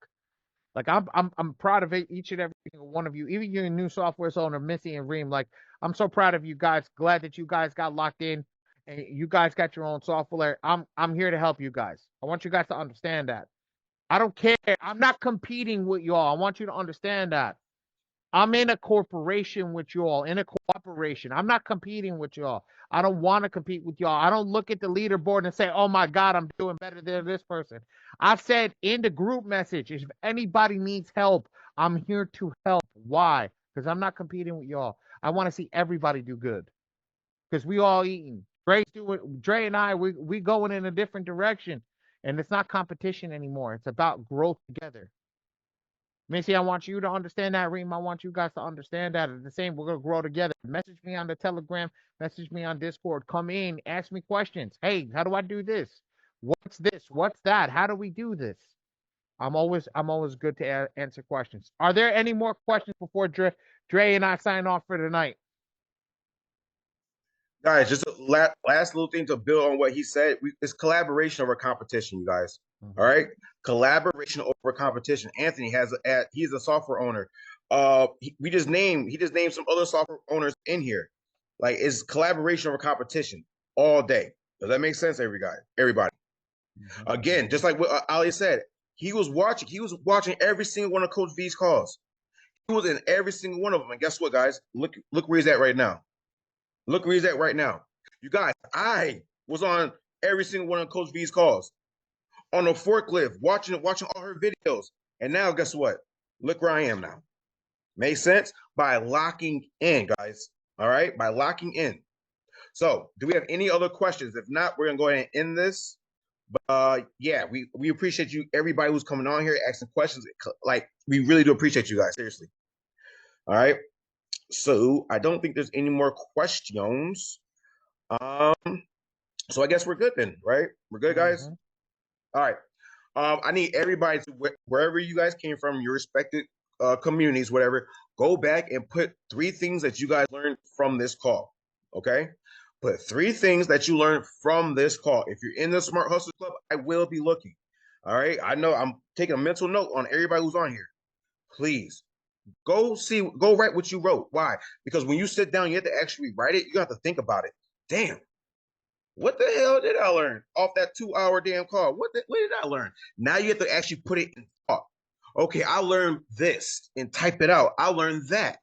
S1: Like I'm proud of each and every single one of you, even your new software owner, Missy and Reem. Like I'm so proud of you guys. Glad that you guys got locked in and you guys got your own software. I'm here to help you guys. I want you guys to understand that. I don't care. I'm not competing with y'all. I want you to understand that. I'm in a corporation with y'all, in a cooperation. I'm not competing with y'all. I don't want to compete with y'all. I don't look at the leaderboard and say, oh my God, I'm doing better than this person. I said in the group message, if anybody needs help, I'm here to help. Why? Because I'm not competing with y'all. I want to see everybody do good. Because we all eating. Dre and I, we going in a different direction. And it's not competition anymore. It's about growth together. Missy, I want you to understand that. Reem, I want you guys to understand that. At the same, we're going to grow together. Message me on the Telegram. Message me on Discord. Come in. Ask me questions. Hey, how do I do this? What's this? What's that? How do we do this? I'm always good to answer questions. Are there any more questions before Dre and I sign off for tonight?
S2: Guys, just a last little thing to build on what he said. It's collaboration over competition, you guys. Mm-hmm. All right, collaboration over competition. Anthony he's a software owner. He just named some other software owners in here. Like it's collaboration over competition all day. Does that make sense, everybody? Mm-hmm. Again, just like what Ali said, he was watching every single one of Coach V's calls. He was in every single one of them. And guess what, guys? Look where he's at right now. Look where he's at right now. You guys, I was on every single one of Coach V's calls. On a forklift, watching all her videos. And now guess what? Look where I am now. Make sense? By locking in, guys. All right? By locking in. So, do we have any other questions? If not, we're going to go ahead and end this. But yeah, we appreciate you, everybody who's coming on here, asking questions. Like, we really do appreciate you guys. Seriously. All right? So I don't think there's any more questions. So I guess we're good then, right? We're good, guys. Mm-hmm. All right. I need everybody to wherever you guys came from, your respected communities, whatever. Go back and put 3 things that you guys learned from this call. Okay. Put 3 things that you learned from this call. If you're in the Smart Hustle Club, I will be looking. All right. I know I'm taking a mental note on everybody who's on here. Please. Go write what you wrote. Why? Because when you sit down, you have to actually write it. You have to think about it. Damn, what the hell did I learn off that 2-hour damn call? What did I learn? Now you have to actually put it in thought. Okay, I learned this and type it out. I learned that.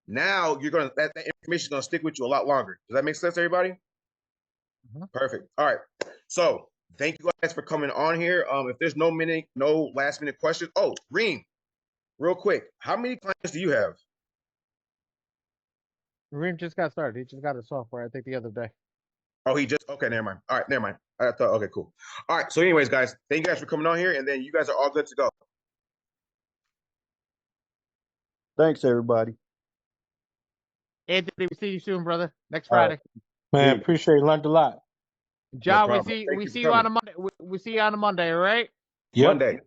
S2: Now that information is gonna stick with you a lot longer. Does that make sense, everybody? Mm-hmm. Perfect. All right. So thank you guys for coming on here. If there's no last minute questions. Oh, Reem. Real quick, how many clients do you have?
S1: Reem just got started. He just got his software, I think, the other day.
S2: Oh, okay, never mind. All right, never mind. I thought, okay, cool. All right, so anyways, guys, thank you guys for coming on here, and then you guys are all good to go.
S9: Thanks, everybody.
S1: Anthony, we'll see you soon, brother. Next Friday.
S4: Man, appreciate it. Learned a lot.
S1: John, we see you on a Monday. We see you on a Monday, all right?
S2: Yep. Monday.